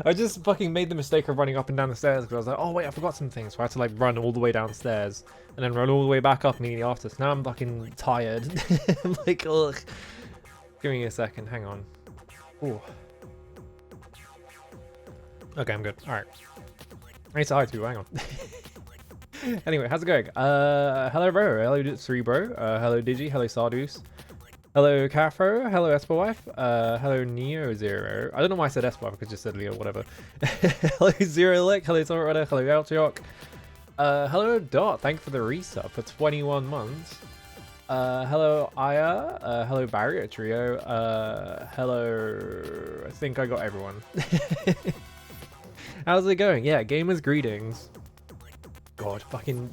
I just fucking made the mistake of running up and down the stairs because I was like, oh wait, I forgot some things. So I had to like run all the way downstairs and then run all the way back up immediately after. So now I'm fucking tired. I'm like, ugh. Give me a second, hang on. Ooh. Okay, I'm good. Alright. I need to hide too, hang on. Anyway, how's it going? Hello bro, hello Cerebro, hello Digi, hello Sardus. Hello Cafro, hello Esperwife, hello Neo Zero. I don't know why I said Esperwife, I could just said Leo, whatever. Hello Zero Lick, hello Summer Runner, hello Altriok. Hello Dot, thank you for the resub for 21 months. Hello Aya, hello Barrier Trio, hello... I think I got everyone. How's it going? Yeah, gamers greetings. God, fucking...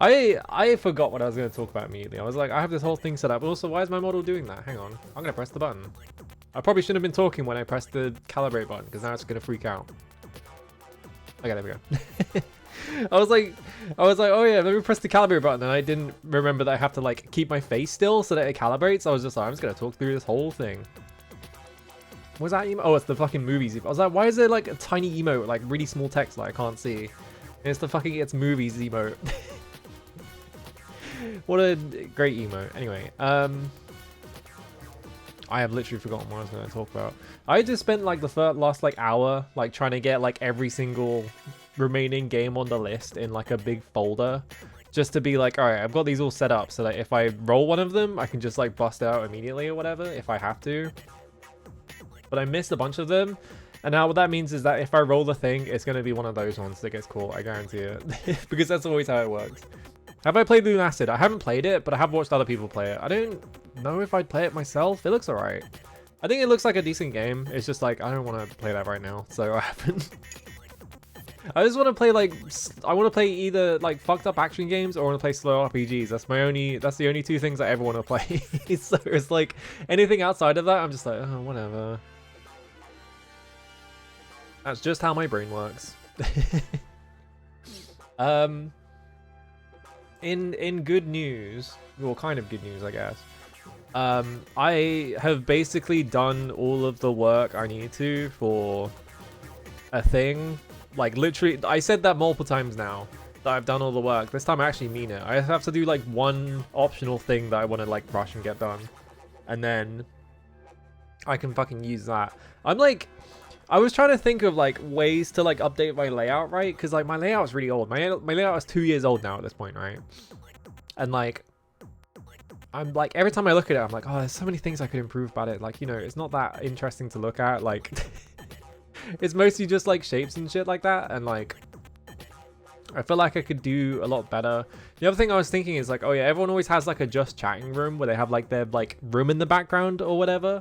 I forgot what I was going to talk about immediately. I was like, I have this whole thing set up, but also, why is my model doing that? Hang on, I'm going to press the button. I probably shouldn't have been talking when I pressed the calibrate button, because now it's going to freak out. Okay, there we go. I was like, oh yeah, let me press the calibrate button, and I didn't remember that I have to like keep my face still so that it calibrates. I was just like, I'm just going to talk through this whole thing. What's that emote? Oh, it's the fucking movies. I was like, why is there like a tiny emote, like really small text that I can't see? And it's the fucking it's movies emote. What a great emote. Anyway, I have literally forgotten what I was going to talk about. I just spent like the last like hour like trying to get like every single remaining game on the list in like a big folder, just to be like, all right, I've got these all set up so that if I roll one of them, I can just like bust out immediately or whatever if I have to. But I missed a bunch of them. And now what that means is that if I roll the thing, it's going to be one of those ones that gets caught. I guarantee it. Because that's always how it works. Have I played Moon Acid? I haven't played it, but I have watched other people play it. I don't know if I'd play it myself. It looks alright. I think it looks like a decent game. It's just like, I don't want to play that right now, so I haven't. I just want to play like, I want to play either like fucked up action games or I want to play slow RPGs. That's the only two things I ever want to play. So it's like, anything outside of that, I'm just like, oh, whatever. That's just how my brain works. In good news, well, kind of good news, I guess. I have basically done all of the work I need to for a thing. Like, literally, I said that multiple times now, that I've done all the work. This time I actually mean it. I have to do, like, one optional thing that I want to, like, rush and get done. And then I can fucking use that. I'm, like... I was trying to think of, like, ways to, like, update my layout, right? Because, like, my layout is really old. My layout is 2 years old now at this point, right? And, like... I'm like, every time I look at it, I'm like, oh, there's so many things I could improve about it. Like, you know, it's not that interesting to look at. Like, it's mostly just like shapes and shit like that. And like, I feel like I could do a lot better. The other thing I was thinking is like, oh yeah, everyone always has like a just chatting room where they have like their like room in the background or whatever.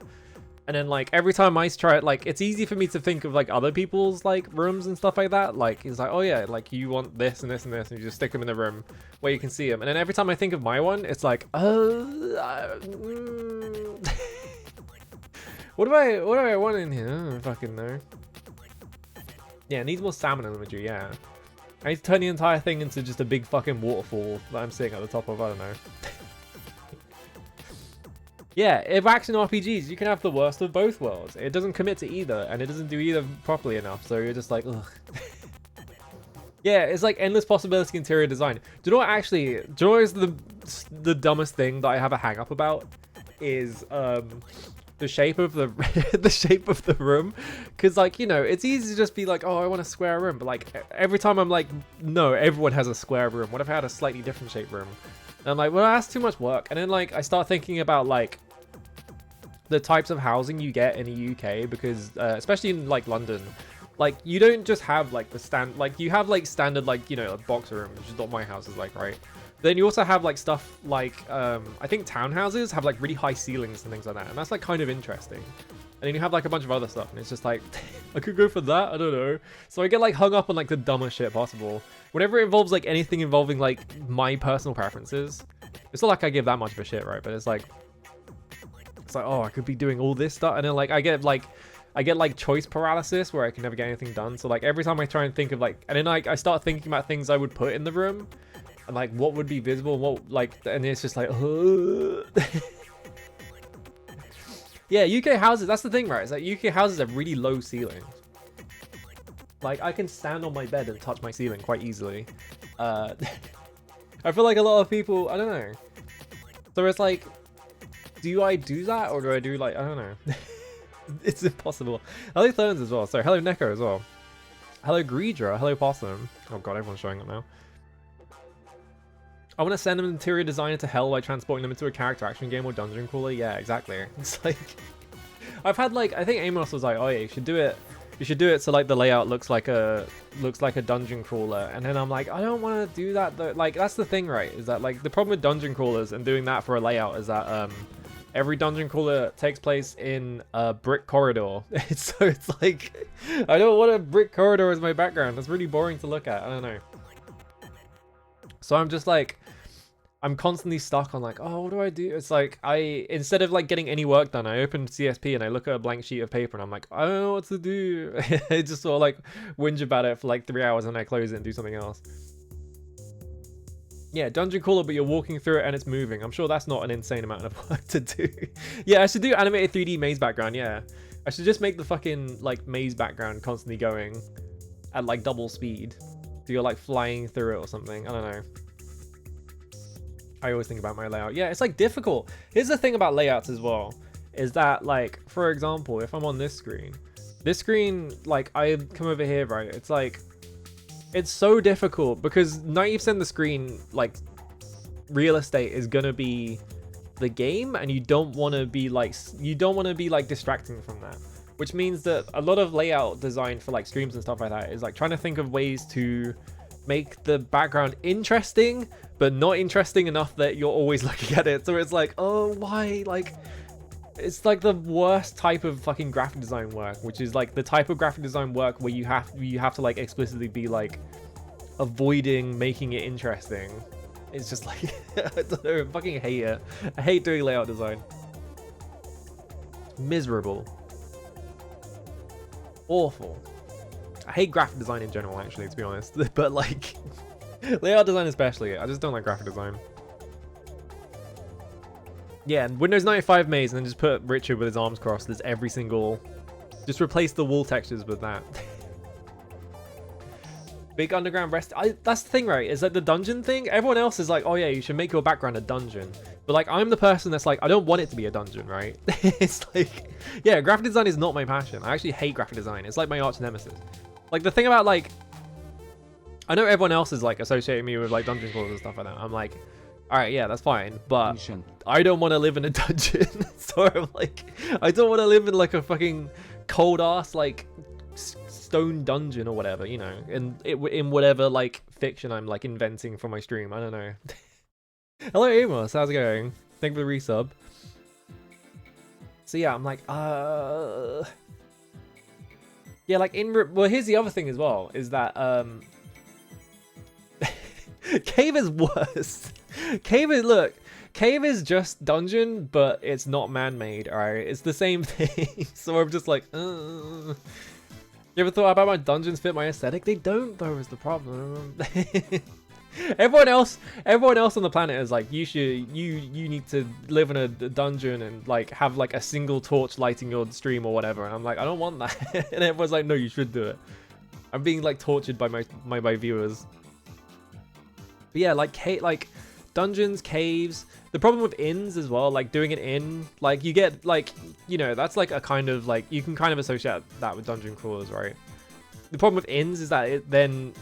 And then like every time I try it, like it's easy for me to think of like other people's like rooms and stuff like that. Like it's like, oh yeah, like you want this and this and this, and you just stick them in the room where you can see them. And then every time I think of my one, it's like, what do I want in here? I don't fucking know. Yeah, it needs more salmon imagery. Yeah, I need to turn the entire thing into just a big fucking waterfall that I'm sitting at the top of. I don't know. Yeah, if action RPGs, you can have the worst of both worlds. It doesn't commit to either, and it doesn't do either properly enough, so you're just like, ugh. Yeah, it's like endless possibility interior design. Do you know what actually, do you know what is the dumbest thing that I have a hang up about? Is the shape of the the shape of the room. Because like, you know, it's easy to just be like, oh, I want a square room, but like every time I'm like, no, everyone has a square room. What if I had a slightly different shaped room? And I'm like, well, that's too much work. And then like I start thinking about like the types of housing you get in the UK, because especially in like London, like you don't just have like the like you have like standard like, you know, a box room, which is what my house is like, right? Then you also have like stuff like I think townhouses have like really high ceilings and things like that, and that's like kind of interesting. And then you have like a bunch of other stuff, and it's just like, I could go for that, I don't know. So I get like hung up on like the dumbest shit possible whenever it involves like anything involving like my personal preferences. It's not like I give that much of a shit, right? But it's like, oh, I could be doing all this stuff, and then like I get like choice paralysis where I can never get anything done. So like every time I try and think of like, and then like I start thinking about things I would put in the room, and like what would be visible, what like, and it's just like, yeah, UK houses. That's the thing, right? It's like UK houses have really low ceilings. Like I can stand on my bed and touch my ceiling quite easily. I feel like a lot of people, I don't know. So it's like, do I do that, or do I do like, I don't know. It's impossible. Hello Thorns as well. Sorry, hello Neko as well. Hello Greedra. Hello Possum. Oh god, everyone's showing up now. I want to send an interior designer to hell by transporting them into a character action game or dungeon crawler. Yeah, exactly. It's like, I've had like, I think Amos was like, oh yeah, you should do it. You should do it so like the layout looks like a dungeon crawler, and then I'm like, I don't want to do that though. Like that's the thing, right? Is that like the problem with dungeon crawlers and doing that for a layout is that every dungeon crawler takes place in a brick corridor. So it's like, I don't want a brick corridor as my background. That's really boring to look at. I don't know. So I'm just like, I'm constantly stuck on like, oh, what do I do? It's like, instead of like getting any work done, I open CSP and I look at a blank sheet of paper and I'm like, I don't know what to do. I just sort of like whinge about it for like 3 hours and I close it and do something else. Yeah, dungeon crawler, but you're walking through it and it's moving. I'm sure that's not an insane amount of work to do. Yeah, I should do animated 3D maze background, yeah. I should just make the fucking like maze background constantly going at like double speed. So you're like flying through it or something. I don't know. I always think about my layout. Yeah, it's like difficult. Here's the thing about layouts as well, is that like, for example, if I'm on this screen, like I come over here, right? It's like, it's so difficult because 90% of the screen, like real estate is gonna be the game, and you don't want to be like distracting from that, which means that a lot of layout design for like streams and stuff like that is like trying to think of ways to make the background interesting, but not interesting enough that you're always looking at it. So it's like, oh, why? Like, it's like the worst type of fucking graphic design work, which is like the type of graphic design work where you have to like explicitly be like avoiding making it interesting. It's just like, I don't know, I fucking hate it. I hate doing layout design. Miserable. Awful. I hate graphic design in general, actually, to be honest. But like, layout design especially, I just don't like graphic design. Yeah, Windows 95 maze, and then just put Richard with his arms crossed as every single... Just replace the wall textures with that. Big underground rest... that's the thing, right? Is that the dungeon thing? Everyone else is like, oh yeah, you should make your background a dungeon. But like, I'm the person that's like, I don't want it to be a dungeon, right? It's like... Yeah, graphic design is not my passion. I actually hate graphic design. It's like my arch nemesis. Like, the thing about like... I know everyone else is like associating me with like dungeon crawlers and stuff like that. I'm like... Alright, yeah, that's fine, but I don't want to live in a dungeon. So I'm like, I don't want to live in like a fucking cold ass like stone dungeon or whatever, you know, in whatever like fiction I'm like inventing for my stream. I don't know. Hello Amos, how's it going? Thank you for the resub. So yeah, I'm like, yeah, like well, here's the other thing as well, is that Cave is worse. Cave is just dungeon, but it's not man-made, alright? It's the same thing. So I'm just like, You ever thought about my dungeons fit my aesthetic? They don't, though, is the problem. Everyone else on the planet is like, you need to live in a dungeon and like have like a single torch lighting your stream or whatever. And I'm like, I don't want that. And everyone's like, no, you should do it. I'm being like tortured by my viewers. But yeah, like dungeons, caves. The problem with inns as well, like doing an inn, like you get like, you know, that's like a kind of like, you can kind of associate that with dungeon crawlers, right? The problem with inns is that then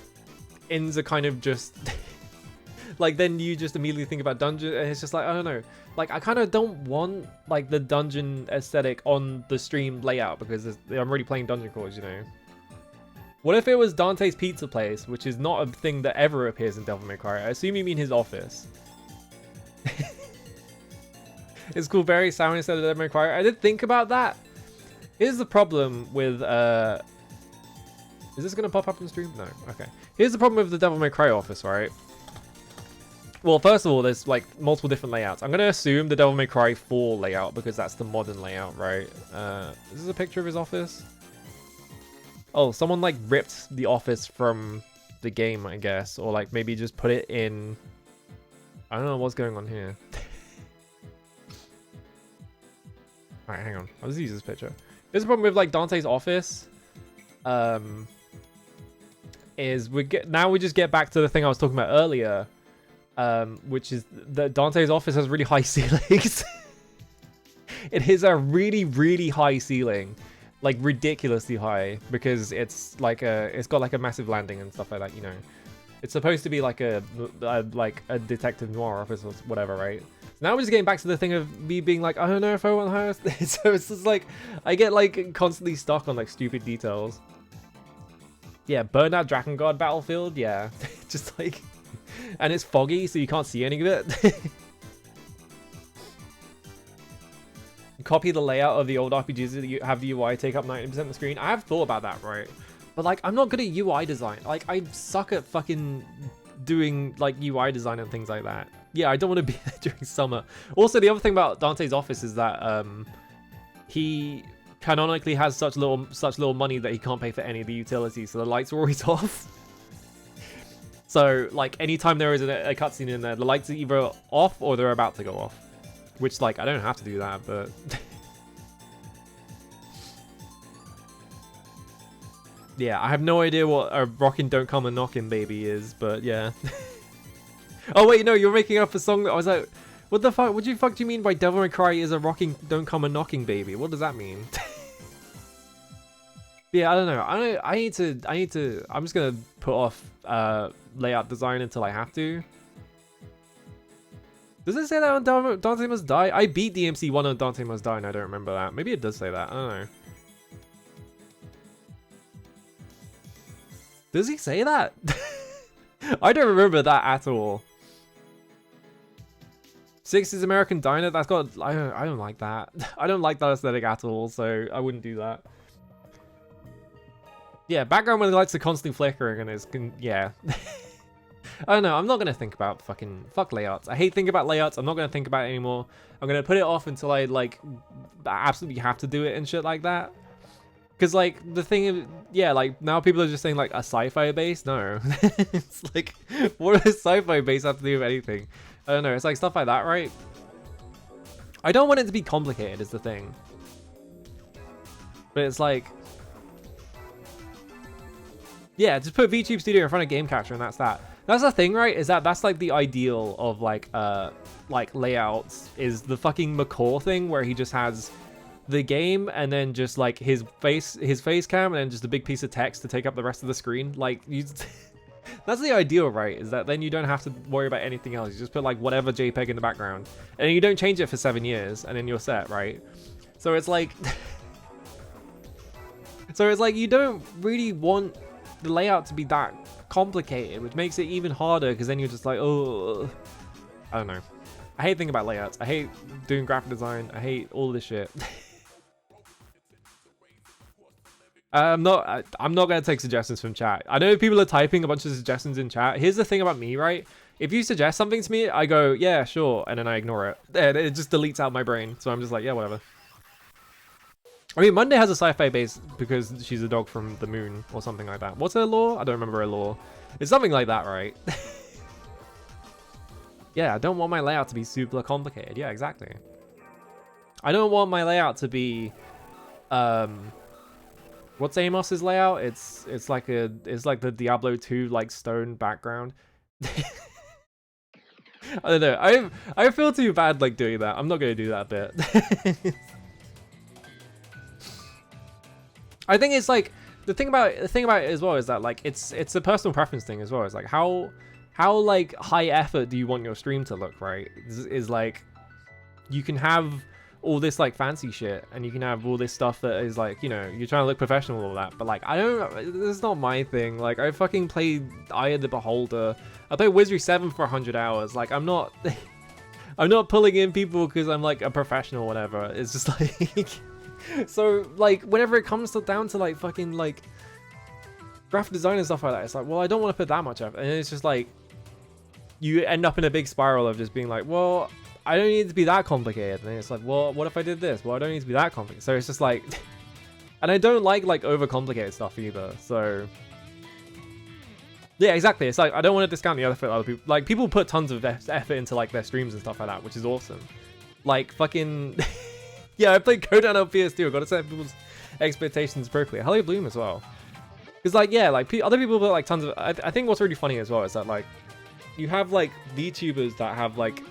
inns are kind of just like, then you just immediately think about dungeon, and it's just like, I don't know, like I kind of don't want like the dungeon aesthetic on the stream layout because I'm already playing dungeon crawlers, you know. What if it was Dante's Pizza Place, which is not a thing that ever appears in Devil May Cry? I assume you mean his office. It's called Very Sour instead of Devil May Cry. I did think about that. Here's the problem with... Is this going to pop up on stream? No. Okay. Here's the problem with the Devil May Cry office, right? Well, first of all, there's like multiple different layouts. I'm gonna assume the Devil May Cry 4 layout because that's the modern layout, right? This is a picture of his office. Oh, someone like ripped the office from the game, I guess, or like maybe just put it in. I don't know what's going on here. Alright, hang on. I'll just use this picture. There's a problem with like Dante's office. Is we just get back to the thing I was talking about earlier. Which is that Dante's office has really high ceilings. It is a really, really high ceiling, like ridiculously high, because it's got like a massive landing and stuff like that. You know, it's supposed to be like a detective noir office or whatever, right? Now we're just getting back to the thing of me being like, I don't know if I want her. So it's just like I get like constantly stuck on like stupid details. Yeah, Burnout Drakengard Battlefield. Yeah, just like. And it's foggy, so you can't see any of it. Copy the layout of the old RPGs that you have the UI take up 90% of the screen. I have thought about that, right? But like, I'm not good at UI design. Like, I suck at fucking doing like UI design and things like that. Yeah, I don't want to be there during summer. Also, the other thing about Dante's office is that he canonically has such little money that he can't pay for any of the utilities, so the lights are always off. So, like, anytime there is a cutscene in there, the lights are either off or they're about to go off. Which, like, I don't have to do that, but... yeah, I have no idea what a Rockin' Don't Come a Knockin' Baby is, but yeah. Oh, wait, no, you're making up a song that I was like, what the fuck? What the fuck do you mean by Devil May Cry is a Rockin' Don't Come a Knocking Baby? What does that mean? Yeah, I don't know. I need to. I'm just gonna put off layout design until I have to. Does it say that on Dante Must Die? I beat DMC-1 on Dante Must Die and I don't remember that. Maybe it does say that. I don't know. Does he say that? I don't remember that at all. 60s American Diner. That's got. I don't like that. I don't like that aesthetic at all. So I wouldn't do that. Yeah, background when the lights are constantly flickering and it's... yeah. I don't know, I'm not going to think about fuck layouts. I hate thinking about layouts, I'm not going to think about it anymore. I'm going to put it off until I, like, absolutely have to do it and shit like that. Because, like, the thing is... yeah, like, now people are just saying, like, a sci-fi base? No. It's like, what does sci-fi base have to do with anything? I don't know, it's like stuff like that, right? I don't want it to be complicated, is the thing. But it's like... yeah, just put VTube Studio in front of Game Capture and that's that. That's the thing, right? Is that that's like the ideal of like layouts is the fucking McCaw thing where he just has the game and then just like his face cam and then just a big piece of text to take up the rest of the screen. Like you that's the ideal, right? Is that then you don't have to worry about anything else. You just put like whatever JPEG in the background and you don't change it for 7 years and then you're set, right? So it's like you don't really want the layout to be that complicated, which makes it even harder because then you're just like, oh, I don't know. I hate thinking about layouts. I hate doing graphic design. I hate all this shit. I'm not gonna take suggestions from chat. I know people are typing a bunch of suggestions in chat. Here's the thing about me, right? If you suggest something to me, I go, yeah, sure, and then I ignore it. And it just deletes out my brain. So I'm just like, yeah, whatever. I mean, Monday has a sci-fi base because she's a dog from the moon or something like that. What's her lore? I don't remember her lore. It's something like that, right? Yeah, I don't want my layout to be super complicated. Yeah, exactly. I don't want my layout to be... what's Amos's layout? It's like the Diablo 2 like stone background. I don't know. I feel too bad like doing that. I'm not gonna do that bit. I think it's like the thing about it as well is that like it's a personal preference thing as well. It's like how like high effort do you want your stream to look, right? Is like you can have all this like fancy shit and you can have all this stuff that is like, you know, you're trying to look professional and all that, but like I don't, this is not my thing. Like I fucking played Eye of the Beholder. I played Wizardry 7 for 100 hours. Like I'm not pulling in people because I'm like a professional or whatever. It's just like so like whenever it comes down to like fucking like graphic design and stuff like that, it's like, well, I don't want to put that much effort, and it's just like you end up in a big spiral of just being like, well, I don't need it to be that complicated. And then it's like, well, what if I did this? Well, I don't need it to be that complicated. So it's just like, and I don't like overcomplicated stuff either. So yeah, exactly. It's like, I don't want to discount the effort of other people. Like, people put tons of effort into like their streams and stuff like that, which is awesome. Like fucking yeah, I played Code on PS2. I've got to set people's expectations appropriately. Hello Bloom as well. Because like, yeah, like other people put like tons of, I think what's really funny as well is that like, you have like VTubers that have like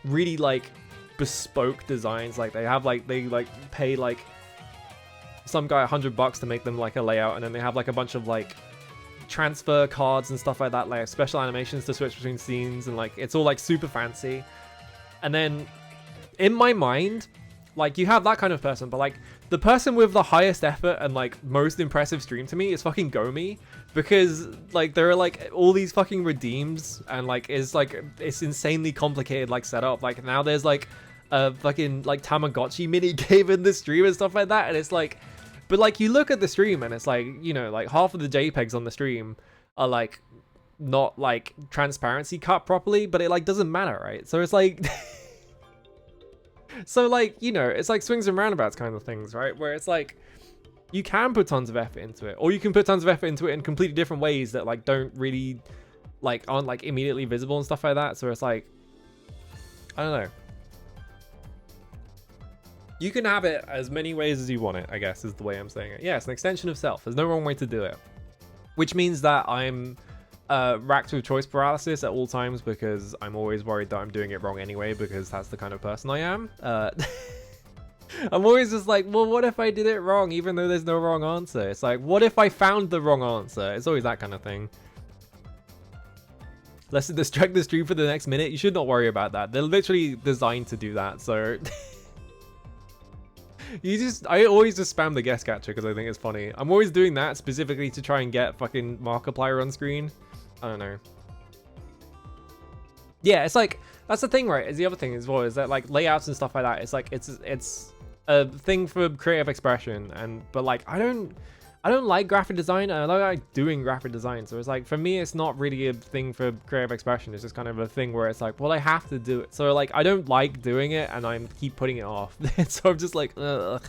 really like bespoke designs. Like they have like, they like pay like some guy $100 to make them like a layout, and then they have like a bunch of like transfer cards and stuff like that, like special animations to switch between scenes, and like it's all like super fancy. And then in my mind, like you have that kind of person, but like the person with the highest effort and like most impressive stream to me is fucking Gomi, because like there are like all these fucking redeems, and like it's insanely complicated like setup. Like now there's like a fucking like Tamagotchi mini game in the stream and stuff like that, and it's like, but like you look at the stream and it's like, you know, like half of the JPEGs on the stream are like not like transparency cut properly, but it like doesn't matter, right? So it's like so like, you know, it's like swings and roundabouts kind of things, right? Where it's like you can put tons of effort into it, or you can put tons of effort into it in completely different ways that like don't really like aren't like immediately visible and stuff like that. So it's like, I don't know. You can have it as many ways as you want it, I guess, is the way I'm saying it. Yeah, it's an extension of self. There's no wrong way to do it. Which means that I'm racked with choice paralysis at all times, because I'm always worried that I'm doing it wrong anyway, because that's the kind of person I am. I'm always just like, well, what if I did it wrong, even though there's no wrong answer? It's like, what if I found the wrong answer? It's always that kind of thing. Let's distract the stream for the next minute. You should not worry about that. They're literally designed to do that, so... I always just spam the guest catcher because I think it's funny. I'm always doing that specifically to try and get fucking Markiplier on screen. I don't know. Yeah, it's like, that's the thing, right? Is the other thing as well, is that like layouts and stuff like that, it's like, it's a thing for creative expression, but like, I don't like graphic design, and I like doing graphic design. So it's like, for me, it's not really a thing for creative expression. It's just kind of a thing where it's like, well, I have to do it. So like, I don't like doing it, and I keep putting it off. So I'm just like, ugh.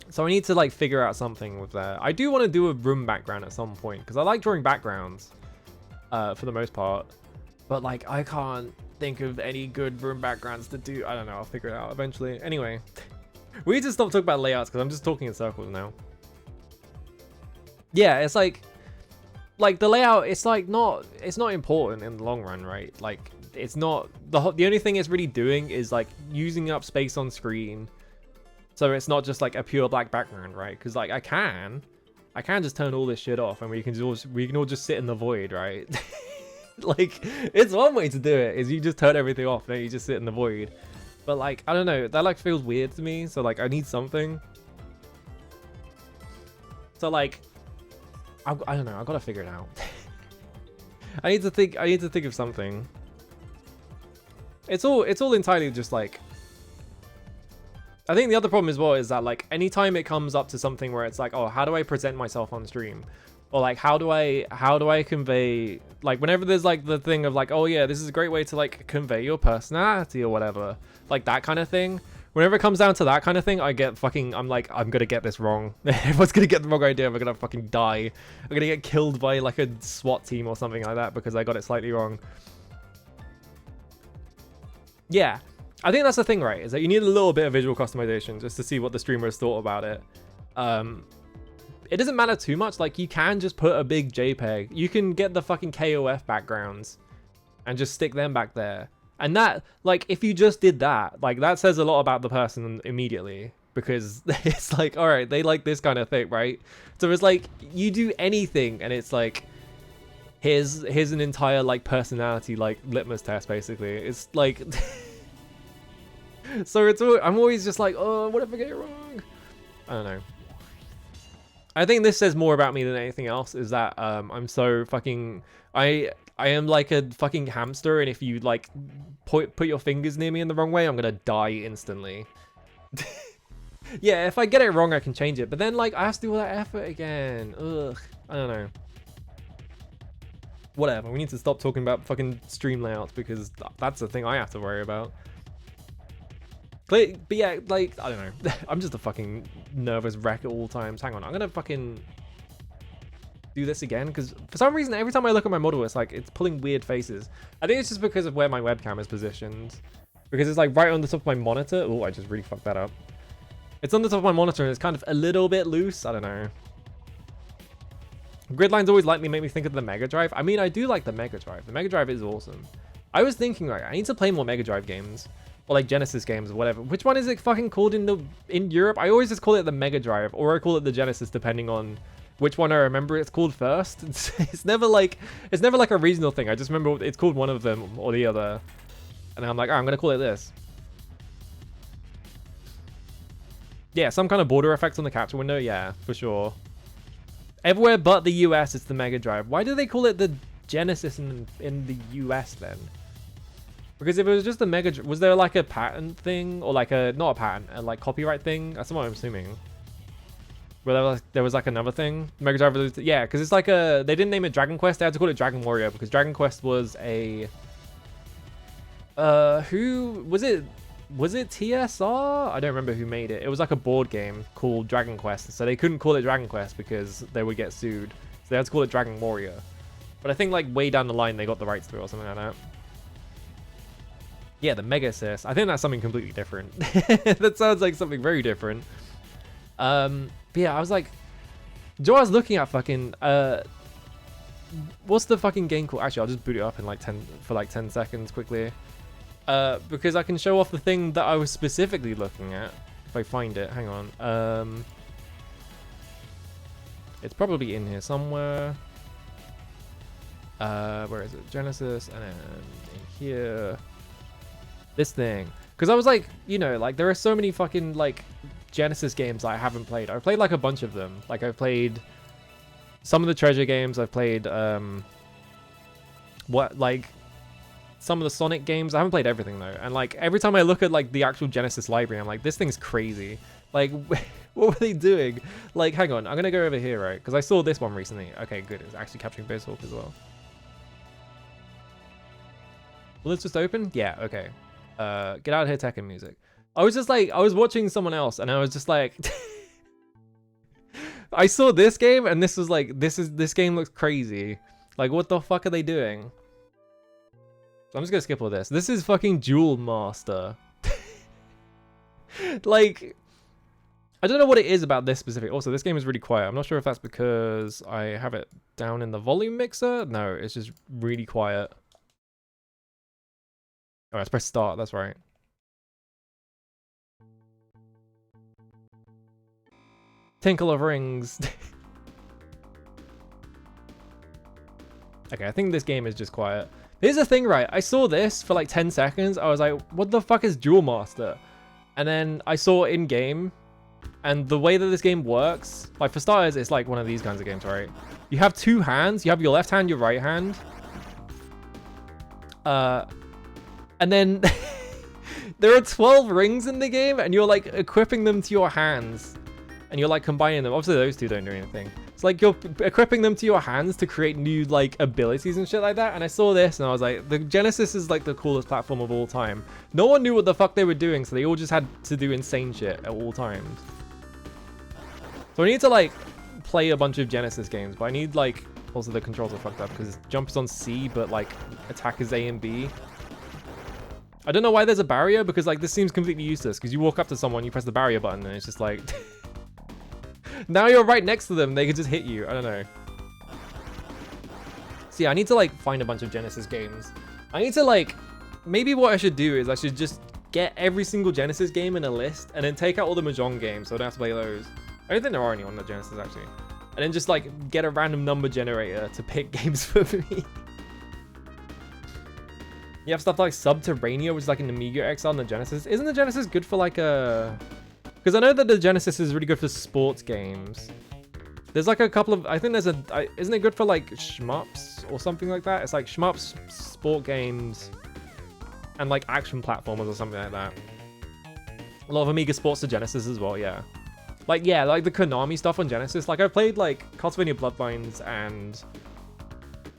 So I need to like figure out something with that. I do want to do a room background at some point, because I like drawing backgrounds for the most part. But like, I can't think of any good room backgrounds to do. I don't know. I'll figure it out eventually. Anyway. We need to stop talking about layouts because I'm just talking in circles now. Yeah, it's like the layout, it's like it's not important in the long run, right? Like it's not, the only thing it's really doing is like using up space on screen. So it's not just like a pure black background, right? Because like I can just turn all this shit off, and we can all just sit in the void, right? Like it's one way to do it, is you just turn everything off, then you just sit in the void. But like, I don't know, that like feels weird to me. So like, I need something. So like, I don't know, I gotta figure it out. I need to think of something. It's all entirely just like, I think the other problem as well is that like, anytime it comes up to something where it's like, oh, how do I present myself on stream? Or like, how do I convey, like whenever there's like the thing of like, oh yeah, this is a great way to like convey your personality or whatever, like that kind of thing. Whenever it comes down to that kind of thing, I'm like, I'm gonna get this wrong. Everyone's gonna get the wrong idea. I'm gonna fucking die. I'm gonna get killed by like a SWAT team or something like that because I got it slightly wrong. Yeah, I think that's the thing, right? Is that you need a little bit of visual customization just to see what the streamers thought about it. It doesn't matter too much. Like, you can just put a big JPEG. You can get the fucking KOF backgrounds and just stick them back there. And that, like, if you just did that, like, that says a lot about the person immediately. Because it's like, all right, they like this kind of thing, right? So it's like, you do anything and it's like, here's an entire, like, personality, like, litmus test, basically. It's like... So I'm always just like, oh, what if I get it wrong? I don't know. I think this says more about me than anything else, is that I'm so fucking... I am like a fucking hamster, and if you like put your fingers near me in the wrong way, I'm gonna die instantly. Yeah, if I get it wrong, I can change it, but then like I have to do all that effort again. Ugh, I don't know. Whatever, we need to stop talking about fucking stream layouts because that's the thing I have to worry about. But yeah, like, I don't know. I'm just a fucking nervous wreck at all times. Hang on, I'm gonna fucking do this again because for some reason every time I look at my model it's like it's pulling weird faces. I think it's just because of where my webcam is positioned, because it's like right on the top of my monitor. Oh, I just really fucked that up. It's on the top of my monitor and it's kind of a little bit loose. I don't know. Grid lines always make me think of the Mega Drive. I mean, I do like the Mega Drive. The Mega Drive is awesome. I was thinking, like, I need to play more Mega Drive games. Or like Genesis games or whatever. Which one is it fucking called in Europe? I always just call it the Mega Drive, or I call it the Genesis, depending on which one I remember it's called first. It's never like a regional thing. I just remember it's called one of them or the other. And I'm like, oh, I'm gonna call it this. Yeah, some kind of border effect on the capture window, yeah, for sure. Everywhere but the US, it's the Mega Drive. Why do they call it the Genesis in the US then? Because if it was just the Mega Drive, was there like a patent thing, or like not a patent, a like copyright thing? That's what I'm assuming. Where there was like another thing, Mega Drive. Yeah, because it's like they didn't name it Dragon Quest. They had to call it Dragon Warrior because Dragon Quest was a who was it? Was it TSR? I don't remember who made it. It was like a board game called Dragon Quest, so they couldn't call it Dragon Quest because they would get sued. So they had to call it Dragon Warrior. But I think like way down the line they got the rights to it or something like that. Yeah, the Mega Sys. I think that's something completely different. That sounds like something very different. But yeah, I was like, Joe, I was looking at fucking what's the fucking game called? Actually, I'll just boot it up in like 10 seconds quickly. Because I can show off the thing that I was specifically looking at if I find it. Hang on. It's probably in here somewhere. Where is it? Genesis, and then in here. This thing. Because I was like, you know, like there are so many fucking like Genesis games I haven't played. I've played like a bunch of them. Like I've played some of the Treasure games. I've played some of the Sonic games. I haven't played everything though. And like every time I look at like the actual Genesis library, I'm like, this thing's crazy. Like, what were they doing? Like, hang on, I'm gonna go over here, right? Because I saw this one recently. Okay, good. It's actually capturing Basehawk as well. Will this just open? Yeah, okay. Get out of here, Tekken music. I was just like, I was watching someone else and I was just like, I saw this game and this was like, this game looks crazy. Like, what the fuck are they doing? So I'm just gonna skip all this. This is fucking Duel Master. Like, I don't know what it is about this specific. Also, this game is really quiet. I'm not sure if that's because I have it down in the volume mixer. No, it's just really quiet. Oh, let's press start. That's right. Tinkle of Rings. Okay, I think this game is just quiet. Here's the thing, right? I saw this for like 10 seconds. I was like, what the fuck is Duel Master? And then I saw it in game. And the way that this game works, like for starters, it's like one of these kinds of games, right? You have two hands. You have your left hand, your right hand. And then there are 12 rings in the game and you're like equipping them to your hands. And you're like combining them. Obviously those two don't do anything. It's like you're equipping them to your hands to create new like abilities and shit like that. And I saw this and I was like, the Genesis is like the coolest platform of all time. No one knew what the fuck they were doing, so they all just had to do insane shit at all times. So I need to like play a bunch of Genesis games, but I need like, also the controls are fucked up because jump is on C, but like attack is A and B. I don't know why there's a barrier, because like this seems completely useless because you walk up to someone, you press the barrier button and it's just like now you're right next to them, they could just hit you. I don't know. So yeah, I need to like find a bunch of Genesis games. I need to like, maybe what I should do is I should just get every single Genesis game in a list and then take out all the Mahjong games so I don't have to play those. I don't think there are any on the Genesis actually. And then just like get a random number generator to pick games for me. You have stuff like Subterranea, which is like an Amiga XL on the Genesis. Isn't the Genesis good for like a... Because I know that the Genesis is really good for sports games. There's like a couple of... I think there's a... Isn't it good for like shmups or something like that? It's like shmups, sport games, and like action platformers or something like that. A lot of Amiga sports to Genesis as well, yeah. Like, yeah, like the Konami stuff on Genesis. Like, I've played like Castlevania Bloodlines and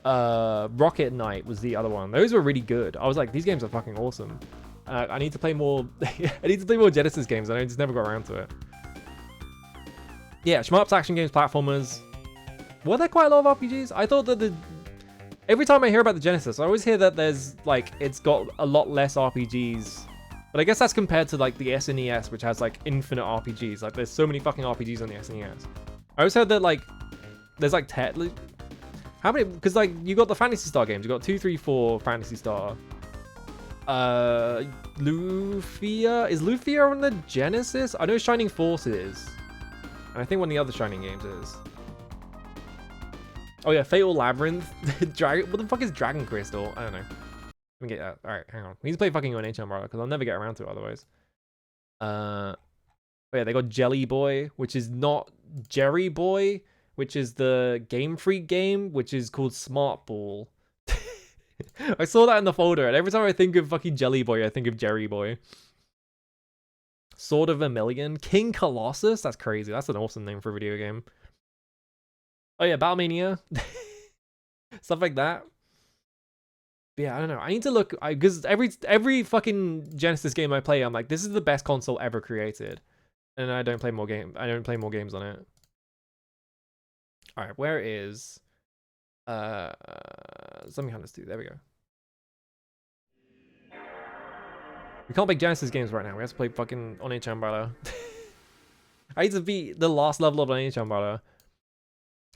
Rocket Knight was the other one. Those were really good. I was like, these games are fucking awesome. I need to play more. I need to play more Genesis games, and I just never got around to it. Yeah, shmups, action games, platformers. Were there quite a lot of RPGs? I thought that every time I hear about the Genesis, I always hear that there's like it's got a lot less RPGs. But I guess that's compared to like the SNES, which has like infinite RPGs. Like there's so many fucking RPGs on the SNES. I always heard that like there's like how many? Because like you got the Phantasy Star games. You got 2, 3, 4 Phantasy Star. Lufia, is Lufia on the Genesis? I know Shining Force is, and I think one of the other Shining games is. Oh yeah, Fatal Labyrinth. Dragon. What the fuck is Dragon Crystal? I don't know. Let me get that. All right, hang on. We need to play fucking Oneechanbara because I'll never get around to it otherwise. Oh yeah, they got Jelly Boy, which is not Jerry Boy, which is the Game Freak game, which is called Smart Ball. I saw that in the folder, and every time I think of fucking Jelly Boy, I think of Jerry Boy. Sword of Vermilion, King Colossus. That's crazy. That's an awesome name for a video game. Oh yeah, Battlemania. Stuff like that. But yeah, I don't know. I need to look, because every fucking Genesis game I play, I'm like, this is the best console ever created, and I don't play more games on it. All right, where is Zombie Hunters 2? There we go. We can't make Genesis games right now. We have to play fucking Oneechanbara. I need to beat the last level of Oneechanbara.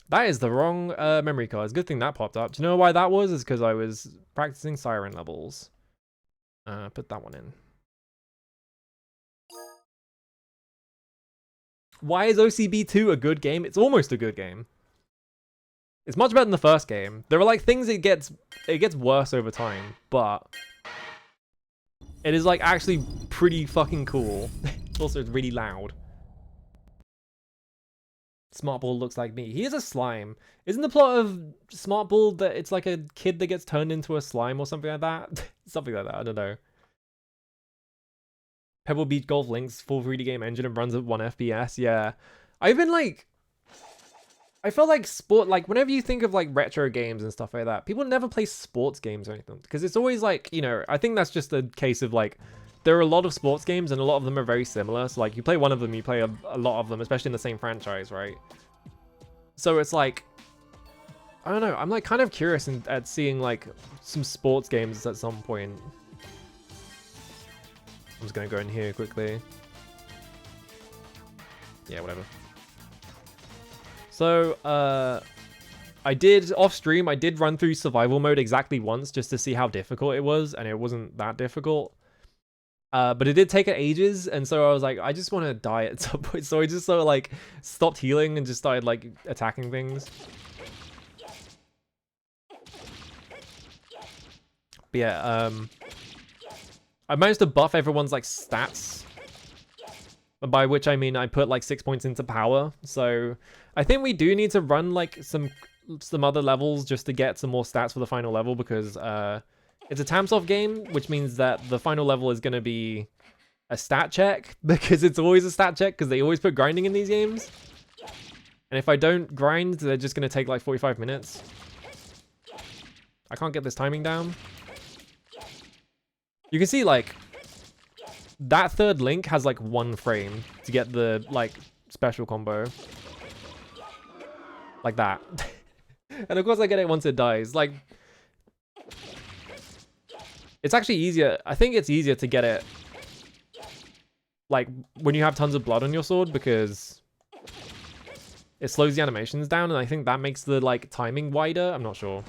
That is the wrong memory card. It's a good thing that popped up. Do you know why that was? It's because I was practicing Siren levels. Put that one in. Why is OCB2 a good game? It's almost a good game. It's much better than the first game. There are like things it gets worse over time, but it is like actually pretty fucking cool. Also, it's really loud. Smart Ball looks like me. He is a slime. Isn't the plot of Smart Ball that it's like a kid that gets turned into a slime or something like that? Something like that. I don't know. Pebble Beach Golf links full 3D game engine and runs at 1 FPS. Yeah. I've been like, I feel like whenever you think of like retro games and stuff like that, people never play sports games or anything, because it's always like, you know, I think that's just a case of like, there are a lot of sports games and a lot of them are very similar. So like you play one of them, you play a lot of them, especially in the same franchise, right? So it's like, I don't know. I'm like kind of curious at seeing like some sports games at some point. I'm just gonna go in here quickly. Yeah, whatever. So I did off stream, I did run through survival mode exactly once just to see how difficult it was, and it wasn't that difficult. But it did take ages, and so I was like, I just want to die at some point. So I just sort of like stopped healing and just started like attacking things. But yeah, I managed to buff everyone's like stats, by which I mean I put like 6 points into power. So I think we do need to run like some other levels just to get some more stats for the final level, because it's a Tamsoft game, which means that the final level is going to be a stat check, because it's always a stat check, because they always put grinding in these games. And if I don't grind, they're just going to take like 45 minutes. I can't get this timing down. You can see like that third link has like 1 frame to get the like special combo. Like that. And of course I get it once it dies. Like, it's actually easier. I think it's easier to get it like when you have tons of blood on your sword, because it slows the animations down, and I think that makes the like timing wider. I'm not sure.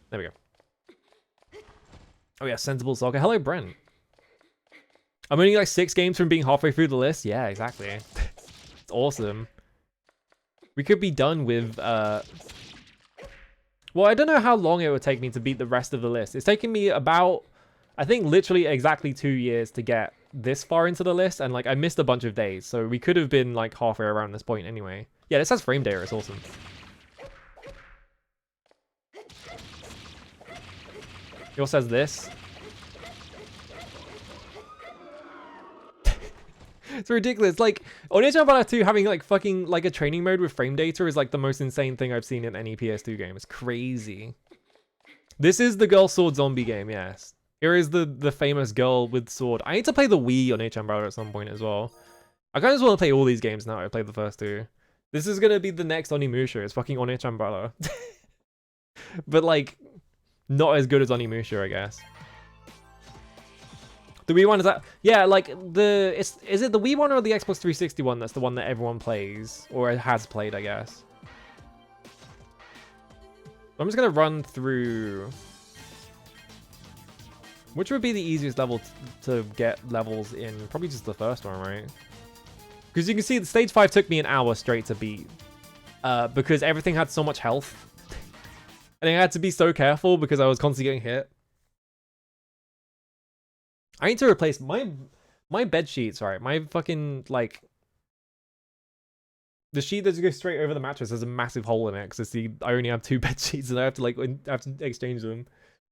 There we go. Oh yeah, Sensible Soccer. Hello, Brent. I'm only like 6 games from being halfway through the list. Yeah, exactly. It's awesome. We could be done with well, I don't know how long it would take me to beat the rest of the list. It's taken me about, I think, literally exactly 2 years to get this far into the list, and like I missed a bunch of days, so we could have been like halfway around this point anyway. Yeah, this has frame data. It's awesome. It also has this. It's ridiculous. Like, Oneechanbara 2 having like fucking like a training mode with frame data is like the most insane thing I've seen in any PS2 game. It's crazy. This is the girl sword zombie game, yes. Here is the famous girl with sword. I need to play the Wii Oneechanbara at some point as well. I kind of just want to play all these games now. I played the first two. This is gonna be the next Onimusha. It's fucking Oneechanbara. But like, not as good as Onimusha, I guess. The Wii one is that? Yeah, like is it the Wii one or the Xbox 360 one that's the one that everyone plays or has played, I guess. I'm just gonna run through. Which would be the easiest level to get levels in? Probably just the first one, right? Because you can see the stage 5 took me an hour straight to beat. Because everything had so much health. And I had to be so careful because I was constantly getting hit. I need to replace my bed sheets, right? My fucking, like... The sheet that goes straight over the mattress has a massive hole in it because I only have 2 bed sheets and I have to exchange them.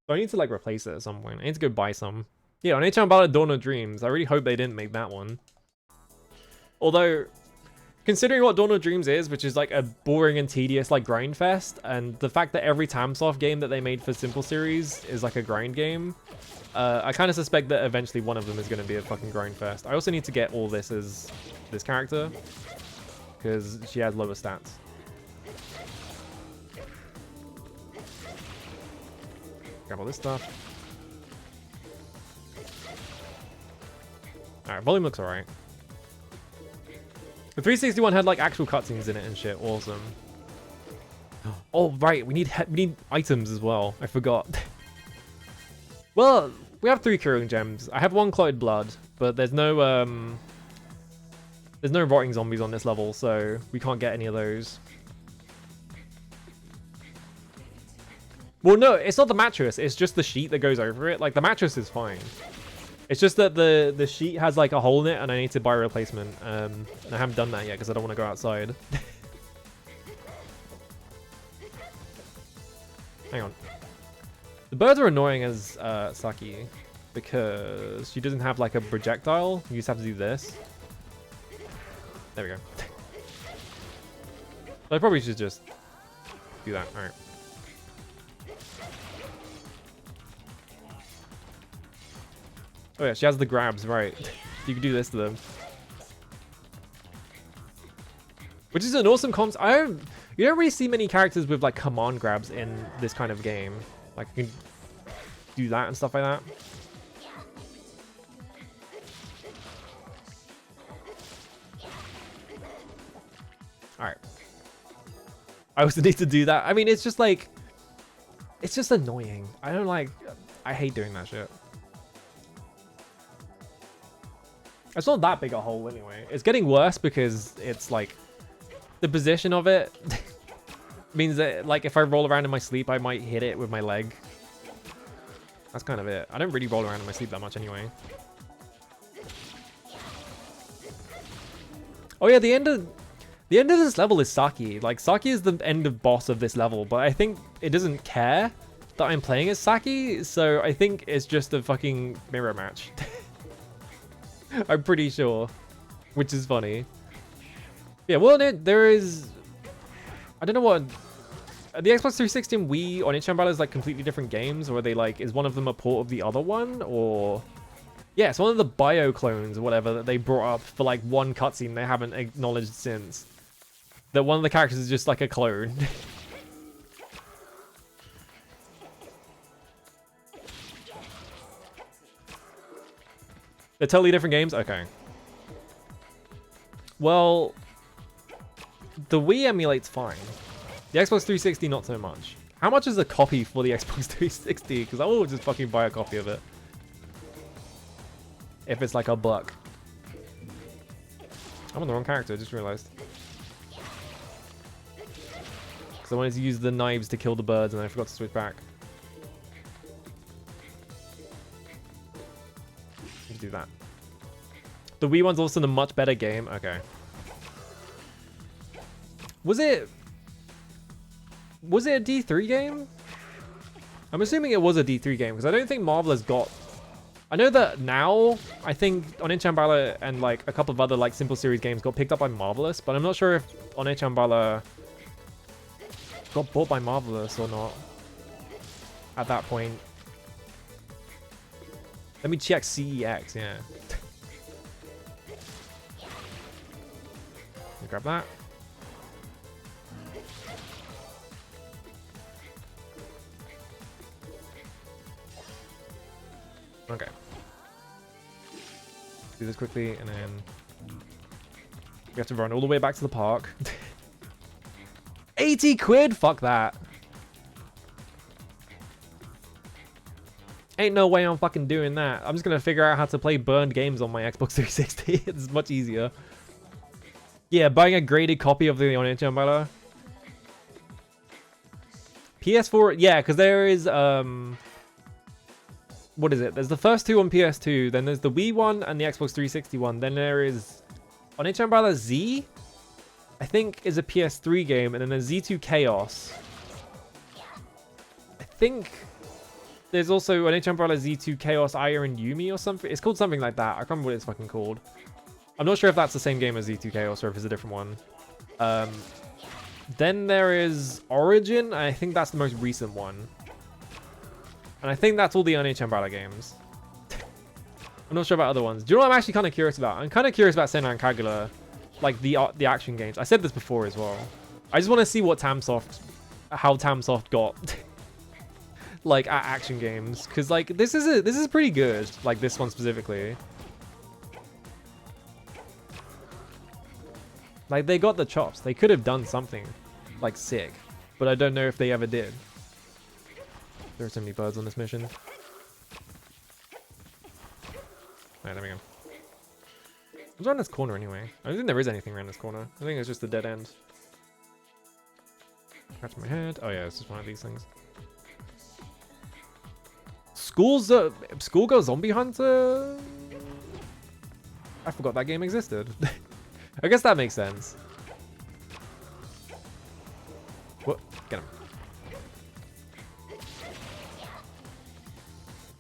So I need to like replace it at some point. I need to go buy some. Yeah, on Oneechanbara Dawn of Dreams. I really hope they didn't make that one. Although, considering what Dawn of Dreams is, which is like a boring and tedious like grind fest, and the fact that every Tamsoft game that they made for Simple Series is like a grind game, I kind of suspect that eventually one of them is going to be a fucking grind fest. I also need to get all this as this character, because she has lower stats. Grab all this stuff. Alright, volume looks alright. The 361 had like actual cutscenes in it and shit. Awesome. Oh right, we need items as well. I forgot. Well, we have 3 curing gems. I have 1 clotted blood, but there's no rotting zombies on this level, so we can't get any of those. Well, no, it's not the mattress. It's just the sheet that goes over it. Like, the mattress is fine. It's just that the sheet has, like, a hole in it, and I need to buy a replacement. And I haven't done that yet, because I don't want to go outside. Hang on. The birds are annoying as Saki, because she doesn't have, like, a projectile. You just have to do this. There we go. I probably should just do that. Alright. Oh yeah, she has the grabs, right. You can do this to them. Which is an awesome concept. You don't really see many characters with like command grabs in this kind of game. Like you can do that and stuff like that. Alright. I also need to do that. I mean, it's just like... It's just annoying. I don't like... I hate doing that shit. It's not that big a hole anyway. It's getting worse because it's like... The position of it means that like if I roll around in my sleep, I might hit it with my leg. That's kind of it. I don't really roll around in my sleep that much anyway. Oh yeah, the end of this level is Saki. Like, Saki is the end of boss of this level, but I think it doesn't care that I'm playing as Saki, so I think it's just a fucking mirror match. I'm pretty sure, which is funny. Yeah, well, there is... I don't know what... The Xbox 360 and Wii Oneechanbara is like completely different games, or are they like... Is one of them a port of the other one, or... Yeah, it's one of the bio clones or whatever that they brought up for like one cutscene they haven't acknowledged since. That one of the characters is just like a clone. They're totally different games? Okay. Well, the Wii emulates fine. The Xbox 360, not so much. How much is a copy for the Xbox 360? Because I will just fucking buy a copy of it. If it's like a buck. I'm on the wrong character, I just realized. Because I wanted to use the knives to kill the birds and I forgot to switch back. Let's do that. The Wii one's also a much better game. Okay. Was it a D3 game? I'm assuming it was a D3 game because I don't think Marvel has got I know that now, I think Oneechanbara and like a couple of other like simple series games got picked up by Marvelous, but I'm not sure if Oneechanbara got bought by Marvelous or not at that point. Let me check CEX, yeah. Let me grab that. Okay. Do this quickly, and then we have to run all the way back to the park. 80 quid? Fuck that. Ain't no way I'm fucking doing that. I'm just gonna figure out how to play burned games on my Xbox 360. It's much easier. Yeah, buying a graded copy of the Oneechanbara. PS4, yeah, because there is what is it? There's the first two on PS2, then there's the Wii one and the Xbox 360 one. Then there is Oneechanbara Z, I think is a PS3 game, and then there's Z2 Chaos. I think there's also Oneechanbara Z2 Chaos Iron Yumi or something. It's called something like that. I can't remember what it's fucking called. I'm not sure if that's the same game as Z2 Chaos or if it's a different one. Then there is Origin. I think that's the most recent one. And I think that's all the Oneechanbara games. I'm not sure about other ones. Do you know what I'm actually kind of curious about? I'm kind of curious about Senran Kagura, like the action games. I said this before as well. I just want to see what how Tamsoft got like at action games, because like this is pretty good. Like this one specifically. Like they got the chops. They could have done something like sick, but I don't know if they ever did. There are so many birds on this mission. Alright, there we go. What's around this corner anyway? I don't think there is anything around this corner. I think it's just a dead end. Scratch my head. Oh yeah, it's just one of these things. Schoolgirl Zombie Hunter? I forgot that game existed. I guess that makes sense. What? Get him.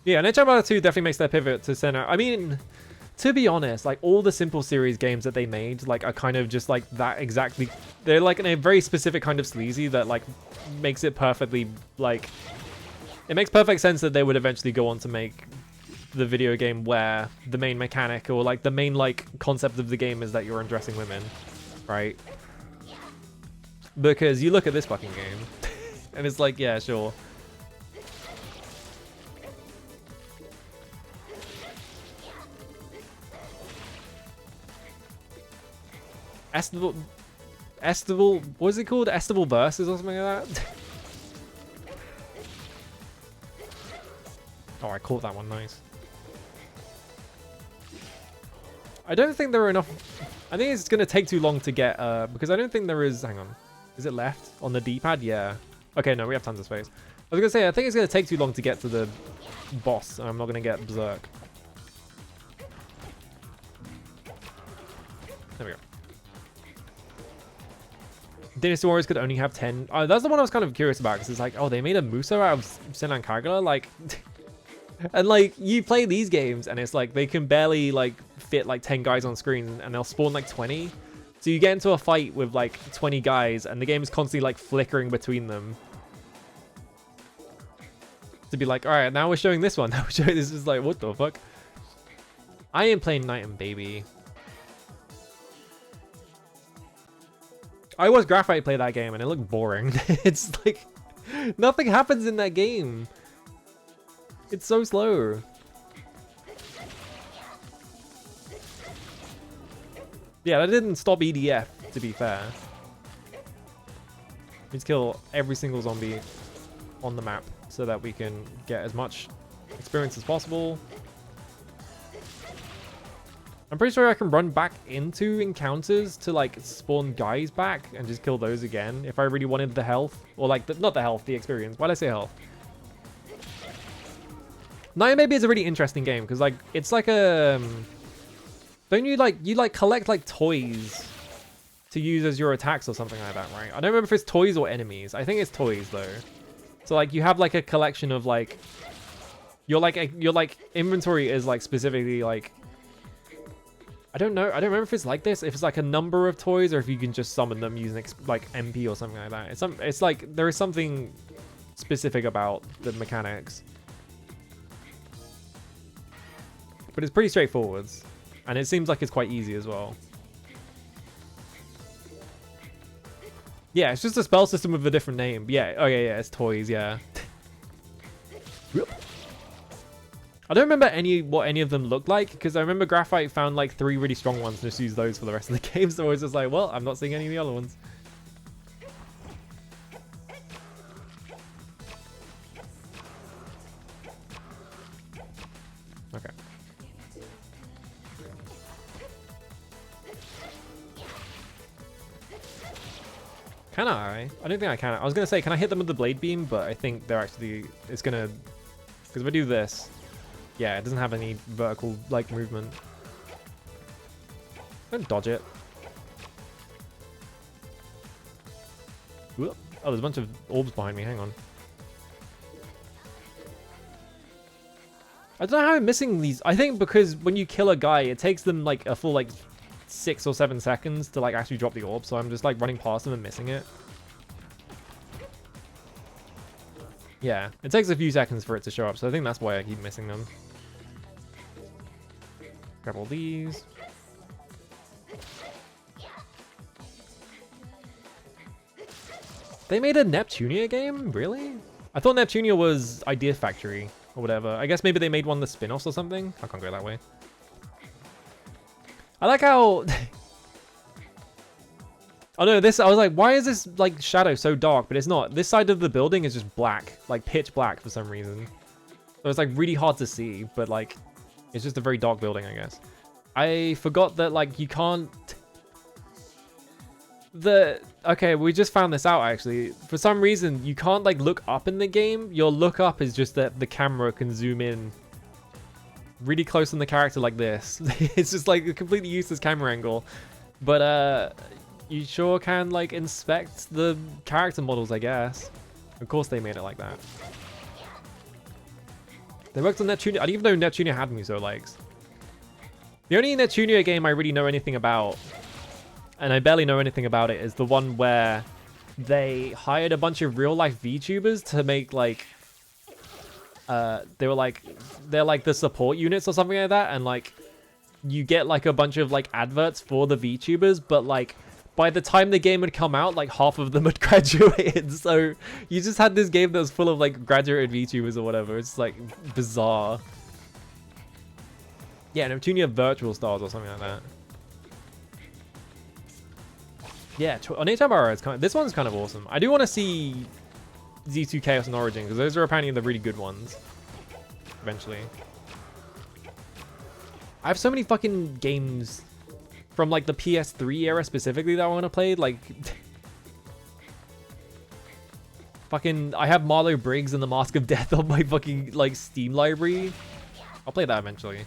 Yeah, Oneechanbara 2 definitely makes their pivot to Senran. I mean, to be honest, like all the simple series games that they made, like are kind of just like that exactly. They're like in a very specific kind of sleazy that like makes it perfectly like. It makes perfect sense that they would eventually go on to make the video game where the main mechanic or like the main like concept of the game is that you're undressing women, right? Because you look at this fucking game and it's like, yeah, sure. Estival, what is it called? Estival Versus or something like that? Oh, I caught that one, nice. I don't think there are enough. I think it's going to take too long to get, because I don't think there is, hang on. Is it left on the D-pad? Yeah. Okay, no, we have tons of space. I was going to say, I think it's going to take too long to get to the boss. I'm not going to get Berserk. There we go. Dynasty Warriors could only have 10. Oh, that's the one I was kind of curious about, because it's like, oh, they made a Muso out of Senran Kagura? Like, and like, you play these games, and it's like, they can barely, like, fit, like, 10 guys on screen, and they'll spawn, like, 20. So you get into a fight with, like, 20 guys, and the game is constantly, like, flickering between them. To be like, alright, now we're showing this one. Now we're showing this. Is like, what the fuck? I am playing Night and Baby. I watched Graphite play that game and it looked boring. It's like, nothing happens in that game. It's so slow. Yeah, that didn't stop EDF, to be fair. Let's kill every single zombie on the map so that we can get as much experience as possible. I'm pretty sure I can run back into encounters to like spawn guys back and just kill those again if I really wanted the health. Or like, not the health, the experience. Why'd I say health? Night Maybe is a really interesting game because like, it's like a... don't you like collect like toys to use as your attacks or something like that, right? I don't remember if it's toys or enemies. I think it's toys though. So like you have like a collection of like Your like inventory is like specifically like, I don't know. I don't remember if it's like this, if it's like a number of toys, or if you can just summon them using like MP or something like that. It's like there is something specific about the mechanics, but it's pretty straightforward, and it seems like it's quite easy as well. Yeah, it's just a spell system with a different name. Yeah. Oh yeah, it's toys. Yeah. I don't remember what any of them looked like, because I remember Graphite found like 3 really strong ones and just used those for the rest of the game. So I was just like, well, I'm not seeing any of the other ones. Okay. Can I? I don't think I can. I was going to say, can I hit them with the blade beam? But I think they're actually, it's going to, because if I do this, yeah, it doesn't have any vertical like movement. Don't dodge it. Whoop. Oh, there's a bunch of orbs behind me. Hang on. I don't know how I'm missing these. I think because when you kill a guy, it takes them like a full like 6 or 7 seconds to like actually drop the orb. So I'm just like running past them and missing it. Yeah, it takes a few seconds for it to show up. So I think that's why I keep missing them. Grab all these. They made a Neptunia game? Really? I thought Neptunia was Idea Factory or whatever. I guess maybe they made one of the spin-offs or something. I can't go that way. I like how... oh no, this, I was like, why is this like shadow so dark? But it's not. This side of the building is just black, like pitch black for some reason. So it's like really hard to see, but like, it's just a very dark building, I guess. I forgot that like you can't... Okay, we just found this out actually. For some reason, you can't like look up in the game. Your look up is just that the camera can zoom in really close on the character like this. It's just like a completely useless camera angle. But you sure can like inspect the character models, I guess. Of course they made it like that. They worked on Neptunia. I didn't even know Neptunia had Muso legs. The only Neptunia game I really know anything about, and I barely know anything about it, is the one where they hired a bunch of real life VTubers to make like they're like the support units or something like that, and like you get like a bunch of like adverts for the VTubers, but like by the time the game had come out, like half of them had graduated. So you just had this game that was full of like graduated VTubers or whatever. It's like bizarre. Yeah, Neptunia Virtual Stars or something like that. Yeah, Oneechanbara is kind of, this one's kind of awesome. I do want to see Z2 Chaos and Origin, because those are apparently the really good ones. Eventually. I have so many fucking games from like the PS3 era specifically that I want to play. Like, fucking, I have Marlo Briggs and the Mask of Death on my fucking like Steam library. I'll play that eventually.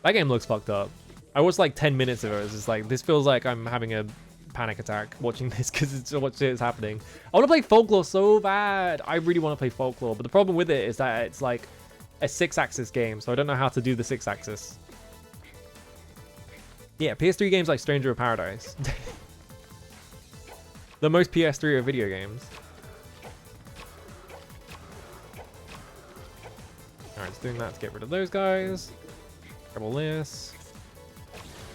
That game looks fucked up. I watched like 10 minutes of it. It's just like, this feels like I'm having a panic attack watching this because it's so much shit is happening. I want to play Folklore so bad. I really want to play Folklore, but the problem with it is that it's like a 6-axis game, so I don't know how to do the 6-axis. Yeah, PS3 games like Stranger of Paradise. The most PS3 of video games. Alright, it's doing that to get rid of those guys. Grab all this.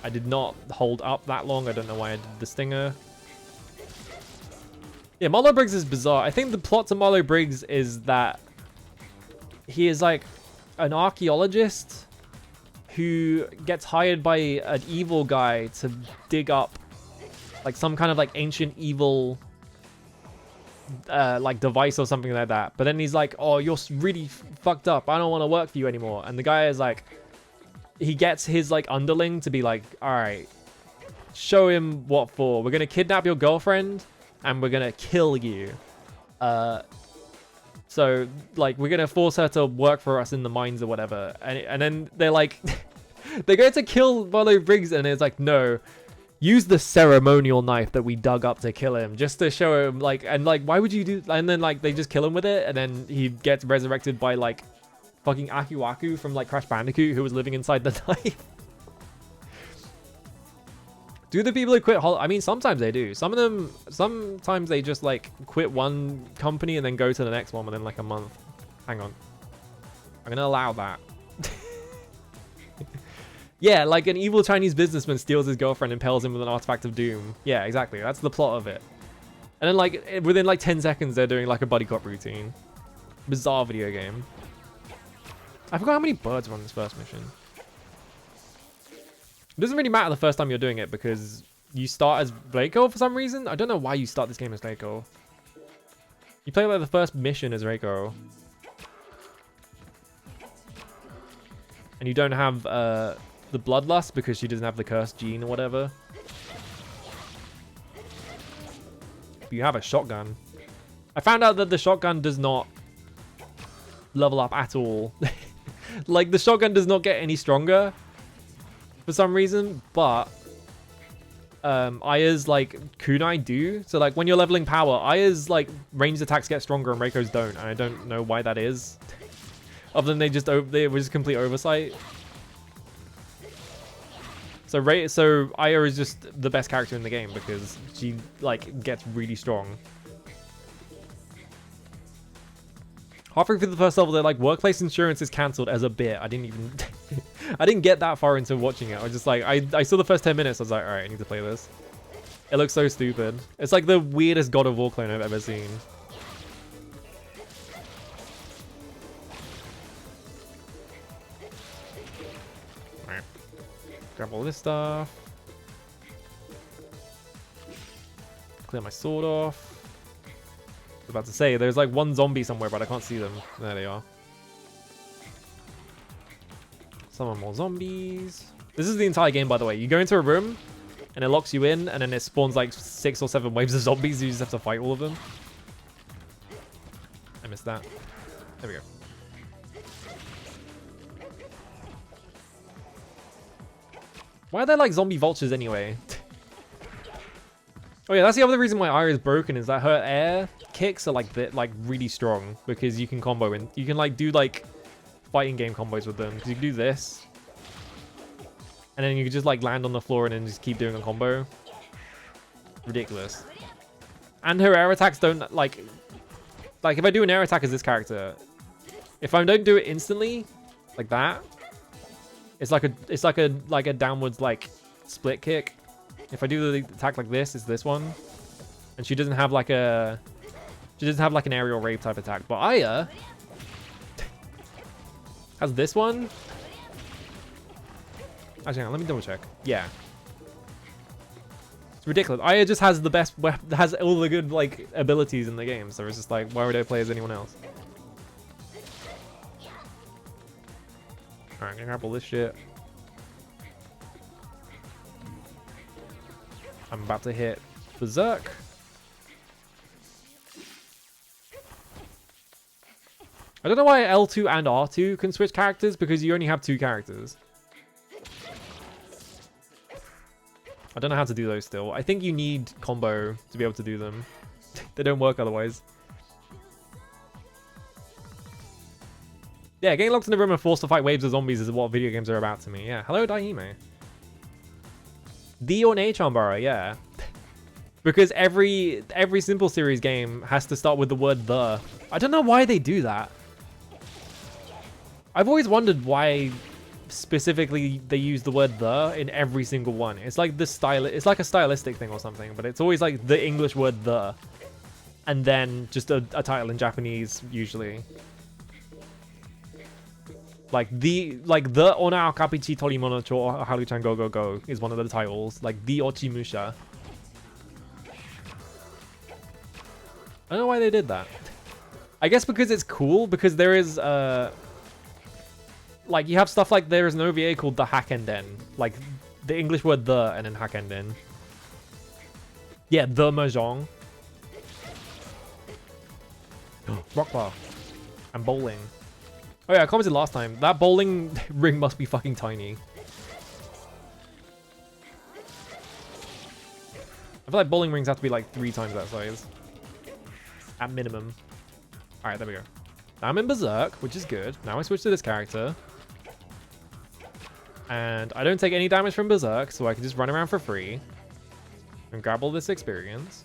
I did not hold up that long. I don't know why I did the stinger. Yeah, Marlo Briggs is bizarre. I think the plot to Marlo Briggs is that he is like an archaeologist who gets hired by an evil guy to dig up like some kind of like ancient evil like device or something like that. But then he's like, oh, you're really fucked up. I don't want to work for you anymore. And the guy is like, he gets his like underling to be like, all right, show him what for. We're gonna kidnap your girlfriend and we're gonna kill you. So like we're gonna force her to work for us in the mines or whatever. And then they're like, they're going to kill Marlo Briggs, and it's like, no, use the ceremonial knife that we dug up to kill him, just to show him, like, and like, why would you do, and then like, they just kill him with it, and then he gets resurrected by like, fucking Akiwaku from like Crash Bandicoot, who was living inside the knife. Do the people who quit I mean, sometimes they do. Some of them, sometimes they just like quit one company and then go to the next one within like a month. Hang on. I'm gonna allow that. Yeah, like an evil Chinese businessman steals his girlfriend and impales him with an artifact of doom. Yeah, exactly. That's the plot of it. And then like within like 10 seconds, they're doing like a buddy cop routine. Bizarre video game. I forgot how many birds were on this first mission. It doesn't really matter the first time you're doing it because you start as Reiko for some reason. I don't know why you start this game as Reiko. You play like the first mission as Reiko. And you don't have the bloodlust because she doesn't have the cursed gene or whatever. But you have a shotgun. I found out that the shotgun does not level up at all. Like the shotgun does not get any stronger for some reason, but Aya's like kunai do. So like when you're leveling power, Aya's like ranged attacks get stronger and Reiko's don't, and I don't know why that is. Other than they were just complete oversight. So Aya is just the best character in the game because she like gets really strong. Halfway through the first level, they're like, workplace insurance is cancelled as a bit. I didn't even... I didn't get that far into watching it. I was just like... I saw the first 10 minutes. I was like, alright, I need to play this. It looks so stupid. It's like the weirdest God of War clone I've ever seen. Alright. Grab all this stuff. Clear my sword off. I was about to say, there's like one zombie somewhere, but I can't see them. There they are. Some more zombies. This is the entire game, by the way. You go into a room, and it locks you in, and then it spawns like 6 or 7 waves of zombies. You just have to fight all of them. I missed that. There we go. Why are there like zombie vultures anyway? Oh yeah, that's the other reason why Aya is broken, is that her air kicks are like really strong because you can combo and you can like do like fighting game combos with them because you can do this and then you can just like land on the floor and then just keep doing a combo. Ridiculous. And her air attacks don't like if I do an air attack as this character, if I don't do it instantly like that, it's like a downwards like split kick. If I do the attack like this, it's this one. And she doesn't have like an aerial rape type attack. But Aya has this one. Actually, hang on, let me double check. Yeah. It's ridiculous. Aya just has the best has all the good like abilities in the game. So it's just like, why would I play as anyone else? Alright, I'm gonna grab all this shit. I'm about to hit Berserk. I don't know why L2 and R2 can switch characters because you only have 2 characters. I don't know how to do those still. I think you need combo to be able to do them. They don't work otherwise. Yeah, getting locked in a room and forced to fight waves of zombies is what video games are about to me. Yeah, hello Daihime. The Oneechanbara, yeah. Because every Simple Series game has to start with the word the. I don't know why they do that. I've always wondered why specifically they use the word the in every single one. It's like the style, it's like a stylistic thing or something, but it's always like the English word the and then just a title in Japanese usually. Like the Ona Akapichi Torimono Cho Haru-chan Go Go Go is one of the titles. Like the Ochimusha. I don't know why they did that. I guess because it's cool, because there is like you have stuff like there is an OVA called the Hackenden. Like the English word the and then Hackenden. Yeah, the Mahjong. Rock bar. And bowling. Oh yeah, I commented last time. That bowling ring must be fucking tiny. feel like bowling rings have to be like 3 times that size. At minimum. Alright, there we go. Now I'm in Berserk, which is good. Now I switch to this character. And I don't take any damage from Berserk, so I can just run around for free. And grab all this experience.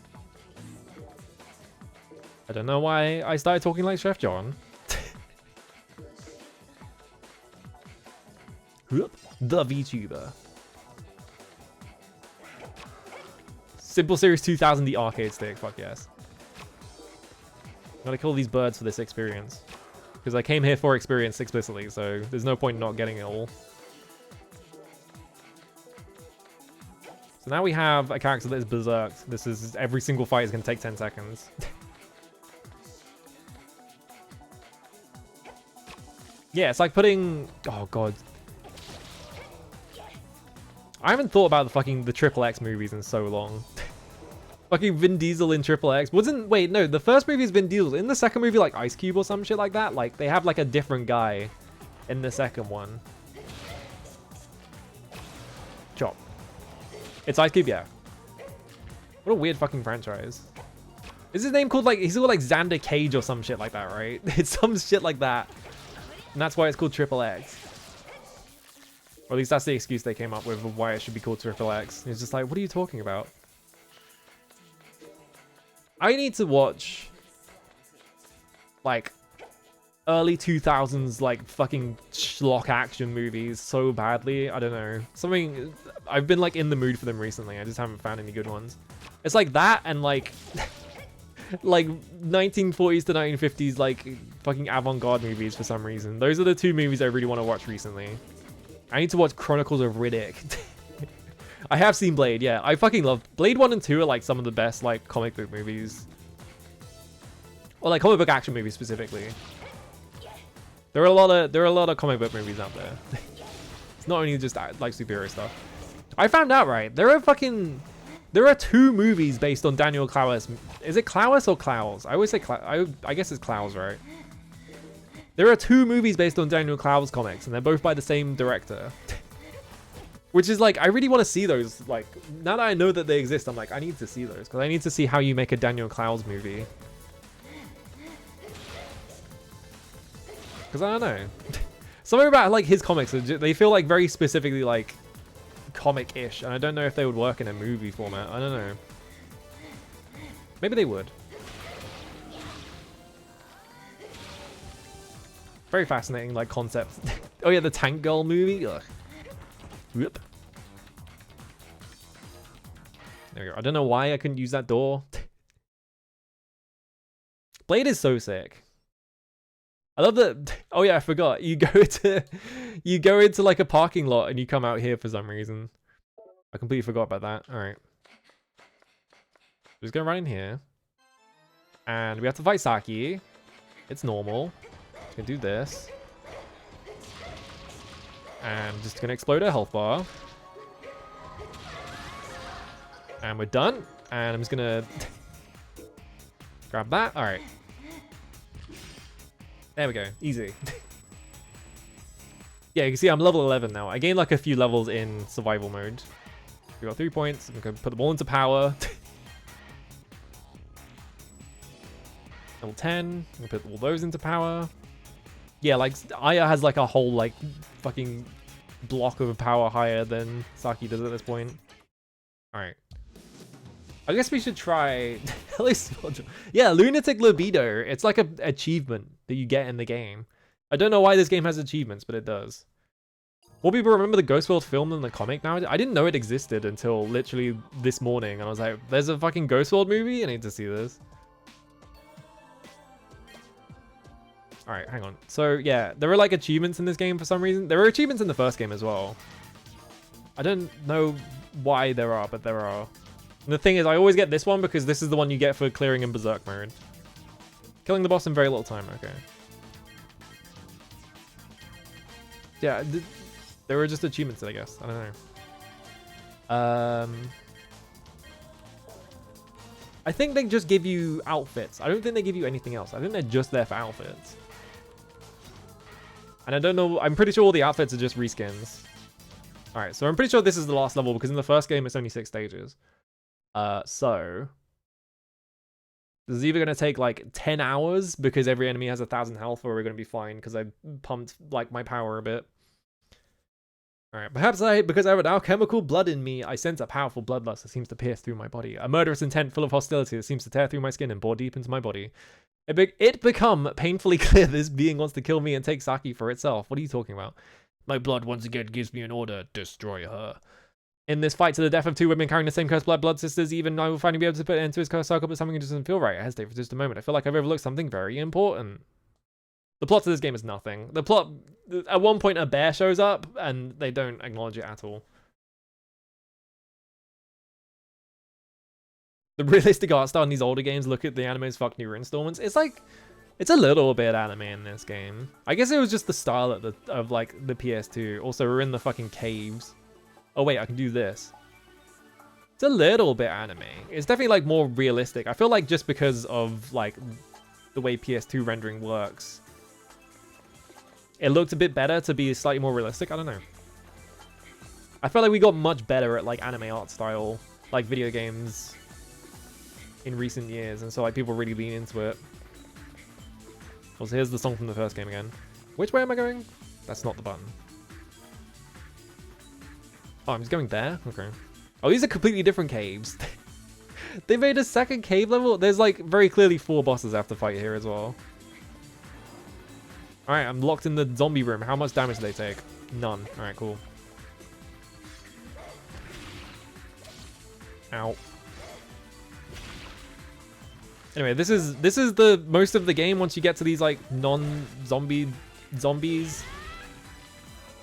I don't know why I started talking like Chef John. The VTuber. Simple Series 2000, the arcade stick. Fuck yes. Gotta kill these birds for this experience. Because I came here for experience explicitly, so there's no point in not getting it all. So now we have a character that is berserked. This is every single fight is going to take 10 seconds. Yeah, it's like putting... Oh, God. I haven't thought about the Triple X movies in so long. Fucking Vin Diesel in Triple X. Wait, no, the first movie is Vin Diesel. In the second movie, like Ice Cube or some shit like that, like they have like a different guy in the second one. Chop. It's Ice Cube, yeah. What a weird fucking franchise. Is his name called like, he's called like Xander Cage or some shit like that, right? It's some shit like that. And that's why it's called Triple X. Or at least that's the excuse they came up with of why it should be called Triple X. It's just like, what are you talking about? I need to watch like early 2000s like fucking schlock action movies so badly. I don't know. Something I've been like in the mood for them recently. I just haven't found any good ones. It's like that and like like 1940s to 1950s like fucking avant-garde movies for some reason. Those are the 2 movies I really want to watch recently. I need to watch Chronicles of Riddick. I have seen Blade, yeah. I fucking love Blade 1 and 2 are like some of the best like comic book movies. Or like comic book action movies specifically. There are a lot of comic book movies out there. It's not only just like superhero stuff. I found out, right? There are 2 movies based on Daniel Clowes. Is it Clowes or Clowes? I always say I guess it's Clowes, right? There are 2 movies based on Daniel Clowes comics, and they're both by the same director. Which is like, I really want to see those. Like, now that I know that they exist, I'm like, I need to see those. Because I need to see how you make a Daniel Clowes movie. Because I don't know. Something about like his comics, they feel like very specifically like comic-ish. And I don't know if they would work in a movie format. I don't know. Maybe they would. Very fascinating, like, concept. Oh yeah, the Tank Girl movie. Ugh. Whoop. There we go. I don't know why I couldn't use that door. Blade is so sick. I love that. Oh yeah, I forgot. You go into like a parking lot and you come out here for some reason. I completely forgot about that. All right. Just gonna run in here, and we have to fight Saki. It's normal. Gonna do this, and just gonna explode her health bar, and we're done. And I'm just gonna grab that. All right, there we go, easy. Yeah, you can see I'm level 11 now. I gained like a few levels in survival mode. We got 3 points. I'm gonna put them all into power. Level 10. I'm gonna put all those into power. Yeah, like Aya has like a whole like fucking block of power higher than Saki does at this point. All right. I guess we should try. Yeah, Lunatic Libido. It's like a achievement that you get in the game. I don't know why this game has achievements, but it does. More people remember the Ghost World film than the comic now. I didn't know it existed until literally this morning, and I was like, "There's a fucking Ghost World movie. I need to see this." All right, hang on. So yeah, there are like achievements in this game for some reason. There were achievements in the first game as well. I don't know why there are, but there are. And the thing is, I always get this one because this is the one you get for clearing in Berserk mode. Killing the boss in very little time, okay. Yeah, there were just achievements, I guess. I don't know. I think they just give you outfits. I don't think they give you anything else. I think they're just there for outfits. And I don't know, I'm pretty sure all the outfits are just reskins. Alright, so I'm pretty sure this is the last level because in the first game it's only 6 stages. So this is either going to take like 10 hours because every enemy has 1,000 health, or we're going to be fine because I pumped like my power a bit. Alright, perhaps because I have an alchemical blood in me, I sense a powerful bloodlust that seems to pierce through my body. A murderous intent full of hostility that seems to tear through my skin and bore deep into my body. It become painfully clear this being wants to kill me and take Saki for itself. What are you talking about? My blood once again gives me an order. Destroy her. In this fight to the death of two women carrying the same cursed blood sisters, even I will finally be able to put an end to his cursed cycle, but something just doesn't feel right. I hesitate for just a moment. I feel like I've overlooked something very important. The plot to this game is nothing. The plot, at one point a bear shows up, and they don't acknowledge it at all. The realistic art style in these older games, look at the anime's fuck newer installments. It's like, it's a little bit anime in this game. I guess it was just the style of like the PS2. Also, we're in the fucking caves. Oh wait, I can do this. It's a little bit anime. It's definitely like more realistic. I feel like just because of like the way PS2 rendering works, it looked a bit better to be slightly more realistic. I don't know. I feel like we got much better at like anime art style, like video games in recent years, and so like people really lean into it. Also, here's the song from the first game again. Which way am I going? That's not the button. Oh, I'm just going there? Okay. Oh, these are completely different caves. They made a second cave level? There's like very clearly 4 bosses I have to fight here as well. Alright, I'm locked in the zombie room. How much damage do they take? None. Alright, cool. Ow. Anyway, this is the most of the game once you get to these like non-zombie zombies.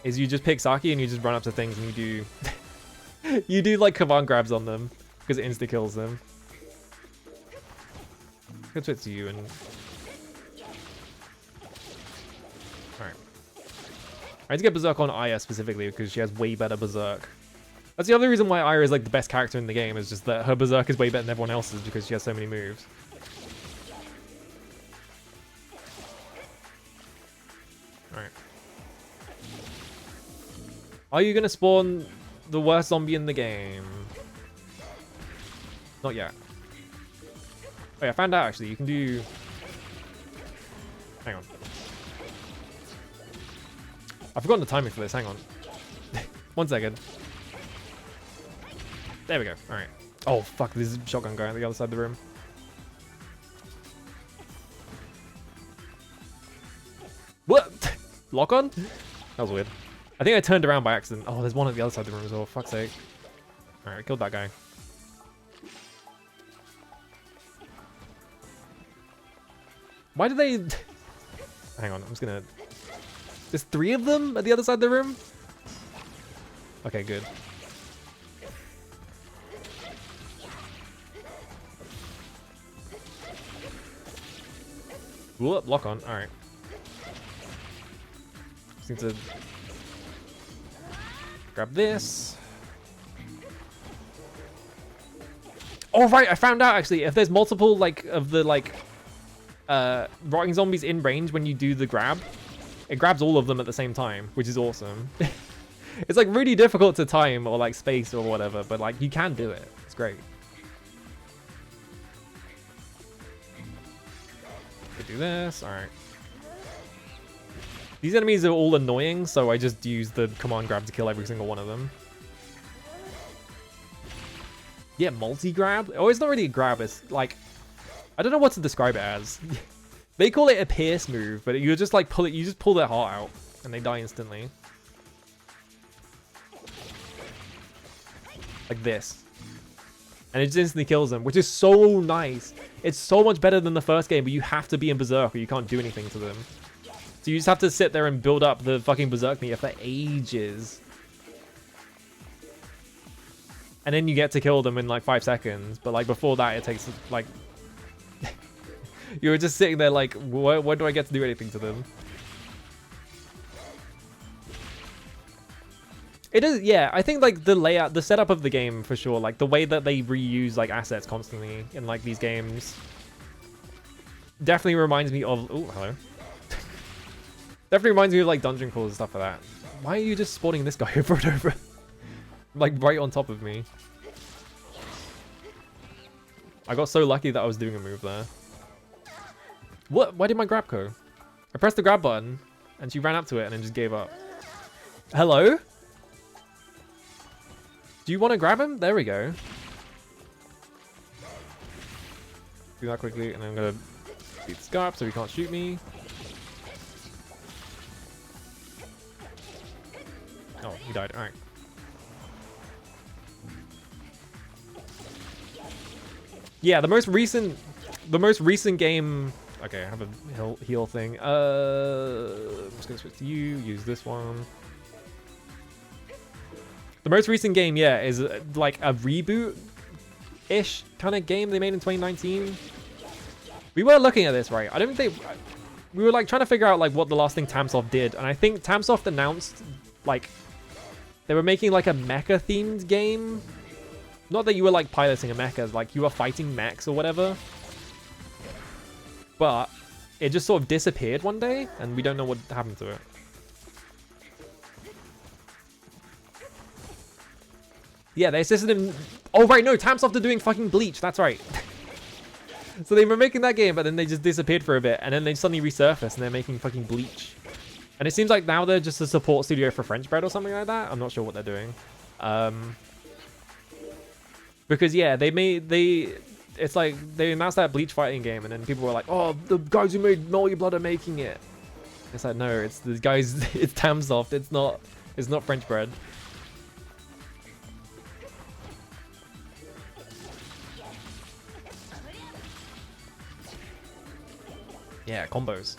Is you just pick Saki and you just run up to things and you do you do like command grabs on them because it insta kills them. Good switch to you and alright. I need to get Berserk on Aya specifically because she has way better Berserk. That's the other reason why Aya is like the best character in the game, is just that her Berserk is way better than everyone else's because she has so many moves. Alright. Are you gonna spawn the worst zombie in the game? Not yet. Oh yeah, I found out actually, you can do... Hang on. I've forgotten the timing for this, hang on. 1 second. There we go, alright. Oh fuck, there's a shotgun guy on the other side of the room. What? Lock on? That was weird. I think I turned around by accident. Oh, there's one on the other side of the room as well, fuck's sake. Alright, I killed that guy. Why did they... Hang on, I'm just gonna... There's 3 of them at the other side of the room? Okay, good. Whoop, lock on, alright. Just need to... grab this. Oh, right, I found out actually, if there's multiple, like, of the, like, rotting zombies in range when you do the grab, it grabs all of them at the same time, which is awesome. It's, like, really difficult to time or, like, space or whatever, but, like, you can do it. It's great. Could do this, alright. These enemies are all annoying, so I just use the command grab to kill every single one of them. Yeah, multi-grab? Oh, it's not really a grab, it's like... I don't know what to describe it as. They call it a pierce move, but you just like pull it, you just pull their heart out, and they die instantly. Like this. And it just instantly kills them, which is so nice. It's so much better than the first game, but you have to be in Berserk or you can't do anything to them. So you just have to sit there and build up the fucking Berserk meter for ages. And then you get to kill them in like 5 seconds. But like before that, it takes like... You were just sitting there like, when do I get to do anything to them? It is, yeah, I think like the layout, the setup of the game for sure, like the way that they reuse like assets constantly in like these games definitely reminds me of, oh, hello. Definitely reminds me of like dungeon crawls and stuff like that. Why are you just spawning this guy over and over? Like right on top of me. I got so lucky that I was doing a move there. What? Why did my grab go? I pressed the grab button, and she ran up to it and then just gave up. Hello? Do you want to grab him? There we go. Do that quickly, and then I'm going to beat Scarp so he can't shoot me. Oh, he died. Alright. Yeah, the most recent game. Okay, I have a heal thing. I'm just gonna switch to you. Use this one. The most recent game, yeah, is like a reboot-ish kind of game they made in 2019. We were looking at this, right? I don't think we were like trying to figure out like what the last thing Tamsoft did, and I think Tamsoft announced like they were making like a mecha-themed game. Not that you were like piloting a mecha, like you were fighting mechs or whatever. But it just sort of disappeared one day, and we don't know what happened to it. Yeah, they assisted him. Oh right, no, Tamsoft are doing fucking Bleach. That's right. So they were making that game, but then they just disappeared for a bit, and then they suddenly resurfaced, and they're making fucking Bleach. And it seems like now they're just a support studio for French Bread or something like that. I'm not sure what they're doing. Because yeah, it's like they announced that Bleach fighting game, and then people were like, "Oh, the guys who made Molly Blood are making it." It's like, no, it's the guys. It's Tamsoft. It's not French Bread. Yeah, combos.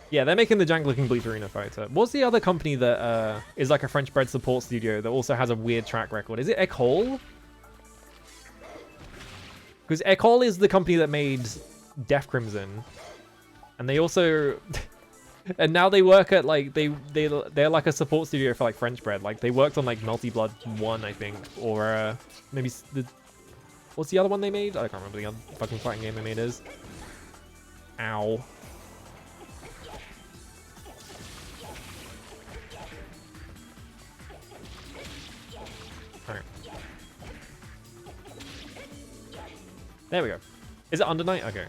Yeah, they're making the jank-looking Bleach Arena fighter. What's the other company that is like a French bread support studio that also has a weird track record? Is it Ecole? Because Ecole is the company that made Death Crimson, and they also, and now they work at like they're like a support studio for like French bread. Like they worked on like Multi Blood 1, I think, or maybe what's the other one they made? I can't remember the other fucking fighting game they made is. Ow. Alright. There we go. Is it Under Night? Okay.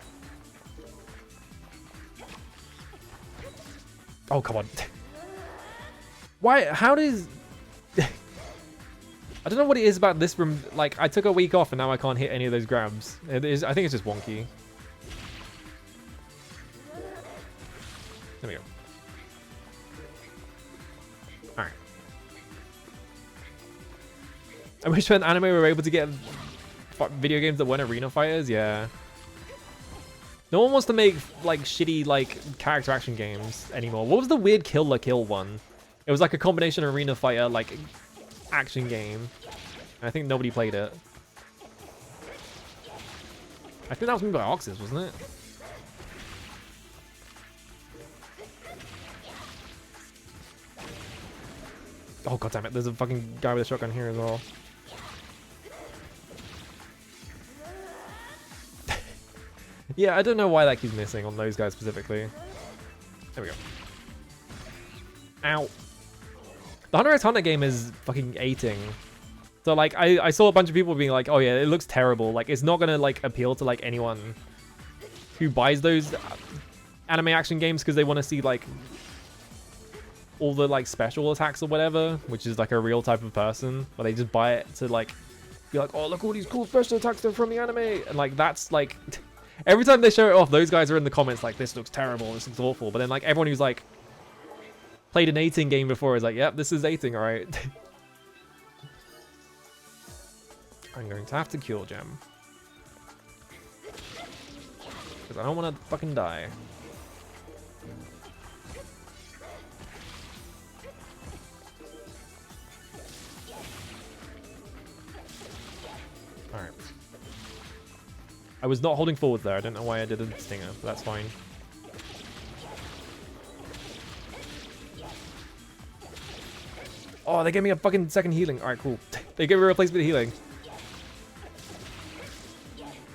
Oh, come on. Why? How does... I don't know what it is about this room. Like, I took a week off and now I can't hit any of those grabs. It is, I think it's just wonky. There we go. Alright. I wish when anime we were able to get video games that weren't arena fighters. Yeah. No one wants to make, like, shitty, like, character action games anymore. What was the weird Kill la Kill one? It was like a combination arena fighter, like... action game. I think nobody played it. I think that was made by Oxys, wasn't it? Oh god damn it, there's a fucking guy with a shotgun here as well. Yeah, I don't know why that keeps missing on those guys specifically. There we go. Ow. The Hunter x Hunter game is fucking 8ing. So like I saw a bunch of people being like, oh yeah, it looks terrible. Like it's not gonna like appeal to like anyone who buys those anime action games because they want to see like all the like special attacks or whatever, which is like a real type of person, but they just buy it to like be like, oh look all these cool special attacks that are from the anime, and like that's like every time they show it off, those guys are in the comments like, this looks terrible, this looks awful. But then like everyone who's like played an 8ing game before is like, yep, this is 8ing, alright. I'm going to have to Cure Gem. Because I don't want to fucking die. Alright. I was not holding forward there. I don't know why I did a stinger, but that's fine. Oh, they gave me a fucking second healing. Alright, cool. They gave me a replacement healing.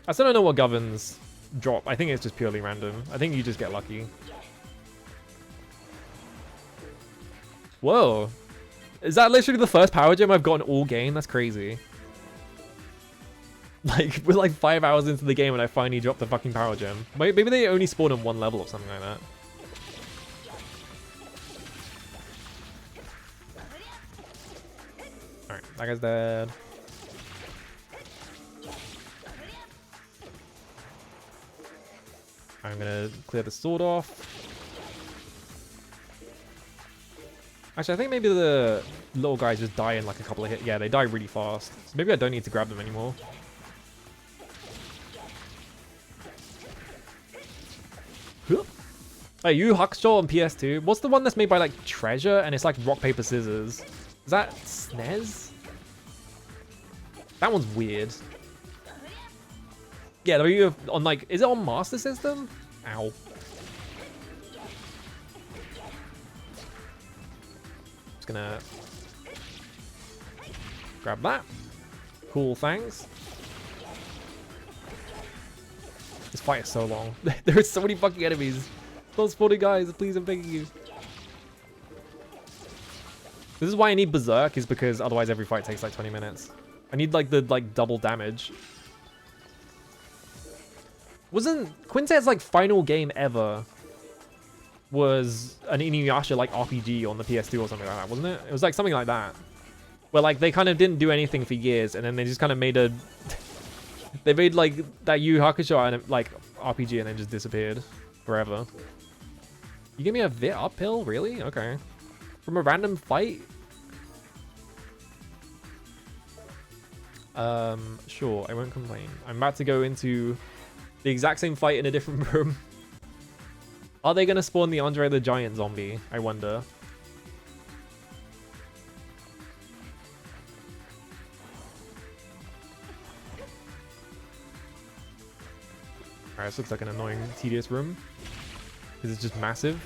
I still don't know what governs drop. I think it's just purely random. I think you just get lucky. Whoa. Is that literally the first power gem I've gotten all game? That's crazy. Like, we're like 5 hours into the game and I finally dropped the fucking power gem. Maybe they only spawn on one level or something like that. Alright, that guy's dead. I'm gonna clear the sword off. Actually, I think maybe the little guys just die in like a couple of hits. Yeah, they die really fast. So maybe I don't need to grab them anymore. Hey, Yu Hakusho on PS2. What's the one that's made by like Treasure and it's like rock, paper, scissors? Is that SNES? That one's weird. Yeah, are you on like, is it on Master System? Ow. Just gonna grab that. Cool, thanks. This fight is so long. There are so many fucking enemies. Those 40 guys, please, I'm begging you. This is why I need Berserk, is because otherwise every fight takes like 20 minutes. I need like the double damage. Wasn't Quintet's like final game ever was an Inuyasha like RPG on the PS2 or something like that, wasn't it? It was like something like that. Where like they kind of didn't do anything for years and then they just kind of made a they made like that Yu Hakusho and like RPG and then just disappeared forever. You give me a bit uphill? Really? Okay. From a random fight? Sure, I won't complain. I'm about to go into the exact same fight in a different room. Are they gonna spawn the Andre the Giant zombie? I wonder. Alright, this looks like an annoying, tedious room. Because it's just massive.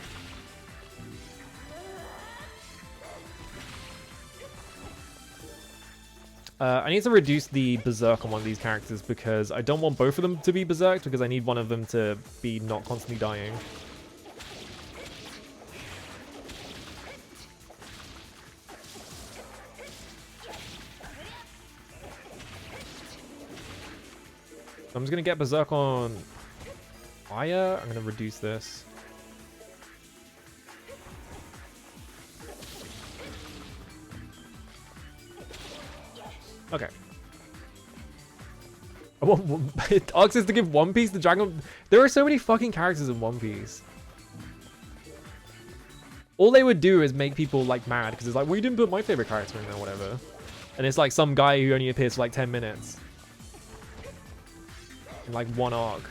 I need to reduce the berserk on one of these characters because I don't want both of them to be berserked because I need one of them to be not constantly dying. I'm just going to get berserk on fire. I'm going to reduce this. Okay. I want it asks us to give One Piece to Dragon. There are so many fucking characters in One Piece. All they would do is make people like mad because it's like, well, you didn't put my favorite character in there or whatever. And it's like some guy who only appears for like 10 minutes. In like one arc.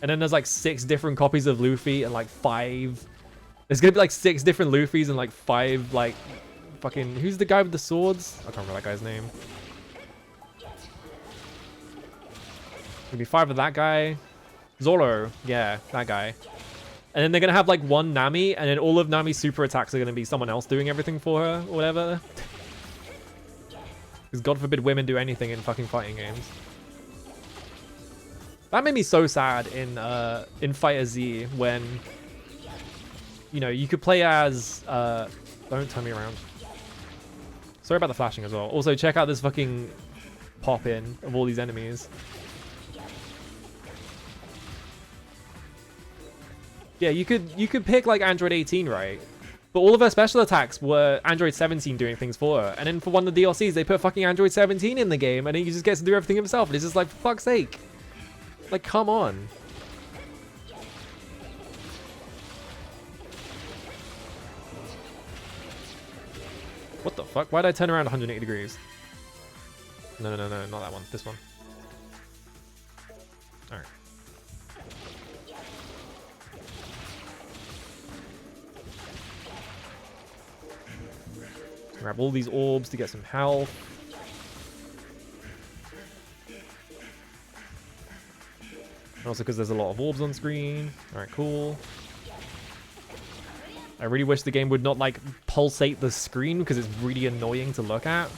And then there's like 6 different copies of Luffy and like 5. There's gonna be like 6 different Luffys and like 5 like fucking, who's the guy with the swords? I can't remember that guy's name. Gonna be 5 of that guy. Zoro, yeah, that guy. And then they're gonna have like one Nami, and then all of Nami's super attacks are gonna be someone else doing everything for her, or whatever. Because God forbid women do anything in fucking fighting games. That made me so sad in Fighter Z when, you know, you could play as don't turn me around. Sorry about the flashing as well. Also, check out this fucking pop-in of all these enemies. Yeah, you could pick like Android 18, right? But all of her special attacks were Android 17 doing things for her. And then for one of the DLCs, they put fucking Android 17 in the game, and then he just gets to do everything himself. And it's just like, for fuck's sake. Like, come on. What the fuck? Why did I turn around 180 degrees? No, not that one. This one. Alright. Grab all these orbs to get some health. And also because there's a lot of orbs on screen. Alright, cool. I really wish the game would not, like, pulsate the screen because it's really annoying to look at.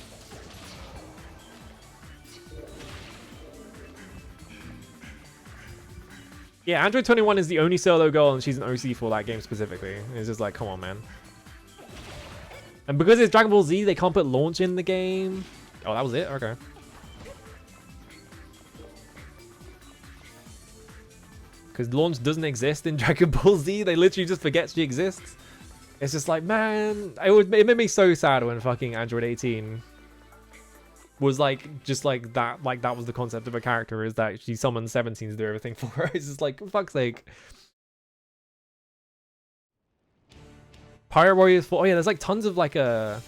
Yeah, Android 21 is the only solo girl and she's an OC for that game specifically. It's just like, come on, man. And because it's Dragon Ball Z, they can't put launch in the game. Oh, that was it? Okay. Because launch doesn't exist in Dragon Ball Z. They literally just forget she exists. It's just like, man, it made me so sad when fucking Android 18 was like, just like that was the concept of a character, is that she summons 17 to do everything for her. It's just like, for fuck's sake. Pirate Warriors 4. Oh yeah, there's like tons of like there's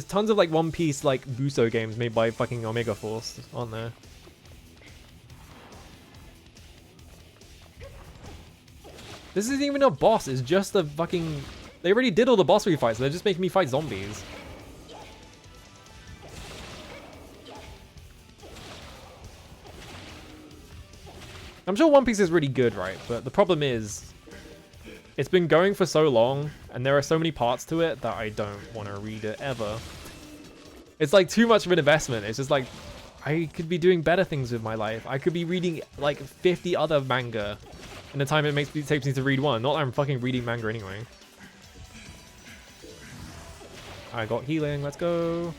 tons of like One Piece like Buso games made by fucking Omega Force on there. This isn't even a boss, it's just a fucking... They already did all the boss fights, so they're just making me fight zombies. I'm sure One Piece is really good, right? But the problem is, it's been going for so long, and there are so many parts to it that I don't want to read it ever. It's like too much of an investment. It's just like, I could be doing better things with my life. I could be reading like 50 other manga in the time it takes me to read one. Not that I'm fucking reading manga anyway. I got healing, let's go.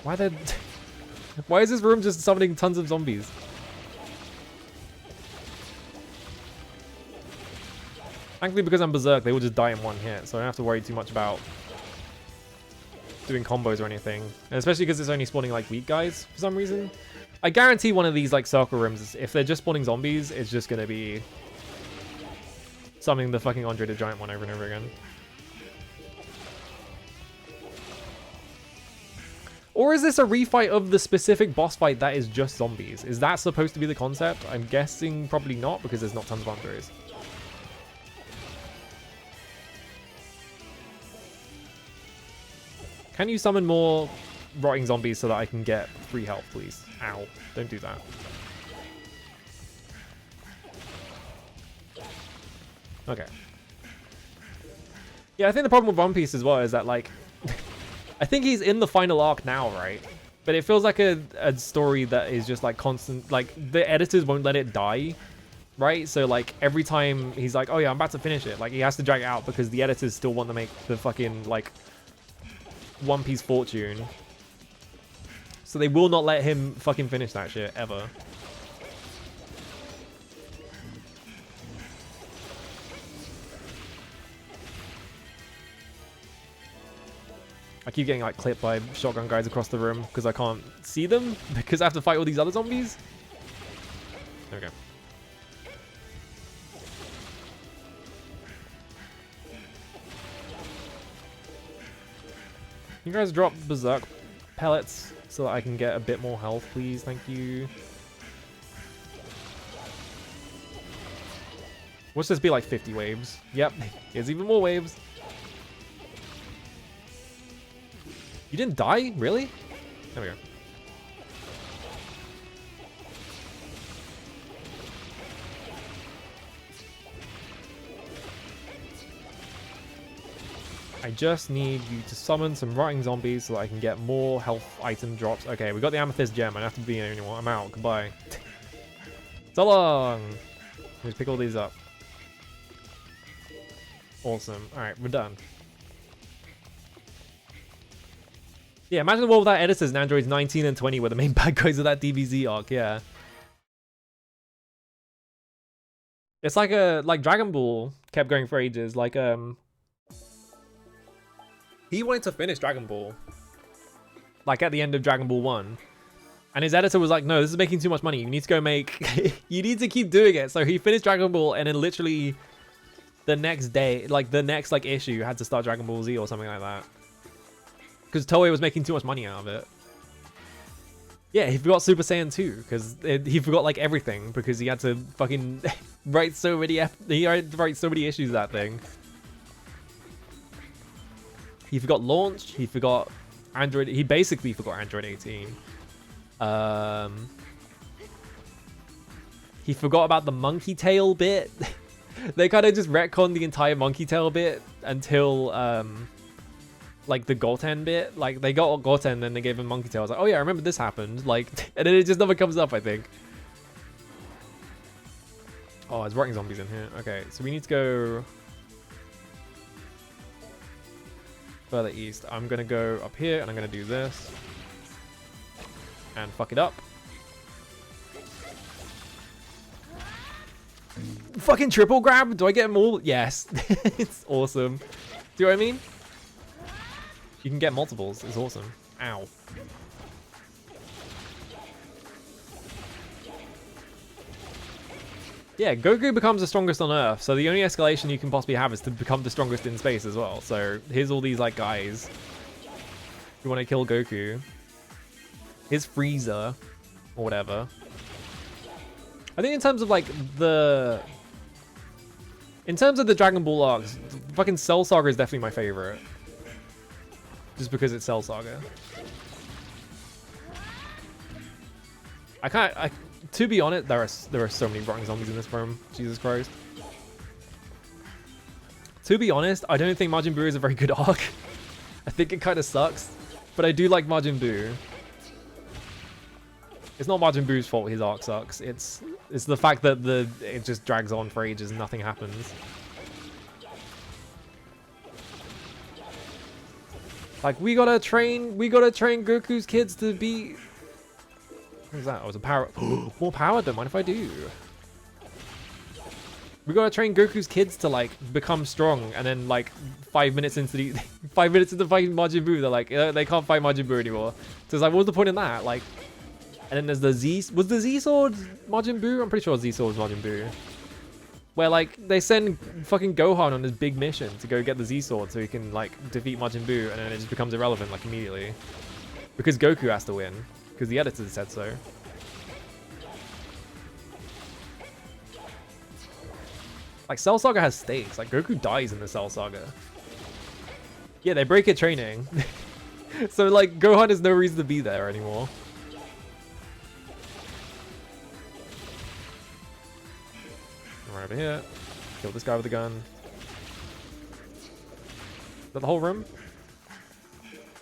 Why is this room just summoning tons of zombies? Thankfully, because I'm Berserk, they will just die in one hit, so I don't have to worry too much about doing combos or anything. And especially because it's only spawning like weak guys for some reason. I guarantee one of these like circle rooms, if they're just spawning zombies, it's just gonna be summoning the fucking Andre the Giant one over and over again. Or is this a refight of the specific boss fight that is just zombies? Is that supposed to be the concept? I'm guessing probably not, because there's not tons of Andres. Can you summon more rotting zombies so that I can get free health, please? Ow. Don't do that. Okay. Yeah, I think the problem with One Piece as well is that, like... I think he's in the final arc now, right? But it feels like a story that is just, like, constant... Like, the editors won't let it die, right? So, like, every time he's like, oh yeah, I'm about to finish it, like, he has to drag it out because the editors still want to make the fucking, like... One Piece fortune. So they will not let him fucking finish that shit, ever. I keep getting like clipped by shotgun guys across the room because I can't see them because I have to fight all these other zombies. There we go. You guys drop Berserk pellets so that I can get a bit more health, please. Thank you. Watch this be like 50 waves. Yep, here's even more waves. You didn't die? Really? There we go. I just need you to summon some rotting zombies so that I can get more health item drops. Okay, we got the amethyst gem. I don't have to be here anymore. I'm out. Goodbye. So long. Let's pick all these up. Awesome. Alright, we're done. Yeah, imagine the world without editors and androids 19 and 20 were the main bad guys of that DBZ arc, yeah. It's like Dragon Ball kept going for ages, like he wanted to finish Dragon Ball, like at the end of Dragon Ball 1. And his editor was like, no, this is making too much money. You need to go make, you need to keep doing it. So he finished Dragon Ball and then literally the next day, like the next like issue had to start Dragon Ball Z or something like that. Because Toei was making too much money out of it. Yeah, he forgot Super Saiyan 2 because he forgot like everything because he had to fucking write so many issues of that thing. He forgot launch. He forgot Android. He basically forgot Android 18. He forgot about the monkey tail bit. They kind of just retconned the entire monkey tail bit until like the Goten bit. Like they got Goten, then they gave him monkey tail. I was like, oh yeah, I remember this happened. Like, and then it just never comes up, I think. Oh, there's rotting zombies in here. Okay, so we need to go further east. I'm gonna go up here and I'm gonna do this and fuck it up. Fucking triple grab. Do I get them all? Yes. It's awesome. Do you know what I mean? You can get multiples. It's awesome. Ow. Yeah, Goku becomes the strongest on Earth, so the only escalation you can possibly have is to become the strongest in space as well. So here's all these like guys who want to kill Goku. Here's Frieza, or whatever. I think in terms of like in terms of the Dragon Ball arcs, fucking Cell Saga is definitely my favorite. Just because it's Cell Saga. To be honest, there are so many rotting zombies in this room. Jesus Christ. To be honest, I don't think Majin Buu is a very good arc. I think it kind of sucks, but I do like Majin Buu. It's not Majin Buu's fault his arc sucks. It's the fact that it just drags on for ages and nothing happens. Like we gotta train Goku's kids to be. What was that? Oh, it was a power. More power. Don't mind if I do. We gotta train Goku's kids to like become strong, and then like 5 minutes into the 5 minutes into fighting Majin Buu, they're like they can't fight Majin Buu anymore. So it's like, what's the point in that? Like, and then there's the Z. Was the Z sword Majin Buu? I'm pretty sure Z sword was Majin Buu. Where like they send fucking Gohan on this big mission to go get the Z sword so he can like defeat Majin Buu, and then it just becomes irrelevant like immediately because Goku has to win. Because the editor said so. Like, Cell Saga has stakes. Like, Goku dies in the Cell Saga. Yeah, they break it training. So, like, Gohan has no reason to be there anymore. Right over here. Kill this guy with a gun. Is that the whole room?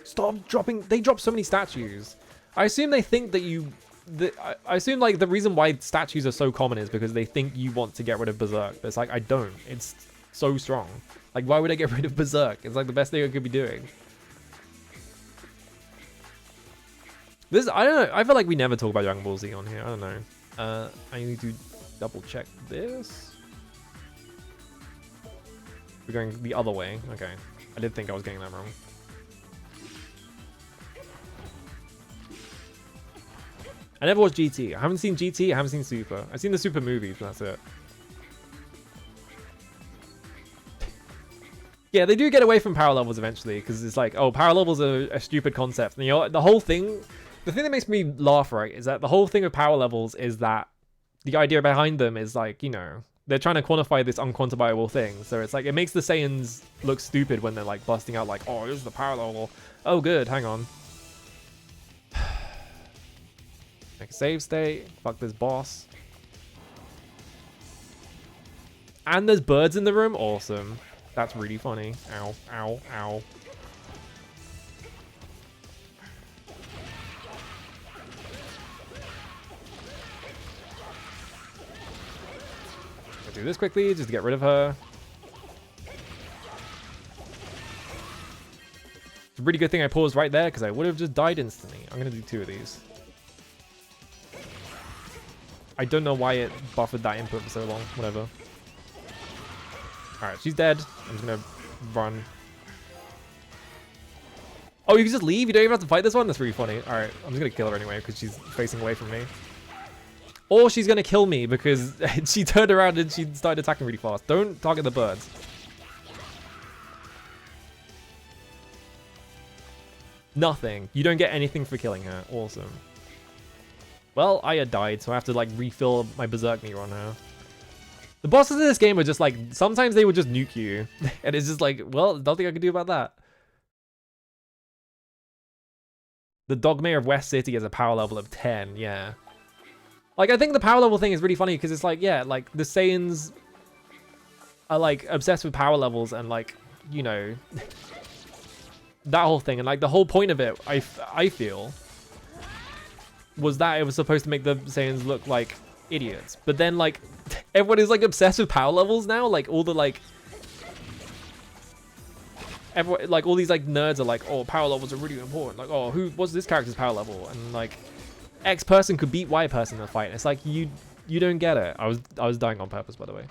Stop dropping. They drop so many statues. I assume they think that I assume like the reason why statues are so common is because they think you want to get rid of Berserk. But it's like, I don't. It's so strong. Like, why would I get rid of Berserk? It's like the best thing I could be doing. This, I don't know. I feel like we never talk about Dragon Ball Z on here. I don't know. I need to double check this. We're going the other way. Okay. I did think I was getting that wrong. I never watched GT. I haven't seen GT. I haven't seen Super. I've seen the Super movies, but that's it. Yeah, they do get away from power levels eventually, because it's like, oh, power levels are a stupid concept. And you know, the whole thing, the thing that makes me laugh, right, is that the whole thing of power levels is that the idea behind them is like, you know, they're trying to quantify this unquantifiable thing. So it's like, it makes the Saiyans look stupid when they're like busting out like, oh, this is the power level. Oh, good. Hang on. Make a save state. Fuck this boss. And there's birds in the room. Awesome. That's really funny. Ow, ow, ow. I'll do this quickly just to get rid of her. It's a really good thing I paused right there because I would have just died instantly. I'm going to do 2 of these. I don't know why it buffered that input for so long. Whatever. Alright, she's dead. I'm just gonna run. Oh, you can just leave? You don't even have to fight this one? That's really funny. Alright, I'm just gonna kill her anyway because she's facing away from me. Or she's gonna kill me because she turned around and she started attacking really fast. Don't target the birds. Nothing. You don't get anything for killing her. Awesome. Well, Aya died, so I have to like refill my Berserk meter on her. The bosses in this game are just like, sometimes they would just nuke you. And it's just like, well, nothing I can do about that. The Dogmayor of West City has a power level of 10, yeah. Like, I think the power level thing is really funny because it's like, yeah, like the Saiyans are like obsessed with power levels and like, you know, that whole thing. And like the whole point of it, I feel, was that it was supposed to make the Saiyans look like idiots. But then like Everyone is like obsessed with power levels now. Like all the like, everyone, like all these like nerds are like, oh, power levels are really important. Like, oh, what's this character's power level? And like, X person could beat Y person in a fight. And it's like you don't get it. I was dying on purpose, by the way.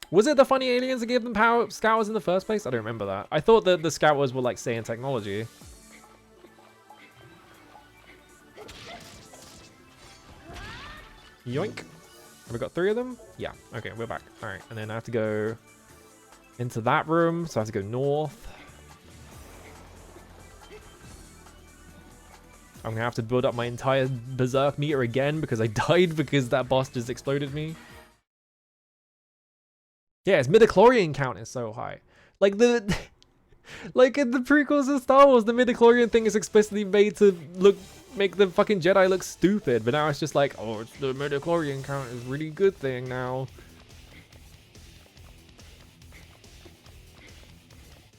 Was it the funny aliens that gave them power scours in the first place? I don't remember that. I thought that the scours were like Saiyan technology. Yoink. Have we got 3 of them? Yeah. Okay, we're back. All right, and then I have to go into that room. So I have to go north. I'm gonna have to build up my entire berserk meter again because I died because that boss just exploded me. Yeah, its midichlorian count is so high. Like like in the prequels of Star Wars, the midichlorian thing is explicitly made to make the fucking Jedi look stupid. But now it's just like, oh, it's the midichlorian count is a really good thing now.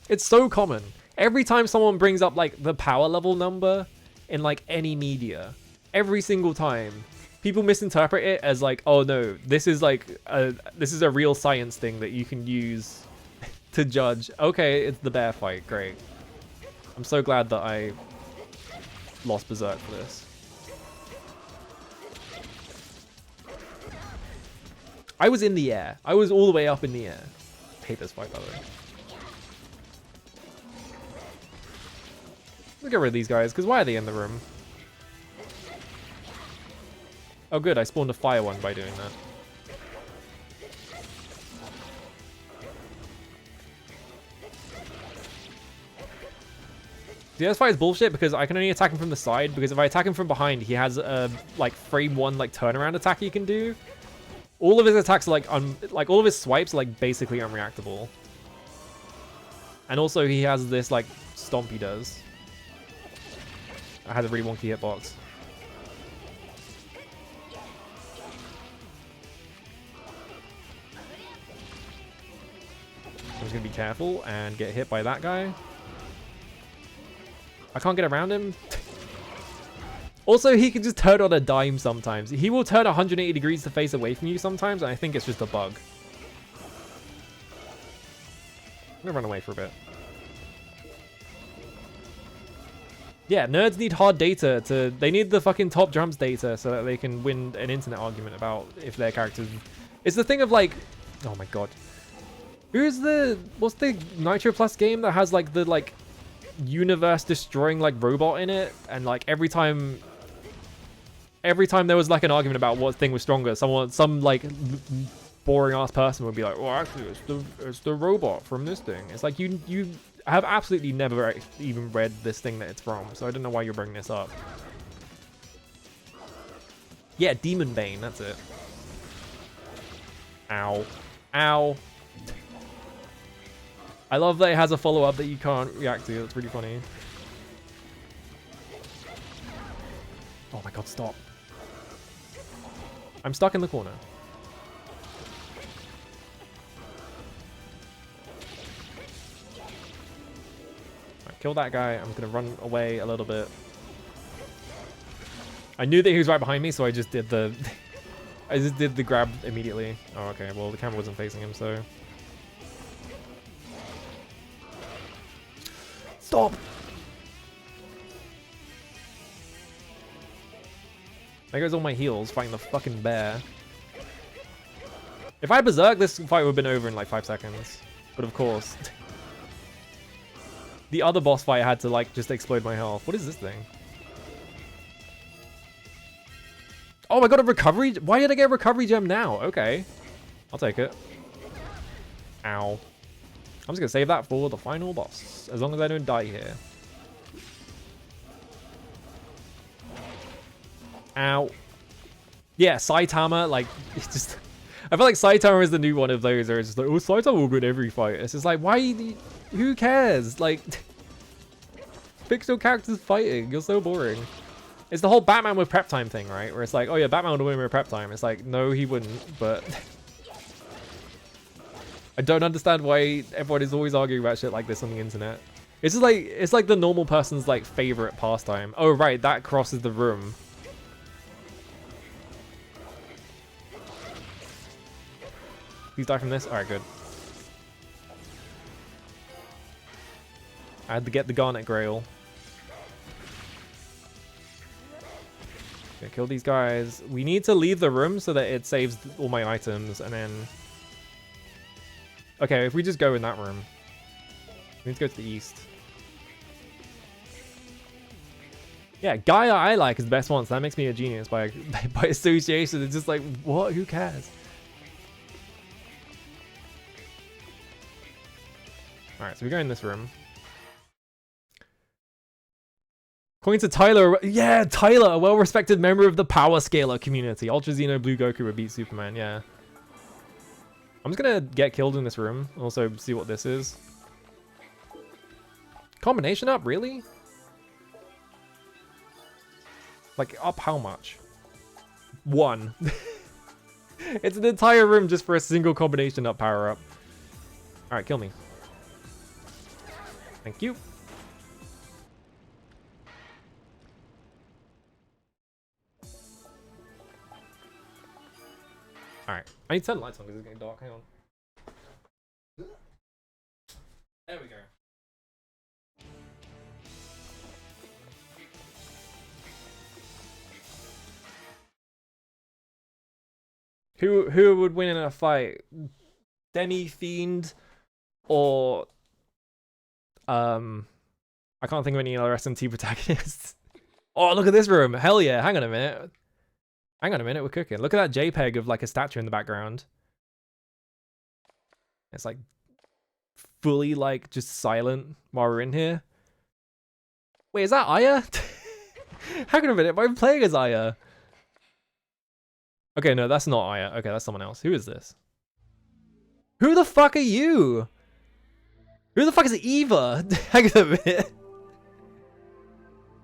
It's so common. Every time someone brings up like the power level number in like any media, every single time, people misinterpret it as like, oh no, this is like this is a real science thing that you can use to judge. Okay, it's the bear fight. Great. I'm so glad that I lost berserk for this. I was in the air. I was all the way up in the air. I hate this fight, by the way. Let's get rid of these guys, because why are they in the room? Oh good, I spawned a fire one by doing that. See, this fight is bullshit because I can only attack him from the side, because if I attack him from behind, he has a like frame 1 like turnaround attack he can do. All of his attacks are like all of his swipes are like basically unreactable. And also he has this like stomp he does. I had a really wonky hitbox. I'm just gonna be careful and get hit by that guy. I can't get around him. Also, he can just turn on a dime sometimes. He will turn 180 degrees to face away from you sometimes, and I think it's just a bug. I'm gonna run away for a bit. Yeah, nerds need hard data they need the fucking top jumps data so that they can win an internet argument about if their characters... It's the thing of like, oh my god. What's the Nitro Plus game that has like the like universe destroying like robot in it, and like every time there was like an argument about what thing was stronger, some like boring ass person would be like, well actually it's the robot from this thing. It's like you have absolutely never even read this thing that it's from, so I don't know why you're bringing this up. Yeah, Demon Bane, that's it. Ow. Ow. I love that it has a follow-up that you can't react to. That's really funny. Oh my god, stop. I'm stuck in the corner. Right, kill that guy. I'm gonna run away a little bit. I knew that he was right behind me, so I just did the... I just did the grab immediately. Oh, okay. Well, the camera wasn't facing him, so... Stop! There goes all my heals fighting the fucking bear. If I had berserk, this fight would have been over in like 5 seconds. But of course. The other boss fight I had to like just explode my health. What is this thing? Oh, I got a recovery. Why did I get a recovery gem now? Okay. I'll take it. Ow. I'm just gonna save that for the final boss, as long as I don't die here. Ow. Yeah, Saitama, like, it's just... I feel like Saitama is the new one of those, where it's just like, oh, Saitama will win every fight. It's just like, why... Who cares? Like, pick your characters fighting. You're so boring. It's the whole Batman with prep time thing, right? Where it's like, oh yeah, Batman would win with prep time. It's like, no, he wouldn't, but... I don't understand why everyone is always arguing about shit like this on the internet. It's just like, it's like the normal person's like favorite pastime. Oh right, that crosses the room. Please die from this. Alright, good. I had to get the Garnet Grail. Okay, kill these guys. We need to leave the room so that it saves all my items, and then... Okay, if we just go in that room. We need to go to the east. Yeah, Gaia I like is the best one, so that makes me a genius by association. It's just like, what? Who cares? Alright, so we go in this room. According to Tyler, yeah, Tyler, a well-respected member of the Power Scaler community. Ultra Xeno Blue Goku would beat Superman, yeah. I'm just gonna get killed in this room. Also, see what this is. Combination up, really? Like, up how much? 1. It's an entire room just for a single combination up power up. Alright, kill me. Thank you. Alright, I need to turn the lights on because it's getting dark. Hang on. There we go. Who would win in a fight? Demi-Fiend or I can't think of any other SMT protagonists. Oh, look at this room. Hell yeah. Hang on a minute. Hang on a minute, we're cooking. Look at that JPEG of like a statue in the background. It's like fully like just silent while we're in here. Wait, is that Aya? Hang on a minute, I'm playing as Aya. Okay, no, that's not Aya. Okay, that's someone else. Who is this? Who the fuck are you? Who the fuck is Eva? Hang on a minute.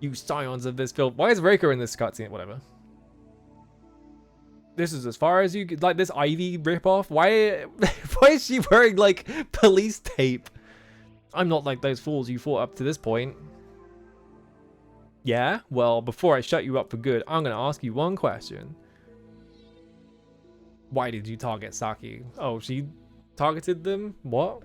You scions of this film. Why is Reiko in this cutscene? Whatever. This is as far as you could, like this Ivy ripoff. Why is she wearing like police tape? I'm not like those fools you fought up to this point. Yeah? Well, before I shut you up for good, I'm gonna ask you one question. Why did you target Saki? Oh, she targeted them? What?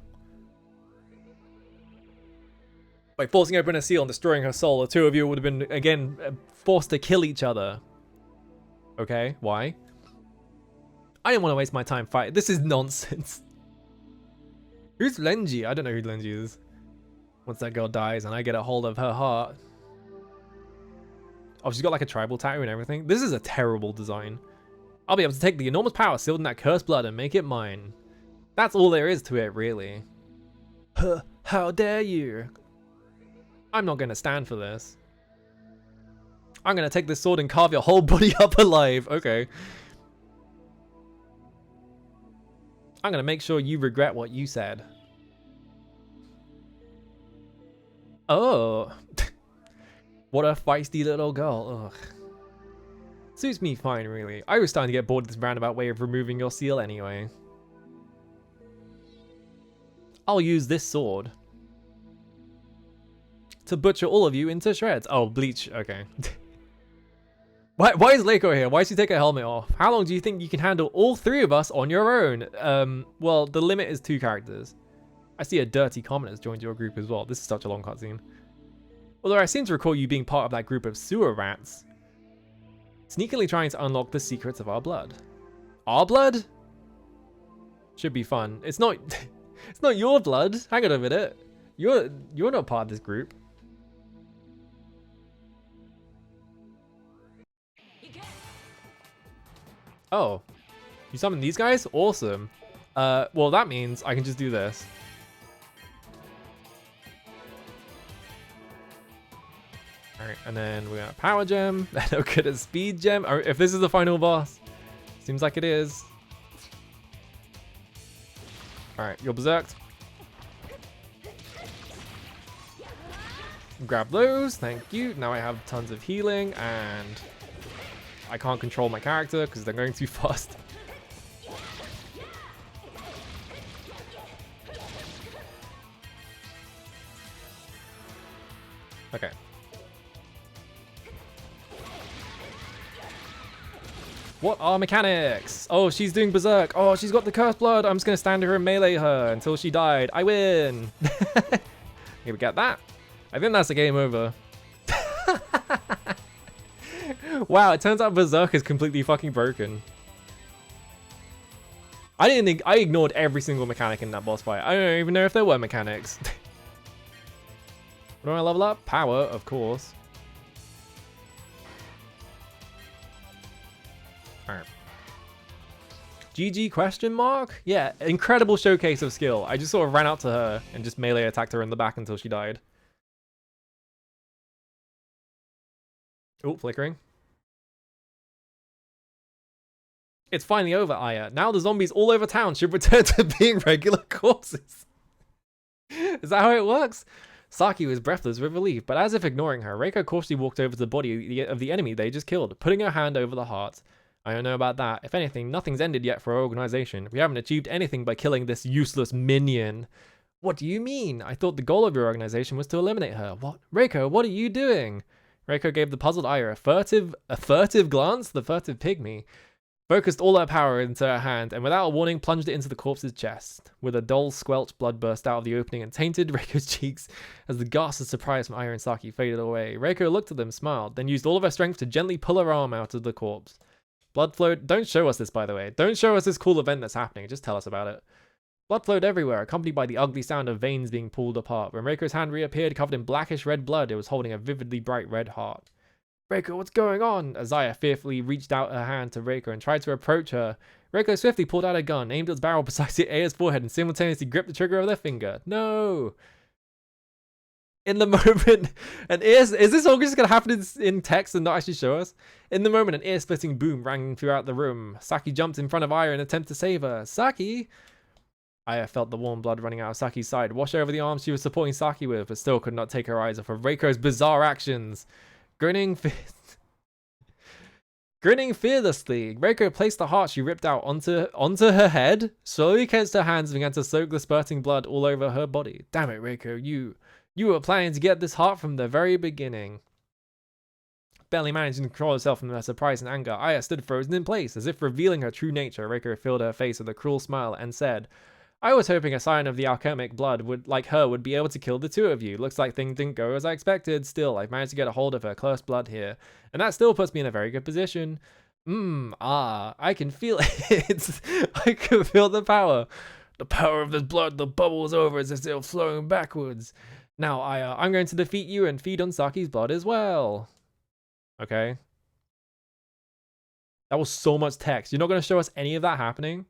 By forcing open a seal and destroying her soul, the two of you would have been, again, forced to kill each other. Okay, why? I didn't want to waste my time fighting. This is nonsense. Who's Lenji? I don't know who Lenji is. Once that girl dies and I get a hold of her heart. Oh, she's got like a tribal tattoo and everything. This is a terrible design. I'll be able to take the enormous power sealed in that cursed blood and make it mine. That's all there is to it, really. How dare you? I'm not going to stand for this. I'm going to take this sword and carve your whole body up alive. Okay. I'm going to make sure you regret what you said. Oh. What a feisty little girl. Ugh. Suits me fine, really. I was starting to get bored of this roundabout way of removing your seal anyway. I'll use this sword to butcher all of you into shreds. Oh, Bleach. Okay. Why is Leiko here? Why does she take her helmet off? How long do you think you can handle all 3 of us on your own? Well, the limit is 2 characters. I see a dirty comment has joined your group as well. This is such a long cutscene. Although I seem to recall you being part of that group of sewer rats. Sneakily trying to unlock the secrets of our blood. Our blood? Should be fun. It's not it's not your blood. Hang on a minute. You're not part of this group. Oh. You summon these guys? Awesome. Well that means I can just do this. Alright, and then we got a power gem, then I'll get a speed gem. Or if this is the final boss. Seems like it is. Alright, you're berserked. Grab those, thank you. Now I have tons of healing and I can't control my character because they're going too fast. Okay. What are mechanics? Oh, she's doing berserk. Oh, she's got the cursed blood. I'm just gonna stand her and melee her until she died. I win. Here we get that. I think that's a game over. Wow, it turns out berserk is completely fucking broken. I ignored every single mechanic in that boss fight. I don't even know if there were mechanics. What do I level up? Power, of course. Alright. GG question mark? Yeah, incredible showcase of skill. I just sort of ran up to her and just melee attacked her in the back until she died. Oh, flickering. It's finally over, Aya. Now the zombies all over town should return to being regular corpses. Is that how it works? Saki was breathless with relief, but as if ignoring her, Reiko cautiously walked over to the body of the enemy they just killed, putting her hand over the heart. I don't know about that. If anything, nothing's ended yet for our organization. We haven't achieved anything by killing this useless minion. What do you mean? I thought the goal of your organization was to eliminate her. What? Reiko, what are you doing? Reiko gave the puzzled Aya a furtive glance, the furtive pygmy, focused all her power into her hand, and without a warning plunged it into the corpse's chest. With a dull squelch, blood burst out of the opening and tainted Reiko's cheeks as the gasp of surprise from Aya and Saki faded away. Reiko looked at them, smiled, then used all of her strength to gently pull her arm out of the corpse. Blood flowed. Don't show us this, by the way. Don't show us this cool event that's happening. Just tell us about it. Blood flowed everywhere, accompanied by the ugly sound of veins being pulled apart. When Reiko's hand reappeared, covered in blackish red blood, it was holding a vividly bright red heart. Reiko, what's going on? As Aya fearfully reached out her hand to Reiko and tried to approach her, Reiko swiftly pulled out a gun, aimed its barrel precisely at Aya's forehead, and simultaneously gripped the trigger of their finger. No! In the moment, is this all just gonna happen in text and not actually show us? In the moment, an ear-splitting boom rang throughout the room. Saki jumped in front of Aya in an attempt to save her. Saki? Aya felt the warm blood running out of Saki's side, wash over the arm she was supporting Saki with, but still could not take her eyes off of Reiko's bizarre actions. Grinning fearlessly, Reiko placed the heart she ripped out onto her head, slowly clenched her hands and began to soak the spurting blood all over her body. Damn it, Reiko, you were planning to get this heart from the very beginning. Barely managing to control herself from her surprise and anger, Aya stood frozen in place, as if revealing her true nature. Reiko filled her face with a cruel smile and said, I was hoping a scion of the alchemic blood would be able to kill the two of you. Looks like things didn't go as I expected. Still, I've managed to get a hold of her cursed blood here, and that still puts me in a very good position. I can feel it. I can feel the power. The power of this blood, the bubbles over as if they're flowing backwards. Now, I'm going to defeat you and feed on Saki's blood as well. Okay. That was so much text. You're not going to show us any of that happening?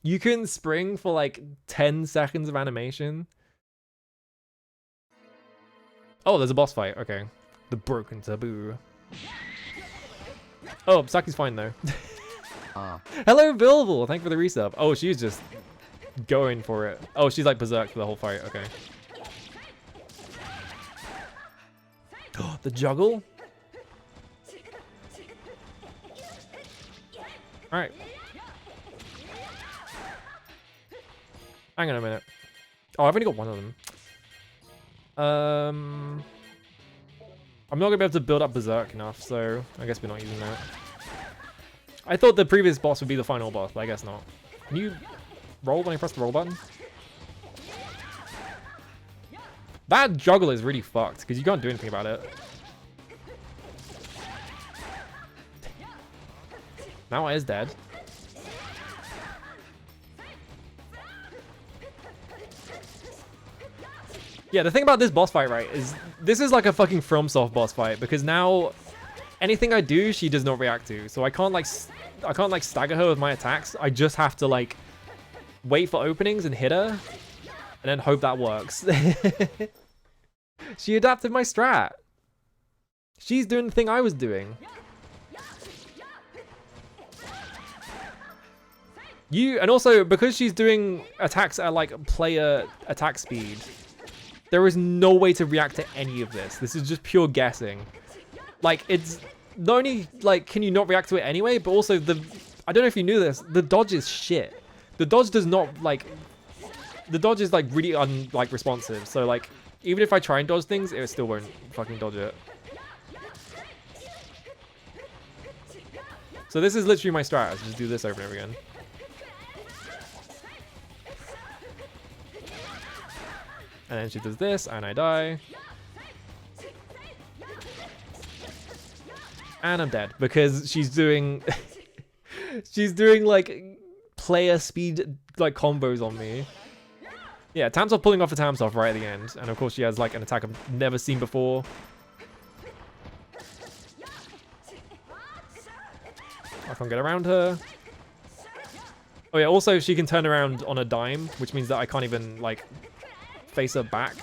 You can spring for like 10 seconds of animation. Oh, there's a boss fight. Okay. The broken taboo. Oh, Saki's fine though. Hello, Billable. Thank you for the resub. Oh, she's just going for it. Oh, she's like berserk for the whole fight. Okay. The juggle. All right. Hang on a minute. Oh, I've only got one of them. I'm not gonna be able to build up berserk enough, so I guess we're not using that. I thought the previous boss would be the final boss, but I guess not. Can you roll when I press the roll button? That juggle is really fucked because you can't do anything about it. Now it is dead. Yeah, the thing about this boss fight, right, is this is like a fucking FromSoft boss fight because now anything I do, she does not react to. So I can't like stagger her with my attacks. I just have to like wait for openings and hit her and then hope that works. She adapted my strat. She's doing the thing I was doing. And also because she's doing attacks at like player attack speed, there is no way to react to any of this. This is just pure guessing. Like, it's not only like can you not react to it anyway, but also I don't know if you knew this, the dodge is shit. The dodge does not like, the dodge is like really unlike responsive. So like, even if I try and dodge things, it still won't fucking dodge it. So this is literally my strat. Just do this over and over again. And then she does this, and I die. And I'm dead because she's doing she's doing like player speed like combos on me. Yeah, Tamsoft pulling off a Tamsoft right at the end, and of course she has like an attack I've never seen before. I can't get around her. Oh yeah, also she can turn around on a dime, which means that I can't even like face her back.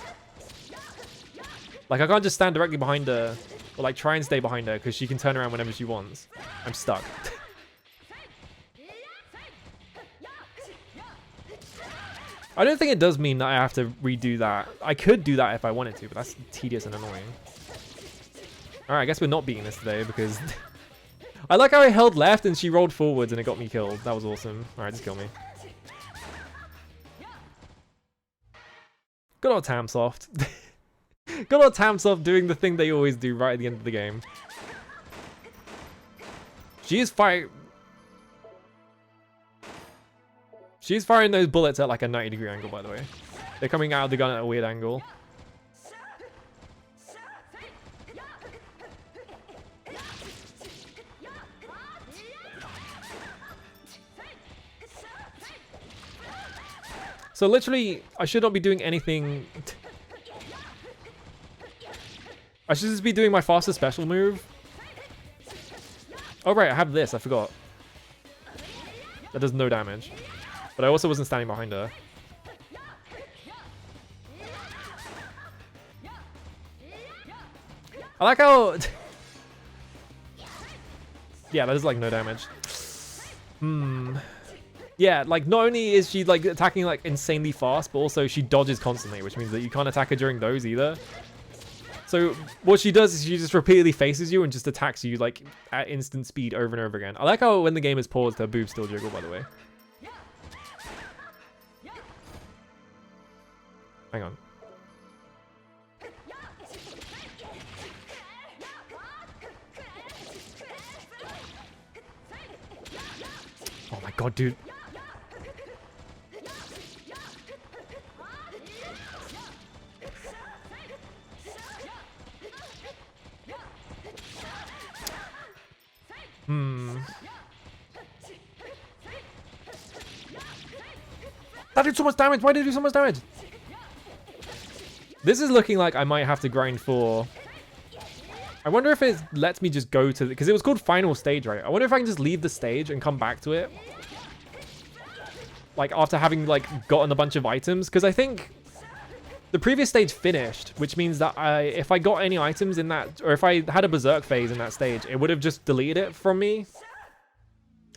Like I can't just stand directly behind her or like try and stay behind her because she can turn around whenever she wants. I'm stuck. I don't think it does mean that I have to redo that. I could do that if I wanted to, but that's tedious and annoying. Alright, I guess we're not beating this today because I like how I held left and she rolled forwards and it got me killed. That was awesome. Alright, just kill me. Good old Tamsoft. Good old Tamsoft doing the thing they always do right at the end of the game. She's firing those bullets at like a 90-degree angle, by the way. They're coming out of the gun at a weird angle. So literally, I should not be doing anything. I should just be doing my fastest special move. Oh right, I have this, I forgot. That does no damage. But I also wasn't standing behind her. I like how... yeah, that does like no damage. Yeah, like not only is she like attacking like insanely fast, but also she dodges constantly, which means that you can't attack her during those either. So what she does is she just repeatedly faces you and just attacks you like at instant speed over and over again. I like how when the game is paused, her boobs still jiggle, by the way. Hang on. Oh my god, dude. That did so much damage. Why did it do so much damage? This is looking like I might have to grind for... I wonder if it lets me just go to... Because it was called final stage, right? I wonder if I can just leave the stage and come back to it. Like, after having, like, gotten a bunch of items. Because I think the previous stage finished, which means that if I got any items in that... Or if I had a Berserk phase in that stage, it would have just deleted it from me.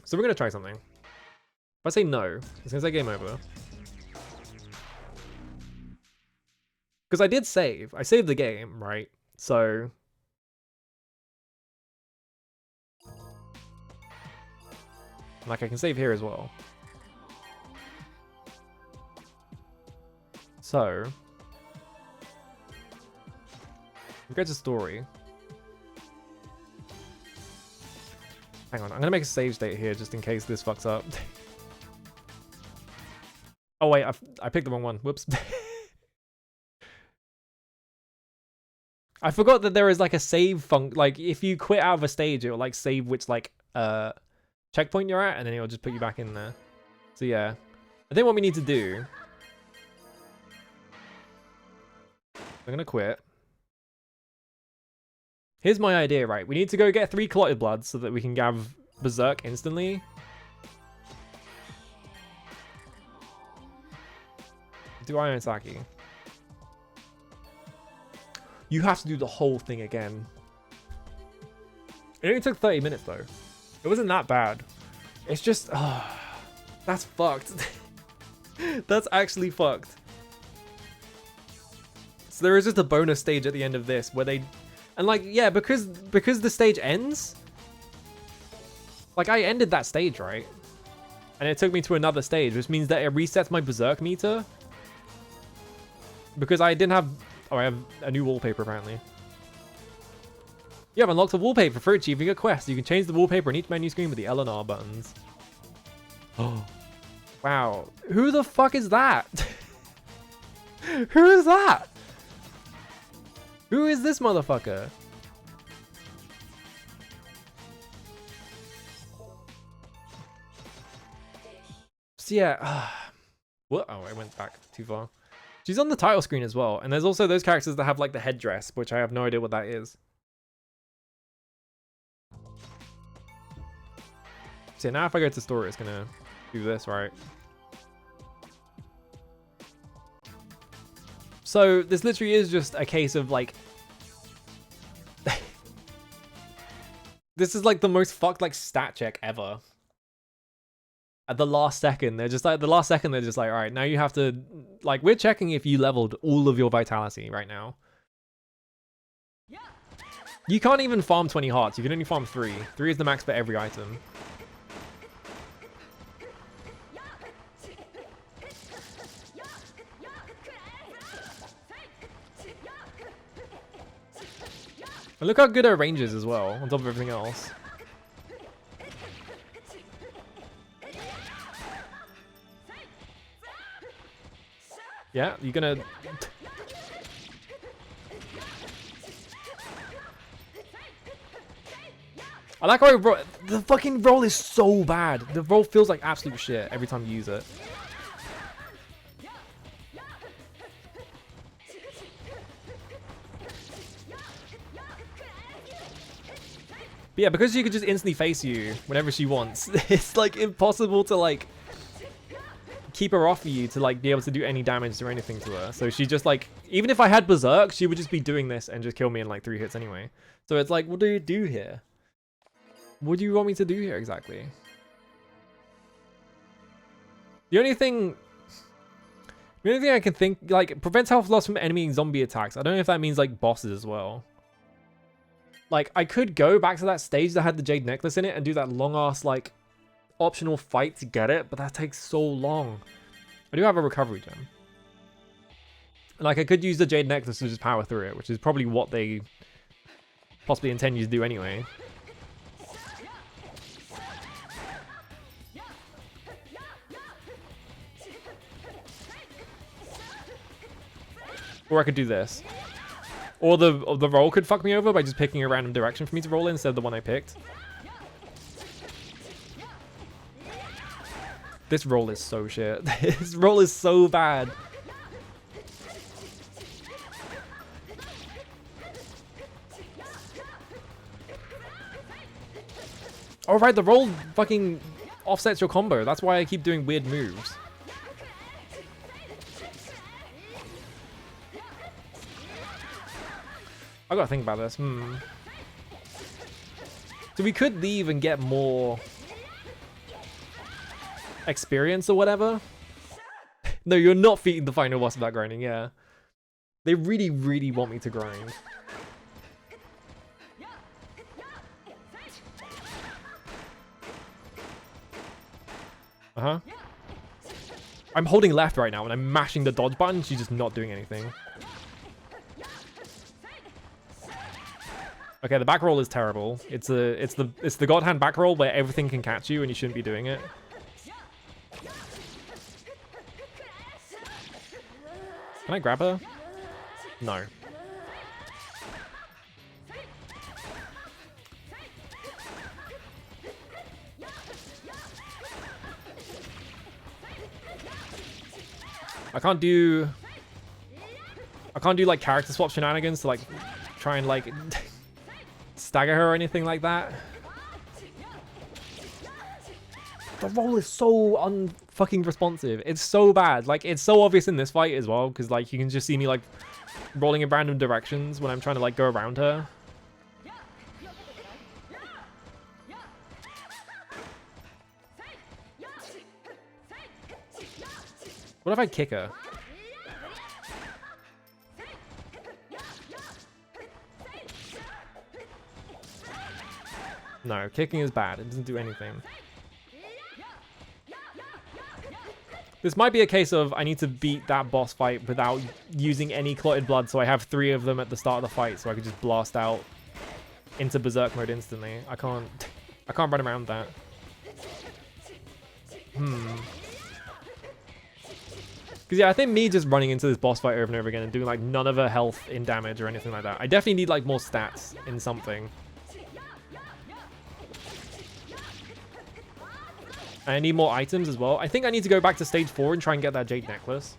So we're going to try something. If I say no, it's going to say game over. Because I did save. I saved the game, right? So... like, I can save here as well. So... we'll go to story. Hang on, I'm gonna make a save state here just in case this fucks up. Oh wait, I picked the wrong one. Whoops. I forgot that there is like a save function. Like if you quit out of a stage, it will like save which like checkpoint you're at, and then it'll just put you back in there. So yeah, I think what we need to do. I'm gonna quit. Here's my idea, right? We need to go get 3 clotted bloods so that we can have Berserk instantly. Do Iron Saki. You have to do the whole thing again. It only took 30 minutes though. It wasn't that bad. It's just, that's fucked. That's actually fucked. So there is just a bonus stage at the end of this where they, and like, yeah, because the stage ends, like I ended that stage, right? And it took me to another stage, which means that it resets my Berserk meter. Because I didn't have, oh, I have a new wallpaper apparently. You have unlocked a wallpaper for achieving a quest. You can change the wallpaper on each menu screen with the L and R buttons. Oh. Wow. Who the fuck is that? Who is that? Who is this motherfucker? So yeah. What? Oh, I went back too far. She's on the title screen as well. And there's also those characters that have like the headdress, which I have no idea what that is. So now if I go to story, it's gonna do this, right? So this literally is just a case of like... This is like the most fucked like stat check ever. At the last second, they're just like, all right, now you have to, like, we're checking if you leveled all of your vitality right now. You can't even farm 20 hearts, you can only farm 3. 3 is the max for every item. And look how good her range is as well, on top of everything else. Yeah, you're gonna... I like how the fucking roll is so bad. The roll feels like absolute shit every time you use it. But yeah, because she could just instantly face you whenever she wants, it's like impossible to like keep her off of you to like be able to do any damage or anything to her. So she just like, even if I had Berserk, she would just be doing this and just kill me in like 3 hits anyway. So it's like, what do you do here? What do you want me to do here exactly? The only thing I can think, like, prevents health loss from enemy and zombie attacks. I don't know if that means like bosses as well. Like, I could go back to that stage that had the Jade Necklace in it and do that long-ass, like, optional fight to get it, but that takes so long. I do have a recovery gem. Like, I could use the Jade Necklace to just power through it, which is probably what they possibly intend you to do anyway. Or I could do this. Or the roll could fuck me over by just picking a random direction for me to roll in instead of the one I picked. This roll is so shit. This roll is so bad. Oh right, the roll fucking offsets your combo. That's why I keep doing weird moves. I gotta think about this. So we could leave and get more experience or whatever. No, you're not feeding the final boss without grinding, yeah. They really, really want me to grind. Uh-huh. I'm holding left right now and I'm mashing the dodge button. She's just not doing anything. Okay, the back roll is terrible. It's the God Hand back roll where everything can catch you and you shouldn't be doing it. Can I grab her? No. I can't do like character swap shenanigans to like try and like stagger her or anything like that. The roll is so unfucking responsive. It's so bad. Like, it's so obvious in this fight as well, because like you can just see me like rolling in random directions when I'm trying to like go around her. What if I kick her? No, kicking is bad. It doesn't do anything. This might be a case of I need to beat that boss fight without using any clotted blood, so I have 3 of them at the start of the fight, so I could just blast out into berserk mode instantly. I can't run around that. Because yeah, I think me just running into this boss fight over and over again and doing like none of her health in damage or anything like that. I definitely need like more stats in something. I need more items as well. I think I need to go back to stage 4 and try and get that jade necklace.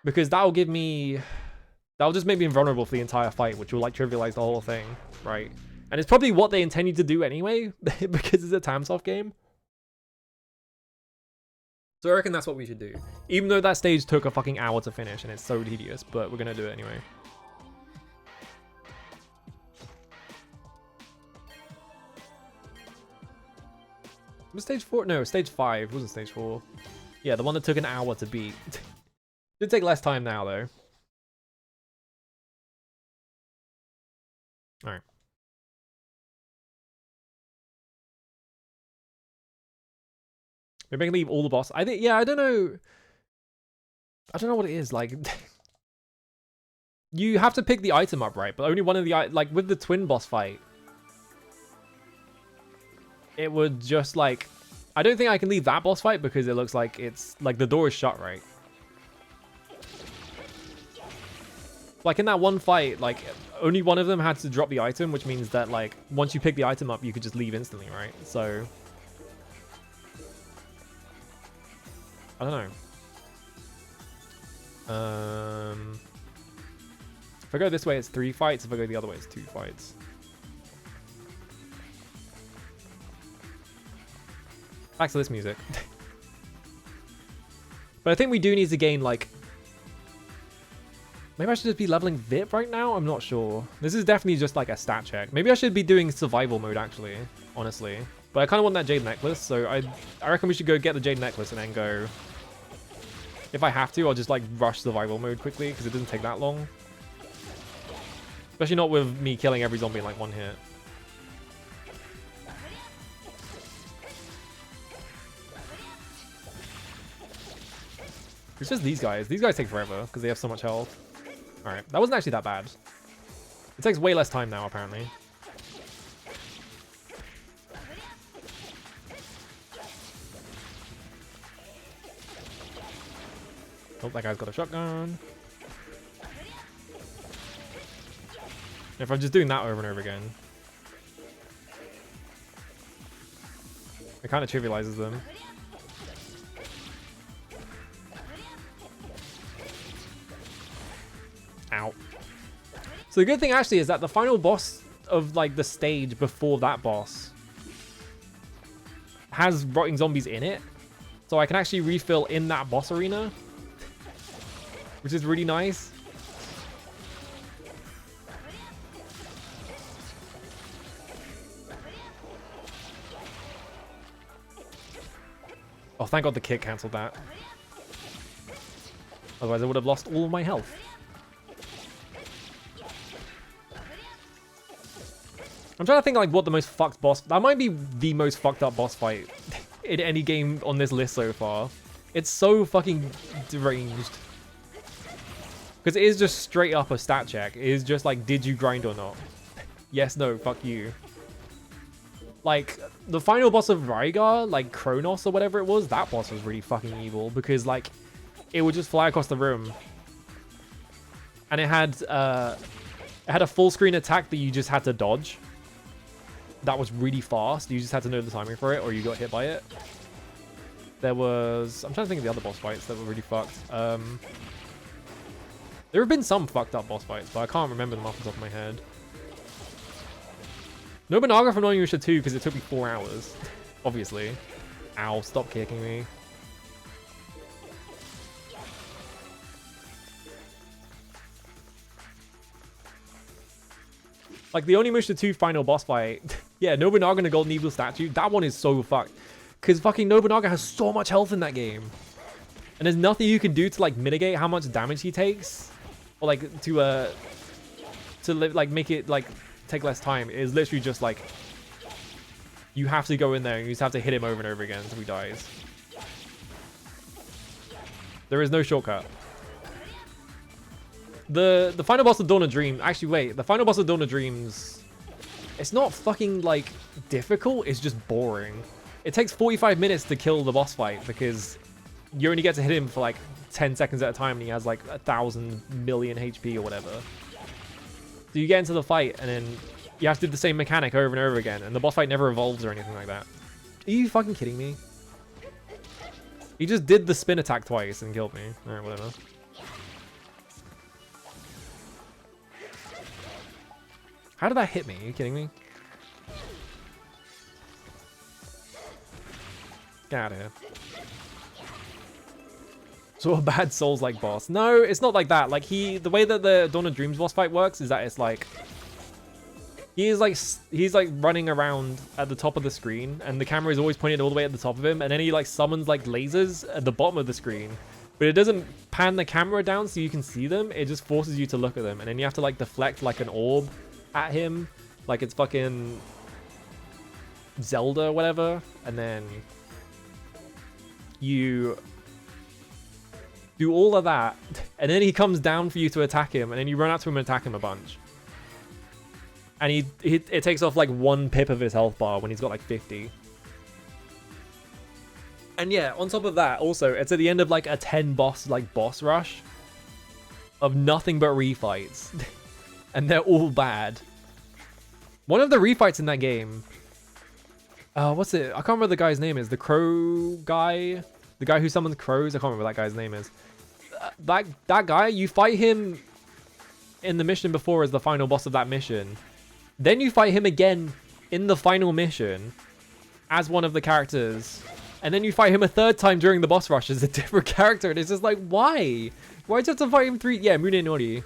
Because that'll give me... That'll just make me invulnerable for the entire fight, which will like trivialize the whole thing, right? And it's probably what they intended to do anyway, because it's a Tamsoft game. So I reckon that's what we should do. Even though that stage took a fucking hour to finish and it's so tedious, but we're gonna do it anyway. Was stage 4? No, stage 5. It wasn't stage 4. Yeah, the one that took an hour to beat. Should take less time now, though. Alright. Maybe I can leave all the boss. I think, yeah, I don't know. I don't know what it is. Like, you have to pick the item up, right? But only one of the, like, with the twin boss fight, it would just, like, I don't think I can leave that boss fight because it looks like it's, like, the door is shut, right? Like, in that one fight, like, only one of them had to drop the item, which means that, like, once you pick the item up, you could just leave instantly, right? So... I don't know. If I go this way, it's 3 fights. If I go the other way, it's 2 fights. Back to this music. But I think we do need to gain, like... Maybe I should just be leveling VIP right now? I'm not sure. This is definitely just, like, a stat check. Maybe I should be doing survival mode, actually. Honestly. But I kind of want that Jade Necklace, so I reckon we should go get the Jade Necklace and then go... If I have to, I'll just, like, rush survival mode quickly, because it doesn't take that long. Especially not with me killing every zombie in, like, 1 hit. It's just these guys. These guys take forever, because they have so much health. Alright, that wasn't actually that bad. It takes way less time now, apparently. Oh, that guy's got a shotgun. If I'm just doing that over and over again, it kind of trivializes them. Ow. So the good thing actually is that the final boss of like the stage before that boss has rotting zombies in it. So I can actually refill in that boss arena, which is really nice. Oh, thank God the kick cancelled that. Otherwise I would have lost all of my health. I'm trying to think like what the most fucked boss... That might be the most fucked up boss fight in any game on this list so far. It's so fucking deranged. Because it is just straight up a stat check. It is just like, did you grind or not? Yes, no, fuck you. Like, the final boss of Rygar, like Kronos or whatever it was, that boss was really fucking evil. Because like, it would just fly across the room. And it had a full screen attack that you just had to dodge. That was really fast. You just had to know the timing for it or you got hit by it. There was... I'm trying to think of the other boss fights that were really fucked. There have been some fucked up boss fights, but I can't remember them off the top of my head. Nobunaga from Onimusha 2 because it took me 4 hours. Obviously. Ow, stop kicking me. Like the Onimusha 2 final boss fight. Yeah, Nobunaga and the Golden Eagle statue. That one is so fucked. Because fucking Nobunaga has so much health in that game. And there's nothing you can do to like mitigate how much damage he takes. Or like to like make it like take less time. It is literally just like you have to go in there and you just have to hit him over and over again until he dies. There is no shortcut. The final boss of Dawn of Dreams... Actually, wait. The final boss of Dawn of Dreams It's not fucking, like, difficult. It's just boring. It takes 45 minutes to kill the boss fight because you only get to hit him for, like, 10 seconds at a time and he has, like, 1,000 million HP or whatever. So you get into the fight and then you have to do the same mechanic over and over again, and the boss fight never evolves or anything like that. Are you fucking kidding me? He just did the spin attack twice and killed me. Alright, whatever. How did that hit me? Are you kidding me? Get out of here. So a bad Souls-like boss. No, it's not like that. Like, the way that the Dawn of Dreams boss fight works is that it's like, he's like running around at the top of the screen, and the camera is always pointed all the way at the top of him, and then he like summons like lasers at the bottom of the screen, but it doesn't pan the camera down so you can see them. It just forces you to look at them, and then you have to like deflect like an orb at him, like it's fucking Zelda or whatever, and then you do all of that, and then he comes down for you to attack him, and then you run out to him and attack him a bunch. And it takes off like 1 pip of his health bar when he's got like 50. And yeah, on top of that, also, it's at the end of like a 10 boss rush of nothing but refights. And they're all bad. One of the refights in that game, what's it? I can't remember the guy's name is. The crow guy? The guy who summons crows? I can't remember what that guy's name is. That guy, you fight him in the mission before as the final boss of that mission. Then you fight him again in the final mission as one of the characters. And then you fight him a 3rd time during the boss rush as a different character. And it's just like, why? Why do you have to fight him 3? Yeah, Mune Nori.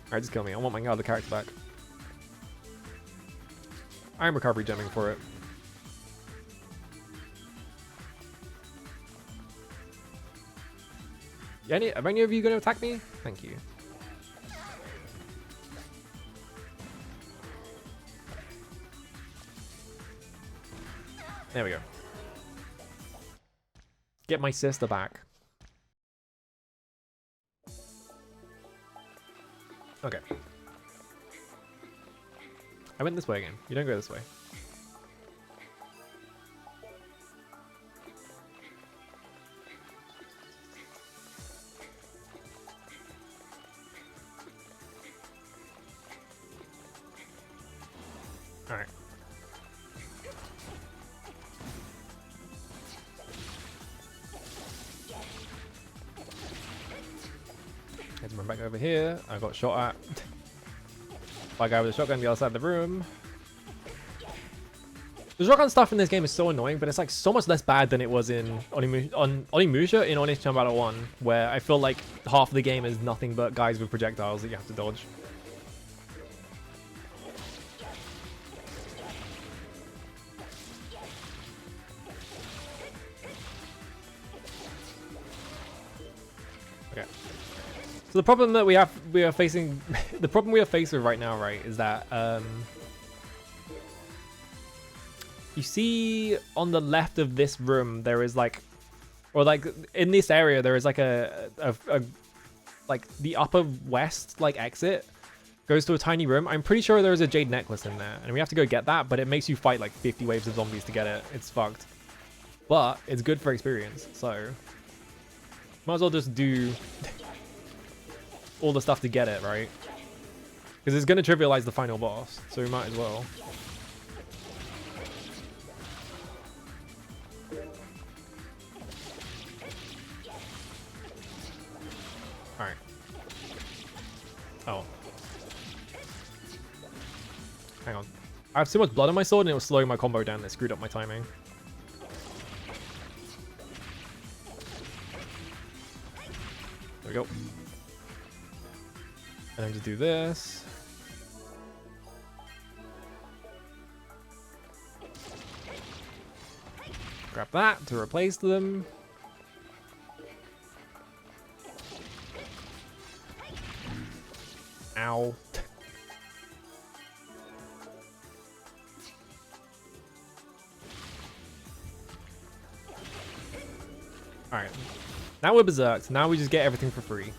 Alright, just kill me. I want my other character back. I'm recovery gemming for it. Are any of you going to attack me? Thank you. There we go. Get my sister back. Okay. I went this way again. You don't go this way. Alright. Let's run back over here. I got shot at by a guy with a shotgun on the other side of the room. The shotgun stuff in this game is so annoying, but it's like so much less bad than it was in Onimusha in Oneechanbara 1, where I feel like half of the game is nothing but guys with projectiles that you have to dodge. Okay. So the problem that we are facing with right now, right, is that you see on the left of this room there is like, or like in this area there is like a like the upper west like exit goes to a tiny room. I'm pretty sure there is a jade necklace in there, and we have to go get that, but it makes you fight like 50 waves of zombies to get it. It's fucked, but it's good for experience, so might as well just do all the stuff to get it, right? Because it's going to trivialize the final boss, so we might as well. Alright. Oh. Hang on. I have so much blood on my sword and it was slowing my combo down. It screwed up my timing. There we go. And then just do this. Grab that to replace them. Ow. Alright. Now we're berserked. Now we just get everything for free.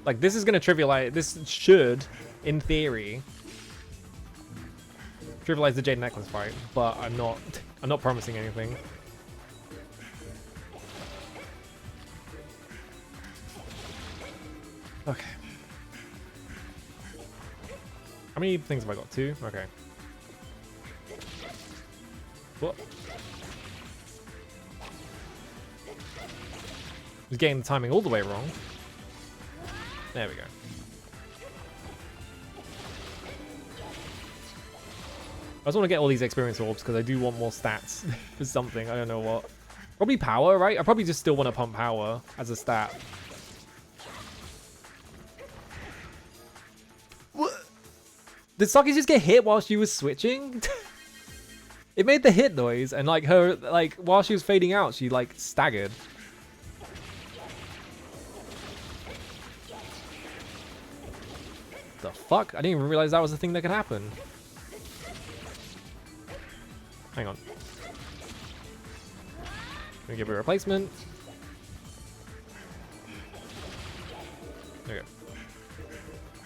Like, this is gonna trivialize. This should, in theory, trivialize the Jade Necklace fight, but I'm not. I'm not promising anything. Okay. How many things have I got? 2? Okay. What? Was getting the timing all the way wrong. There we go. I just want to get all these experience orbs because I do want more stats for something. I don't know what. Probably power, right? I probably just still want to pump power as a stat. What? Did Saki just get hit while she was switching? It made the hit noise, and like her, like while she was fading out, she like staggered. The fuck? I didn't even realize that was a thing that could happen. Hang on. Gonna give her a replacement. There we go.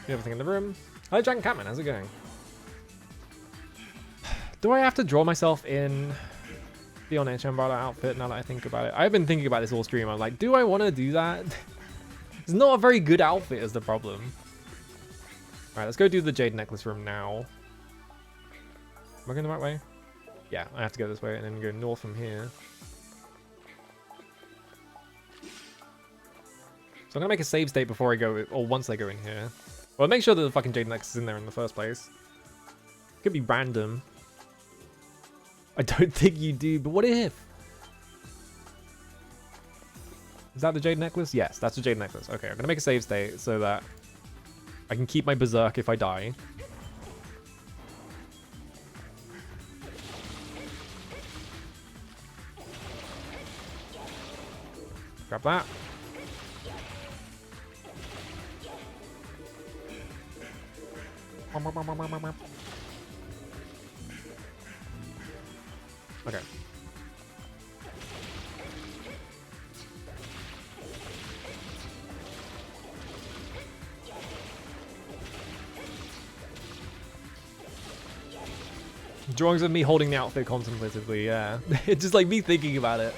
Everything in the room. Hi, Dragon Catman. How's it going? Do I have to draw myself in the Oneechanbara outfit now that I think about it? I've been thinking about this all stream. I'm like, do I want to do that? It's not a very good outfit is the problem. Alright, let's go do the Jade Necklace room now. Am I going the right way? Yeah, I have to go this way and then go north from here. So I'm going to make a save state before I go, or once I go in here. Well, make sure that the fucking Jade Necklace is in there in the first place. Could be random. I don't think you do, but what if? Is that the Jade Necklace? Yes, that's the Jade Necklace. Okay, I'm going to make a save state so that I can keep my Berserk if I die. Grab that. Okay. Drawings of me holding the outfit contemplatively, yeah. It's just like me thinking about it.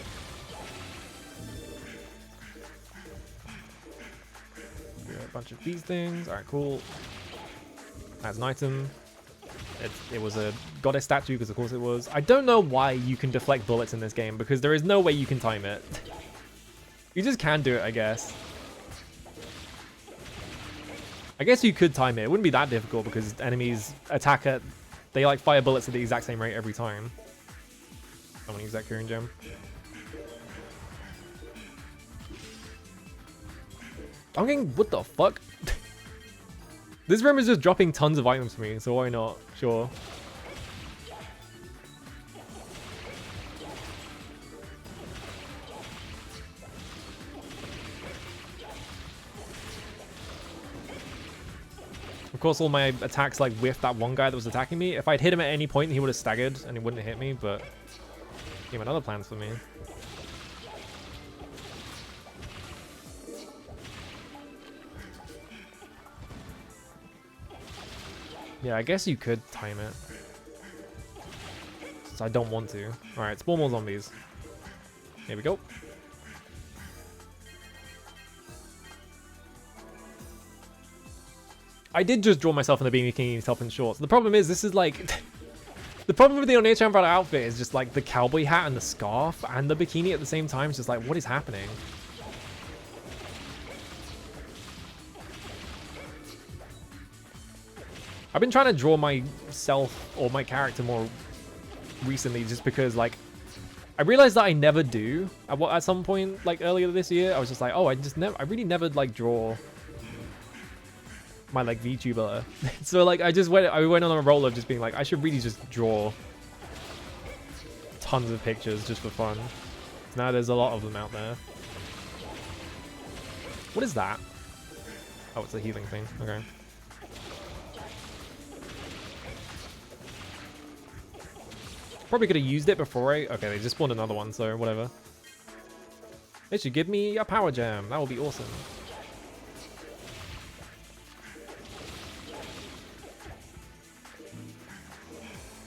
A bunch of these things. Alright, cool. That's an item. It was a goddess statue, because of course it was. I don't know why you can deflect bullets in this game, because there is no way you can time it. You just can do it, I guess. I guess you could time it. It wouldn't be that difficult, because enemies attack at... They like fire bullets at the exact same rate every time. I'm gonna use that Curing Gem. I'm getting... What the fuck? This room is just dropping tons of items for me, so why not? Sure. Of course, all my attacks like whiffed that one guy that was attacking me. If I'd hit him at any point, he would have staggered and he wouldn't have hit me, but he had other plans for me. Yeah, I guess you could time it. So I don't want to. Alright, spawn more zombies. Here we go. I did just draw myself in the bikini top and shorts. The problem is, this is like... The problem with the Oneechanbara outfit is just like the cowboy hat and the scarf and the bikini at the same time. It's just like, what is happening? I've been trying to draw myself or my character more recently just because like I realized that I never do at some point like earlier this year. I was just like, oh, I really never like draw my like VTuber. So like I went on a roll of just being like, I should really just draw tons of pictures just for fun. Now there's a lot of them out there. What is that? Oh, it's a healing thing. Okay. Probably could have used it before I... Okay, they just spawned another one, so whatever. They should give me a power gem. That would be awesome.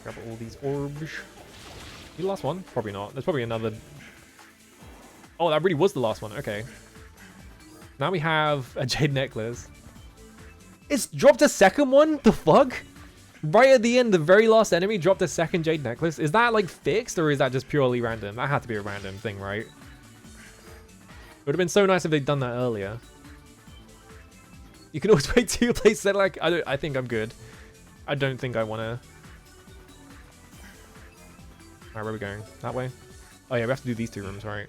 Grab all these orbs. The last one? Probably not. There's probably another. Oh, that really was the last one. Okay. Now we have a jade necklace. It's dropped a second one? The fuck? Right at the end, the very last enemy dropped a second jade necklace. Is that like fixed or is that just purely random? That had to be a random thing, right? It would have been so nice if they'd done that earlier. You can always wait till you play set like I think I'm good. I don't think I want to. Alright, where are we going? That way? Oh yeah, we have to do these two rooms, right?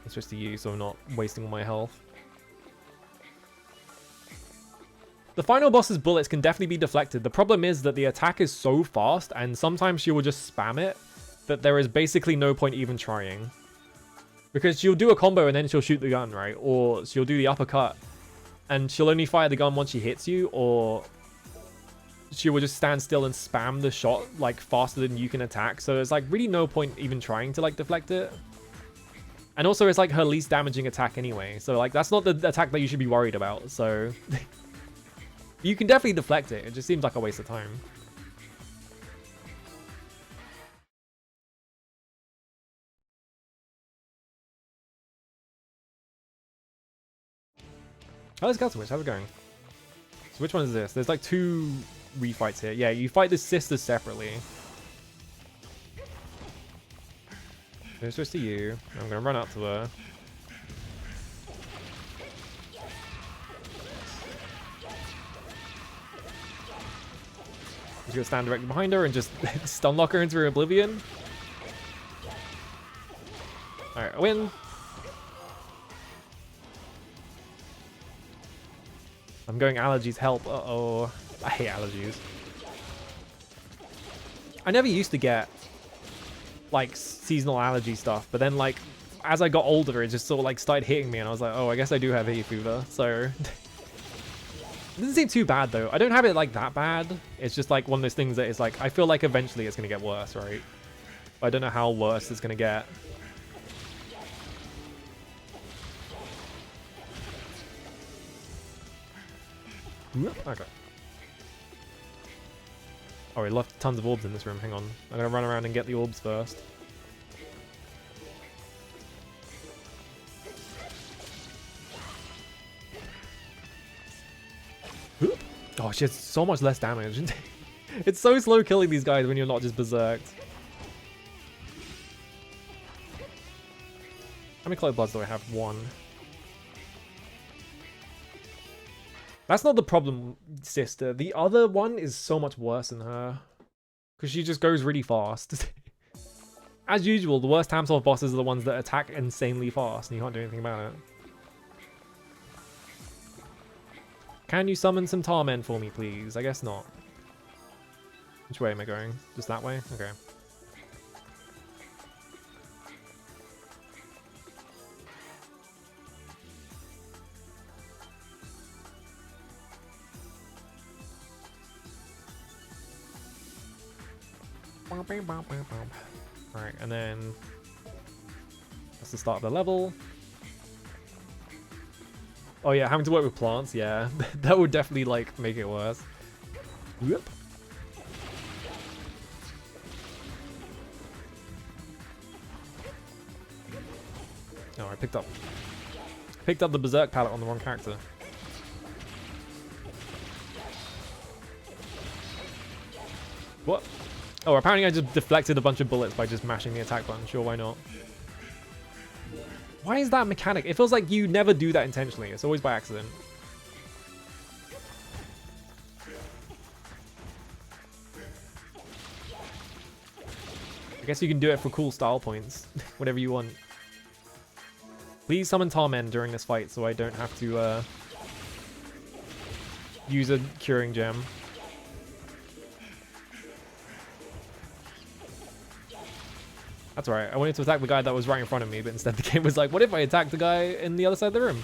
Let's switch to you so I'm not wasting all my health. The final boss's bullets can definitely be deflected. The problem is that the attack is so fast and sometimes she will just spam it that there is basically no point even trying. Because she'll do a combo and then she'll shoot the gun, right? Or she'll do the uppercut and she'll only fire the gun once she hits you, or she will just stand still and spam the shot like faster than you can attack. So there's like really no point even trying to like deflect it. And also it's like her least damaging attack anyway. So like that's not the attack that you should be worried about. So you can definitely deflect it. It just seems like a waste of time. Oh, let's go to which. How's it going? So which one is this? There's like two refights here. Yeah, you fight the sisters separately. Let's switch to you. I'm gonna run out to her. Just gonna stand directly behind her and just stun lock her into oblivion. Alright, I win. I'm going allergies help. Uh-oh. I hate allergies. I never used to get like seasonal allergy stuff, but then like as I got older it just sort of like started hitting me and I was like, oh, I guess I do have hay fever. So it doesn't seem too bad though. I don't have it like that bad. It's just like one of those things that is like I feel like eventually it's gonna get worse, right? But I don't know how worse it's gonna get. Okay. Oh, we left tons of orbs in this room. Hang on. I'm gonna run around and get the orbs first. Oh, she has so much less damage. It's so slow killing these guys when you're not just berserked. How many Cloud Bloods do I have? One. That's not the problem, sister. The other one is so much worse than her. Because she just goes really fast. As usual, the worst Tamsov bosses are the ones that attack insanely fast and you can't do anything about it. Can you summon some tar men for me, please? I guess not. Which way am I going? Just that way? Okay. Alright, and then that's the start of the level. Oh yeah, having to work with plants, yeah. That would definitely like make it worse. Yep. Oh, I picked up the Berserk palette on the wrong character. What? Oh, apparently I just deflected a bunch of bullets by just mashing the attack button. Sure, why not? Why is that mechanic? It feels like you never do that intentionally. It's always by accident. I guess you can do it for cool style points. Whatever you want. Please summon Tarmen during this fight so I don't have to use a curing gem. That's alright. I wanted to attack the guy that was right in front of me, but instead the game was like, what if I attack the guy in the other side of the room?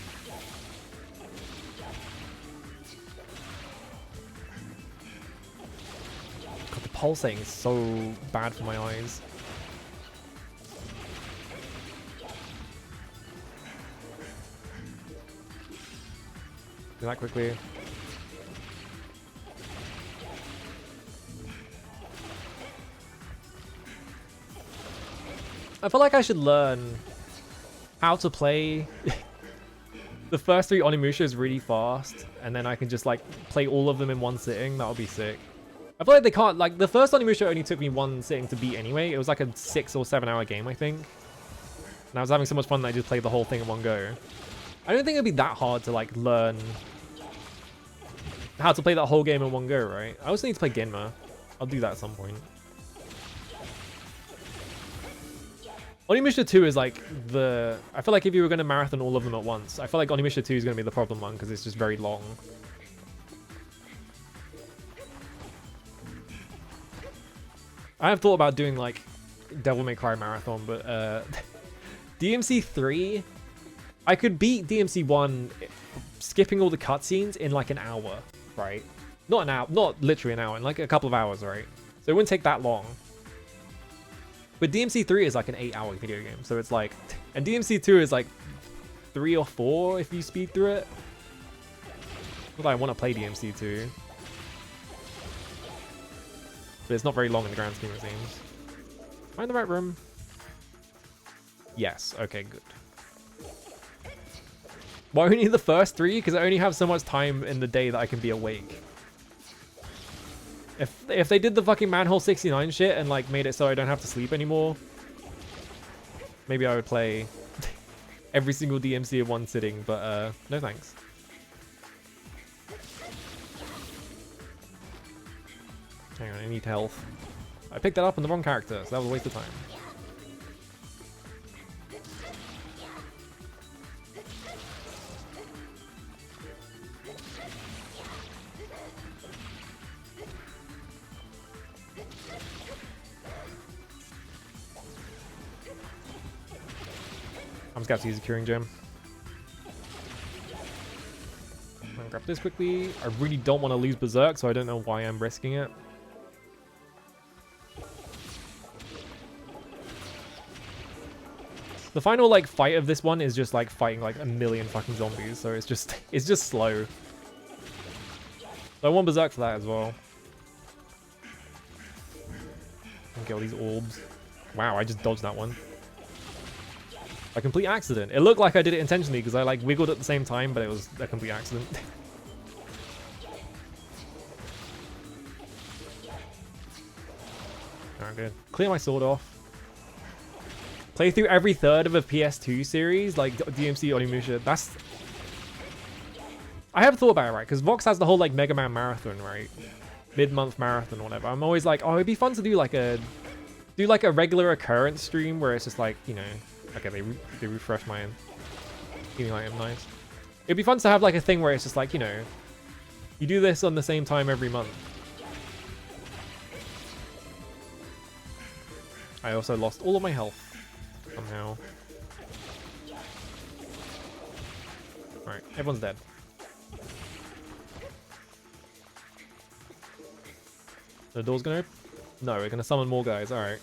God, the pulsating is so bad for my eyes. Do that quickly. I feel like I should learn how to play the first 3 Onimushas really fast, and then I can just like play all of them in one sitting. That would be sick. I feel like they can't, like, the first Onimusha only took me 1 sitting to beat anyway. It was like a 6 or 7 hour game, I think. And I was having so much fun that I just played the whole thing in one go. I don't think it'd be that hard to like learn how to play that whole game in one go, right? I also need to play Genma. I'll do that at some point. Onimusha 2 is like the... I feel like if you were going to marathon all of them at once, I feel like Onimusha 2 is going to be the problem one because it's just very long. I have thought about doing like Devil May Cry marathon, but DMC 3, I could beat DMC 1 skipping all the cutscenes in like an hour, right? Not an hour, not literally an hour, in like a couple of hours, right? So it wouldn't take that long. But DMC 3 is like an 8-hour video game, so it's like, and DMC 2 is like 3 or 4 if you speed through it. But I want to play DMC 2. But it's not very long in the grand scheme of things. Am I in the right room? Yes, okay, good. Why only the first 3? Because I only have so much time in the day that I can be awake. If they did the fucking Manhole 69 shit and like made it so I don't have to sleep anymore, maybe I would play every single DMC in one sitting, but no thanks. Hang on, I need health. I picked that up on the wrong character, so that was a waste of time. I'm just going to use a curing gem. I'm gonna grab this quickly. I really don't want to lose Berserk, so I don't know why I'm risking it. The final like fight of this one is just like fighting like a million fucking zombies, so it's just slow. So I want Berserk for that as well. And get all these orbs. Wow, I just dodged that one. A complete accident. It looked like I did it intentionally because I like wiggled at the same time, but it was a complete accident. Alright, good. Clear my sword off. Play through every third of a PS2 series, like DMC Onimusha. That's... I have thought about it, right? Because Vox has the whole like Mega Man marathon, right? Mid-month marathon or whatever. I'm always like, oh, it'd be fun to do like a regular occurrence stream where it's just like, you know... Okay, they refresh my healing item, nice. It'd be fun to have like a thing where it's just like, you know, you do this on the same time every month. I also lost all of my health somehow. Alright, everyone's dead. The door's gonna open? No, we're gonna summon more guys, alright.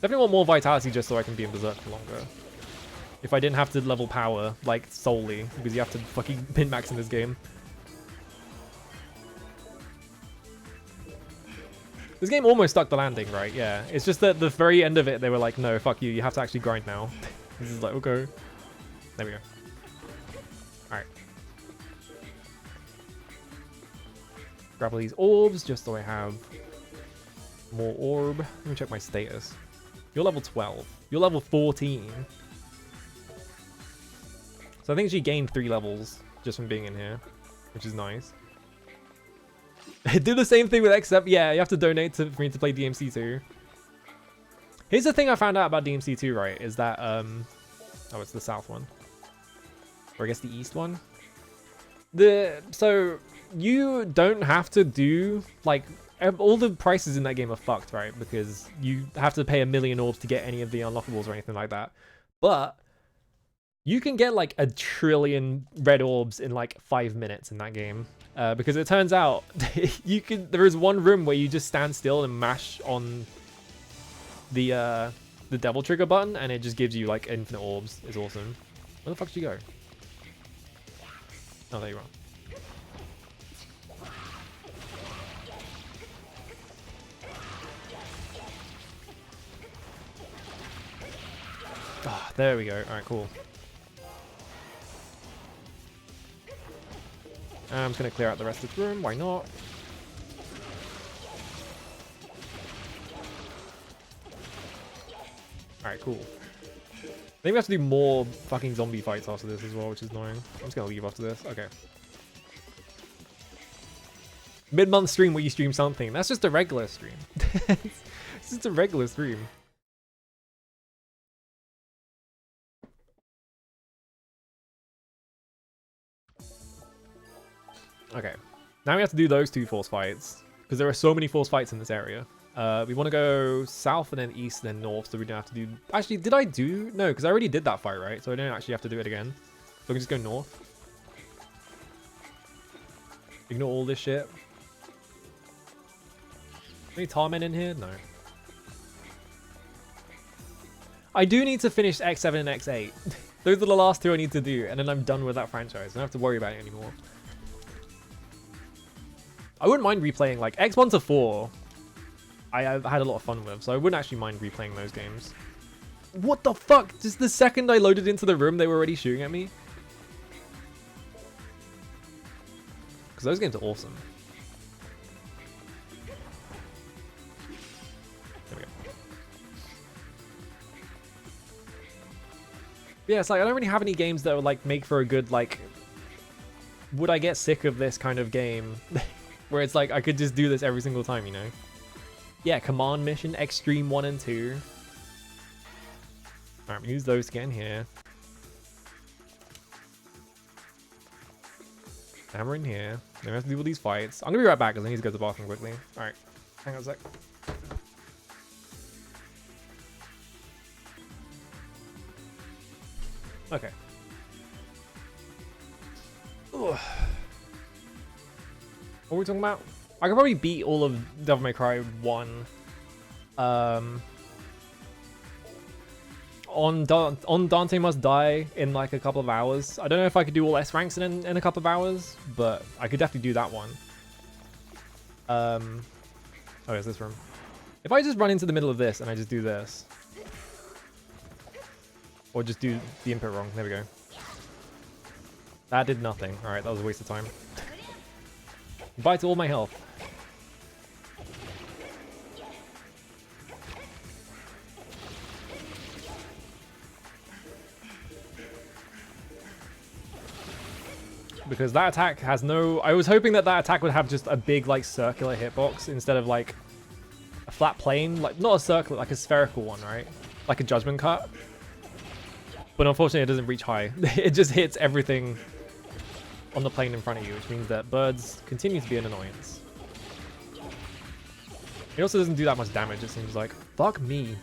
Definitely want more vitality just so I can be in Berserk for longer. If I didn't have to level power, like, solely, because you have to fucking min-max in this game. This game almost stuck the landing, right? Yeah. It's just that the very end of it, they were like, no, fuck you, you have to actually grind now. This is like, okay. There we go. Alright. Grab all these orbs just so I have more orb. Let me check my status. You're level 12. You're level 14. So I think she gained 3 levels just from being in here, which is nice. Do the same thing with except, yeah, you have to donate for me to play DMC2. Here's the thing I found out about DMC2, right, is that, oh, it's the south one. Or I guess the east one. So, you don't have to do, like, all the prices in that game are fucked, right? Because you have to pay 1 million orbs to get any of the unlockables or anything like that. But you can get like 1 trillion red orbs in like 5 minutes in that game. Because it turns out there is one room where you just stand still and mash on the devil trigger button and it just gives you like infinite orbs. It's awesome. Where the fuck did you go? Oh, there you are. There we go. Alright, cool. I'm just going to clear out the rest of this room. Why not? Alright, cool. I think we have to do more fucking zombie fights after this as well, which is annoying. I'm just going to leave after this. Okay. Mid-month stream where you stream something. That's just a regular stream. It's just a regular stream. Okay. Now we have to do those 2 force fights. Because there are so many force fights in this area. We want to go south and then east and then north, so we don't have to do... Actually, did I do... No, because I already did that fight, right? So I don't actually have to do it again. So we can just go north. Ignore all this shit. Any Tarmen in here? No. I do need to finish X7 and X8. Those are the last 2 I need to do, and then I'm done with that franchise. I don't have to worry about it anymore. I wouldn't mind replaying, like, X1 to 4. I've had a lot of fun with, so I wouldn't actually mind replaying those games. What the fuck? Just the second I loaded into the room, they were already shooting at me? Because those games are awesome. There we go. Yeah, it's like, I don't really have any games that would, like, make for a good, like... Would I get sick of this kind of game? Where it's like, I could just do this every single time, you know? Yeah, command mission, extreme 1 and 2. Alright, I'm gonna use those to get in here. Hammer in here. Then we have to do all these fights. I'm gonna be right back because I need to go to the bathroom quickly. Alright, hang on a sec. Okay. Ugh. What are we talking about? I could probably beat all of Devil May Cry 1 on Dante Must Die in like a couple of hours. I don't know if I could do all S ranks in a couple of hours, but I could definitely do that one. Oh, there's this room. If I just run into the middle of this and I just do this, or just do the input wrong, there we go. That did nothing. All right, that was a waste of time. Goodbye to all my health. Because that attack has no... I was hoping that attack would have just a big, like, circular hitbox instead of, like, a flat plane. Like, not a circular, like a spherical one, right? Like a judgment cut. But unfortunately, it doesn't reach high. It just hits everything on the plane in front of you, which means that birds continue to be an annoyance. It also doesn't do that much damage, it seems like. Fuck me.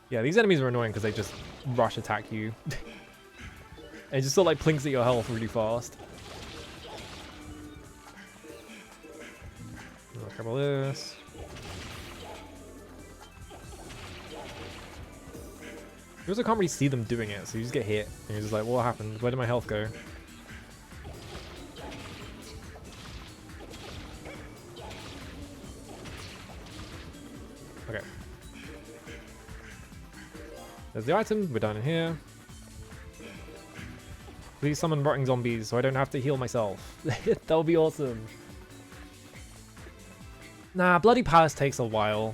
Yeah, these enemies are annoying because they just rush attack you. And it just sort of like plinks at your health really fast. Let's grab all this. You also can't really see them doing it, so you just get hit. And you're just like, what happened? Where did my health go? Okay. There's the item. We're done in here. Please summon rotting zombies so I don't have to heal myself. That would be awesome. Nah, Bloody Palace takes a while.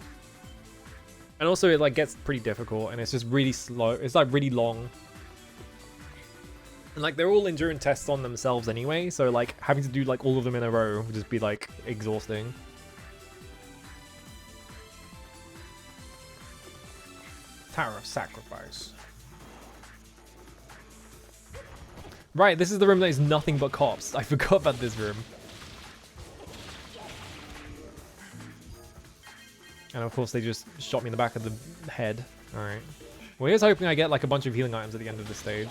And also it like gets pretty difficult and it's just really slow. It's like really long. And like they're all endurance tests on themselves anyway, so like having to do like all of them in a row would just be like exhausting. Tower of Sacrifice. Right, this is the room that is nothing but cops. I forgot about this room. And of course they just shot me in the back of the head. Alright. Well, here's hoping I get like a bunch of healing items at the end of this stage.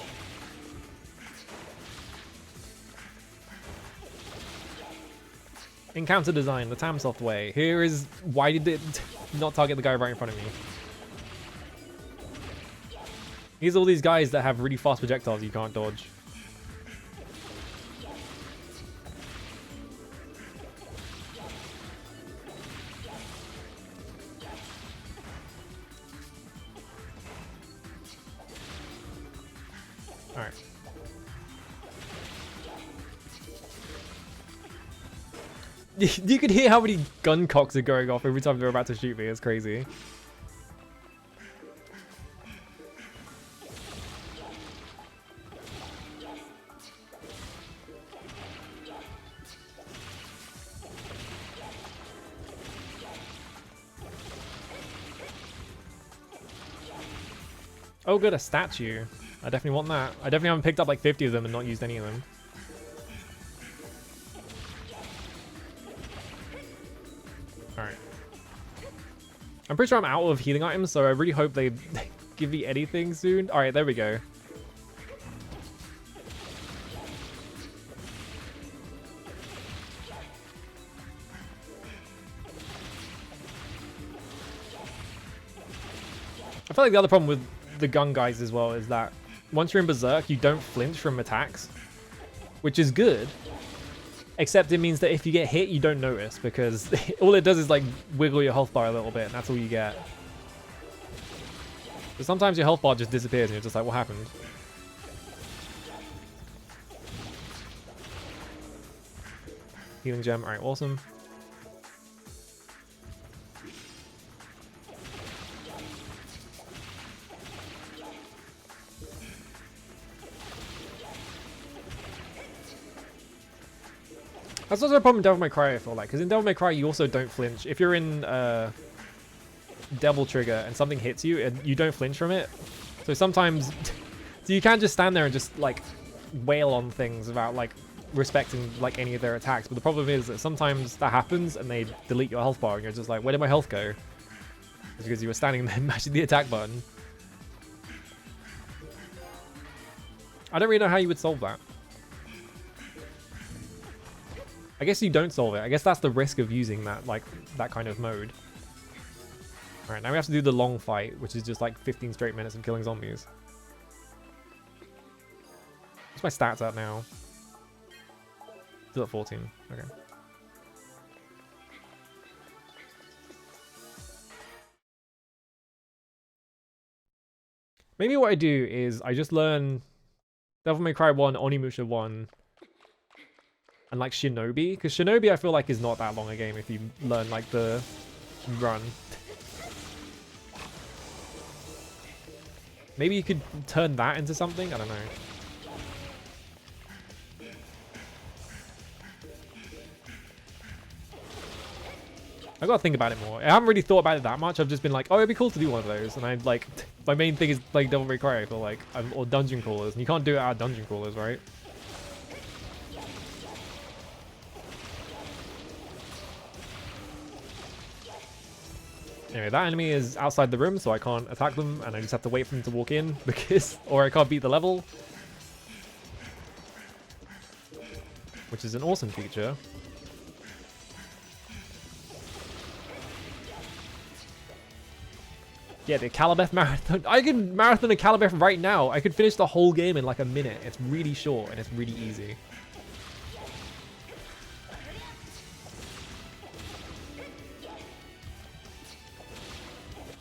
Encounter design, the Tamsoft way. Here is why did it not target the guy right in front of me? Here's all these guys that have really fast projectiles you can't dodge. Alright. You could hear how many gun cocks are going off every time they're about to shoot me. It's crazy. Oh good, a statue. I definitely want that. I definitely haven't picked up like 50 of them and not used any of them. Alright. I'm pretty sure I'm out of healing items, so I really hope they give me anything soon. Alright, there we go. I feel like the other problem with the gun guys as well is that once you're in Berserk, you don't flinch from attacks, which is good. Except it means that if you get hit, you don't notice because all it does is like wiggle your health bar a little bit and that's all you get. But sometimes your health bar just disappears and you're just like, what happened? Healing gem, alright, awesome. That's also a problem in Devil May Cry, I feel like, because in Devil May Cry you also don't flinch. If you're in Devil Trigger and something hits you, and you don't flinch from it. So sometimes, so you can't just stand there and just like wail on things without like respecting like any of their attacks. But the problem is that sometimes that happens and they delete your health bar and you're just like, where did my health go? It's because you were standing there mashing the attack button. I don't really know how you would solve that. I guess you don't solve it. I guess that's the risk of using that, like, that kind of mode. Alright, now we have to do the long fight, which is just like 15 straight minutes of killing zombies. What's my stats at now? Still at 14. Okay. Maybe what I do is I just learn Devil May Cry 1, Onimusha 1, and like Shinobi, because Shinobi I feel like is not that long a game if you learn like the run. Maybe you could turn that into something? I don't know. I gotta think about it more. I haven't really thought about it that much. I've just been like, oh, it'd be cool to do one of those. And I like, my main thing is like Devil May Cry, I feel like, or dungeon crawlers. And you can't do it out of dungeon crawlers, right? Anyway, that enemy is outside the room, so I can't attack them, and I just have to wait for them to walk in, because, or I can't beat the level. Which is an awesome feature. Yeah, the Calabeth Marathon. I can marathon a Calabeth right now. I could finish the whole game in like a minute. It's really short, and it's really easy.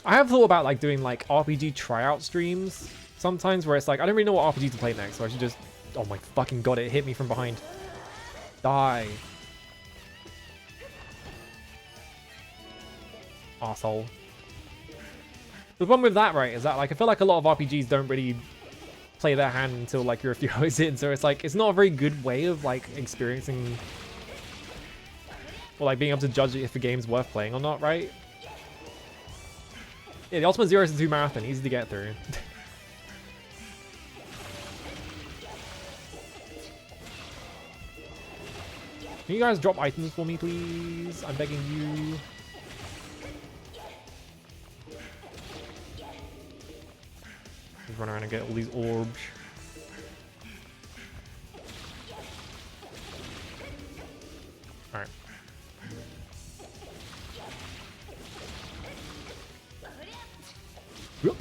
I have thought about like doing like RPG tryout streams sometimes where it's like, I don't really know what RPG to play next, so I should just... Oh my fucking god, it hit me from behind. Die. Arsehole. The problem with that, right, is that like I feel like a lot of RPGs don't really play their hand until like you're a few hours in, so it's like, it's not a very good way of like experiencing or like being able to judge if a game's worth playing or not, right? Yeah, the Ultimate Zero Two Marathon, easy to get through. Can you guys drop items for me, please? I'm begging you. Just run around and get all these orbs. Alright. Yep.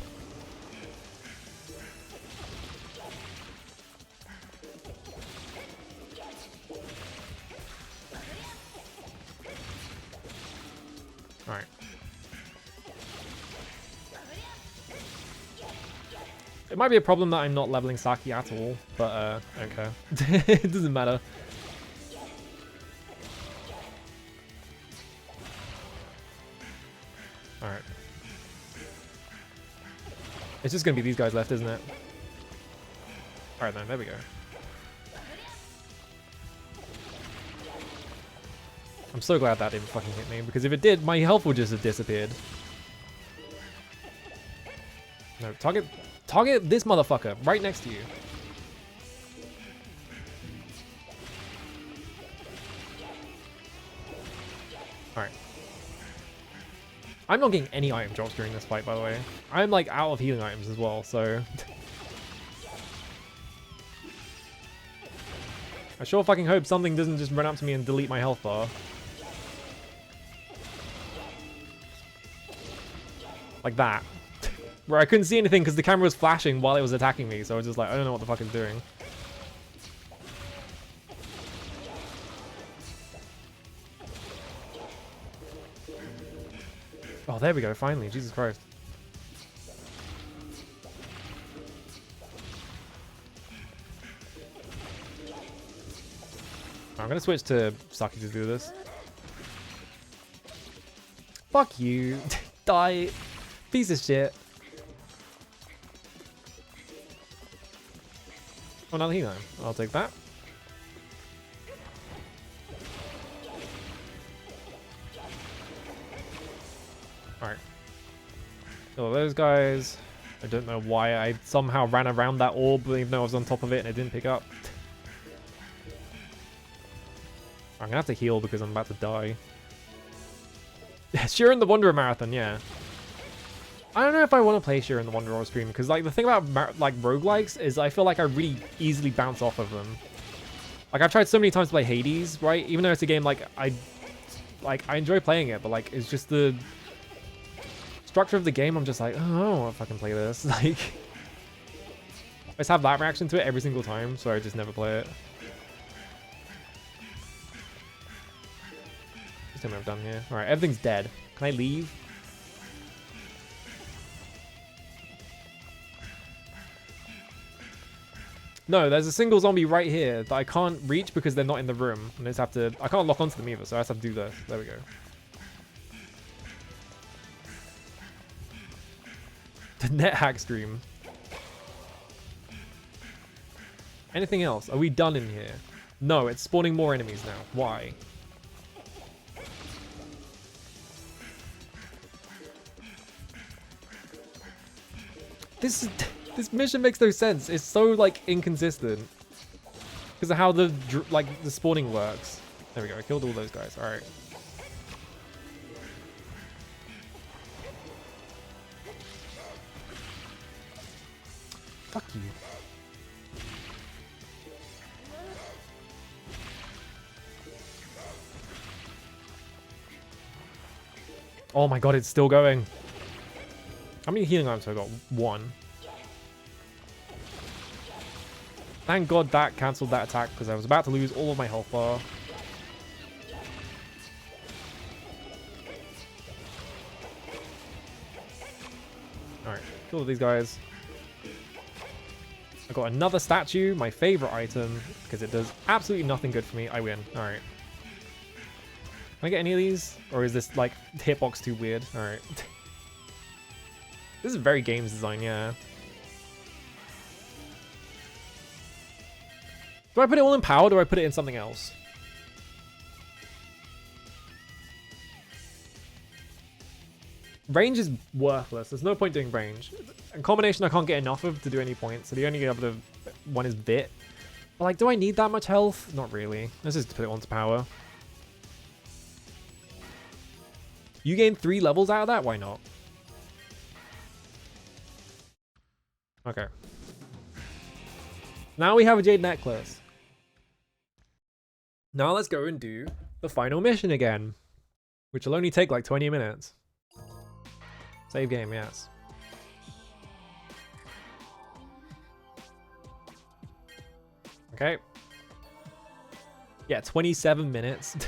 Alright. It might be a problem that I'm not leveling Saki at all, but I don't care. It doesn't matter. Alright. It's just gonna be these guys left, isn't it? Alright then, there we go. I'm so glad that didn't fucking hit me, because if it did, my health would just have disappeared. No, target this motherfucker right next to you. Alright. I'm not getting any item drops during this fight, by the way. I'm like out of healing items as well, so... I sure fucking hope something doesn't just run up to me and delete my health bar. Like that. Where I couldn't see anything because the camera was flashing while it was attacking me, so I was just like, I don't know what the fuck it's doing. Oh, there we go, finally. Jesus Christ. I'm gonna switch to Saki to do this. Fuck you. Die. Piece of shit. Oh, another healing. I'll take that. Alright. So those guys. I don't know why I somehow ran around that orb even though I was on top of it and it didn't pick up. I'm gonna have to heal because I'm about to die. Sheer in the Wanderer Marathon, yeah. I don't know if I want to play Sheer in the Wanderer stream because like the thing about like roguelikes is I feel like I really easily bounce off of them. Like I've tried so many times to play Hades, right? Even though it's a game like I enjoy playing it, but like it's just the structure of the game. I'm just like, oh, I don't want to fucking play this. Like I just have that reaction to it every single time, so I just never play it. Let's see what I've done here. All right, everything's dead. Can I leave? No, there's a single zombie right here that I can't reach because they're not in the room. And I just have to... I can't lock onto them either, so I just have to do this. There we go. The net hack stream. Anything else? Are we done in here? No, it's spawning more enemies now. Why? This mission makes no sense. It's so like inconsistent because of how the spawning works. There we go. I killed all those guys. All right. Fuck you. Oh my god, it's still going. How many healing items have I got? 1. Thank god that cancelled that attack because I was about to lose all of my health bar. Alright, kill all these guys. I got another statue, my favorite item, because it does absolutely nothing good for me. I win. Alright. Can I get any of these? Or is this like hitbox too weird? Alright. This is very games design, yeah. Do I put it all in power or do I put it in something else? Range is worthless. There's no point doing range. In combination, I can't get enough of to do any points. So the only other one is bit. But like, do I need that much health? Not really. Let's just put it onto power. You gain 3 levels out of that? Why not? Okay. Now we have a jade necklace. Now let's go and do the final mission again, which will only take like 20 minutes. Save game, yes. Okay. Yeah, 27 minutes. And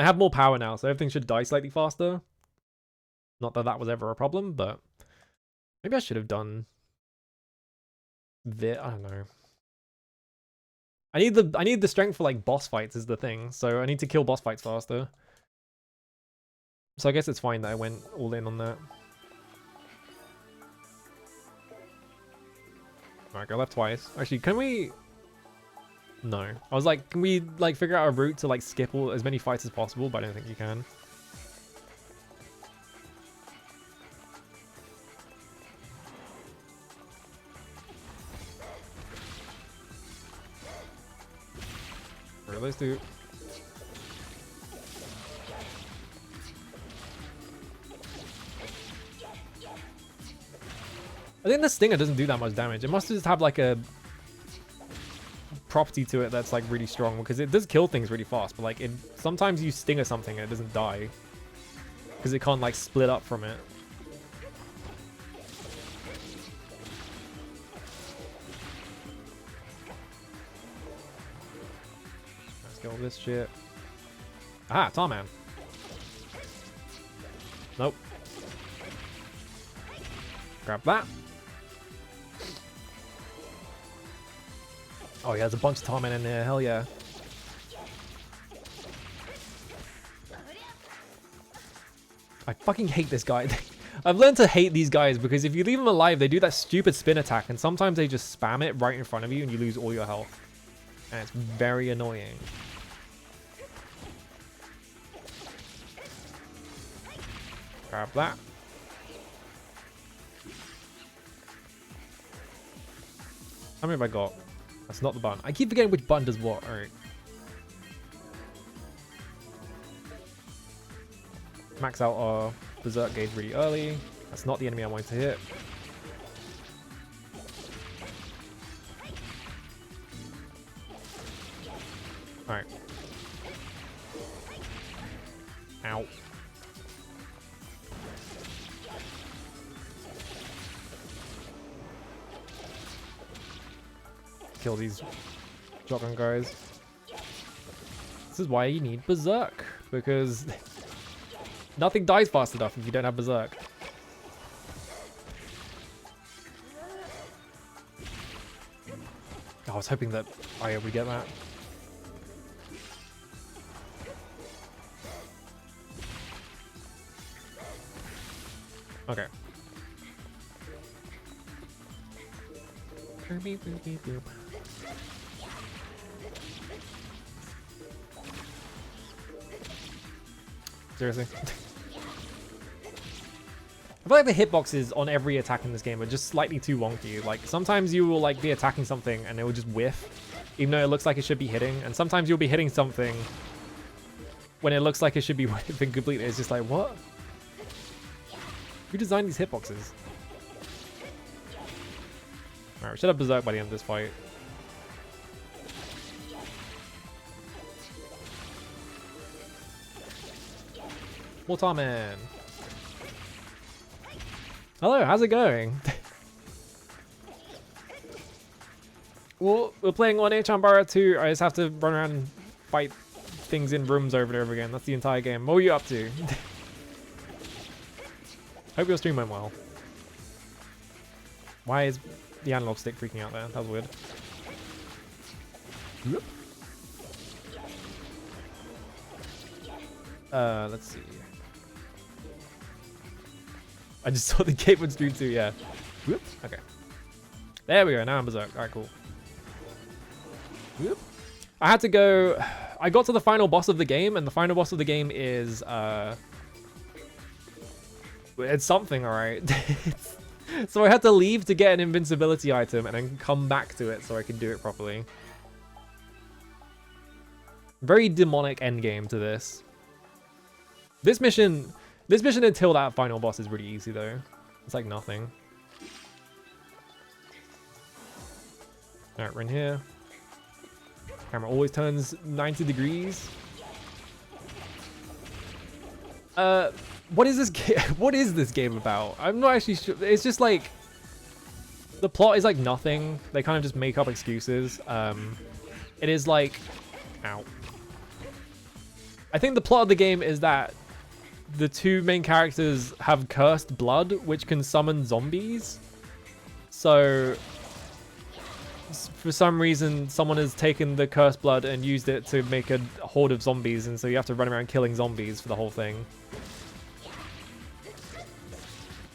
I have more power now, so everything should die slightly faster. Not that that was ever a problem, but maybe I should have done I don't know. I need the strength for like boss fights is the thing. So I need to kill boss fights faster. So I guess it's fine that I went all in on that. Alright, go left twice. Actually, can we... No. I was like, can we like figure out a route to like skip as many fights as possible? But I don't think you can. Where are those two? I think the stinger doesn't do that much damage. It must just have like a property to it that's like really strong, because it does kill things really fast, but like sometimes you stinger something and it doesn't die because it can't like split up from it. Let's get all this shit. Ah, Tarman. Nope. Grab that. Oh yeah, there's a bunch of Tarman in there, hell yeah. I fucking hate this guy. I've learned to hate these guys because if you leave them alive, they do that stupid spin attack and sometimes they just spam it right in front of you and you lose all your health. And it's very annoying. Grab that. How many have I got? That's not the button. I keep forgetting which button does what. Alright. Max out our berserk gauge really early. That's not the enemy I wanted to hit. Alright. Ow. Kill these shotgun guys. This is why you need berserk, because nothing dies fast enough if you don't have berserk. I was hoping that I would get that. Okay. Boop, boop, boop, boop. Seriously? I feel like the hitboxes on every attack in this game are just slightly too wonky. Like, sometimes you will like be attacking something and it will just whiff, even though it looks like it should be hitting. And sometimes you'll be hitting something when it looks like it should be whiffing completely. It's just like, what? Who designed these hitboxes? Alright, we should have berserk by the end of this fight. Waterman. Hello, how's it going? Well, we're playing Oneechanbara 2. I just have to run around and fight things in rooms over and over again. That's the entire game. What were you up to? Hope your stream went well. Why is the analog stick freaking out there? That was weird. Let's see. I just saw the gate on stream too, yeah. Whoop. Okay. There we go, now I'm berserk. Alright, cool. Whoop. I had to go... I got to the final boss of the game, and the final boss of the game is... It's something, alright. So I had to leave to get an invincibility item, and then come back to it so I could do it properly. Very demonic endgame to this. This mission until that final boss is really easy though. It's like nothing. Alright, we're in here. Camera always turns 90 degrees. What is this game? What is this game about? I'm not actually sure. It's just like the plot is like nothing. They kind of just make up excuses. It is like, ow. I think the plot of the game is that the two main characters have cursed blood, which can summon zombies. So for some reason someone has taken the cursed blood and used it to make a horde of zombies, and so you have to run around killing zombies for the whole thing.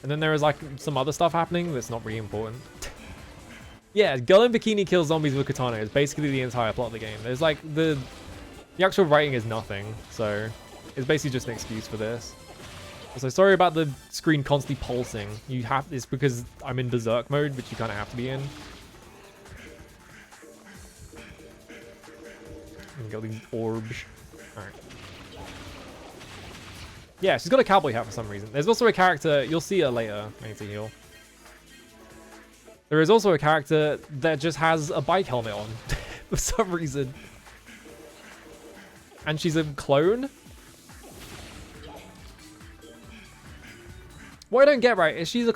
And then there is like some other stuff happening that's not really important. Yeah, girl in bikini kills zombies with katana is basically the entire plot of the game. There's like the actual writing is nothing, so it's basically just an excuse for this. So sorry about the screen constantly pulsing. It's because I'm in berserk mode, which you kind of have to be in. And got these orbs. Alright. Yeah, she's got a cowboy hat for some reason. There's also a character, you'll see her later. I need to heal. There is also a character that just has a bike helmet on for some reason. And she's a clone? What I don't get right is she's a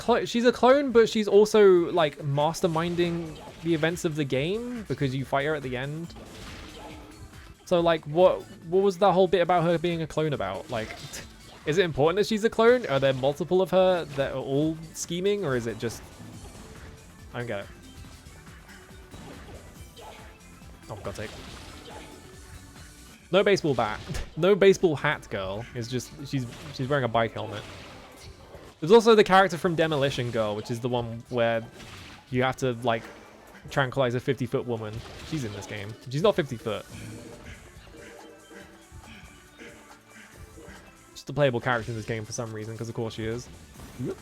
clone, but she's also like masterminding the events of the game because you fight her at the end. So like, what was that whole bit about her being a clone about? Like, is it important that she's a clone? Are there multiple of her that are all scheming, or is it just... I don't get it. Oh, for God's sake. No baseball bat. No baseball hat girl. It's just, she's wearing a bike helmet. There's also the character from Demolition Girl, which is the one where you have to, like, tranquilize a 50-foot woman. She's in this game. She's not 50 foot. Just a playable character in this game for some reason, because of course she is. Whoop.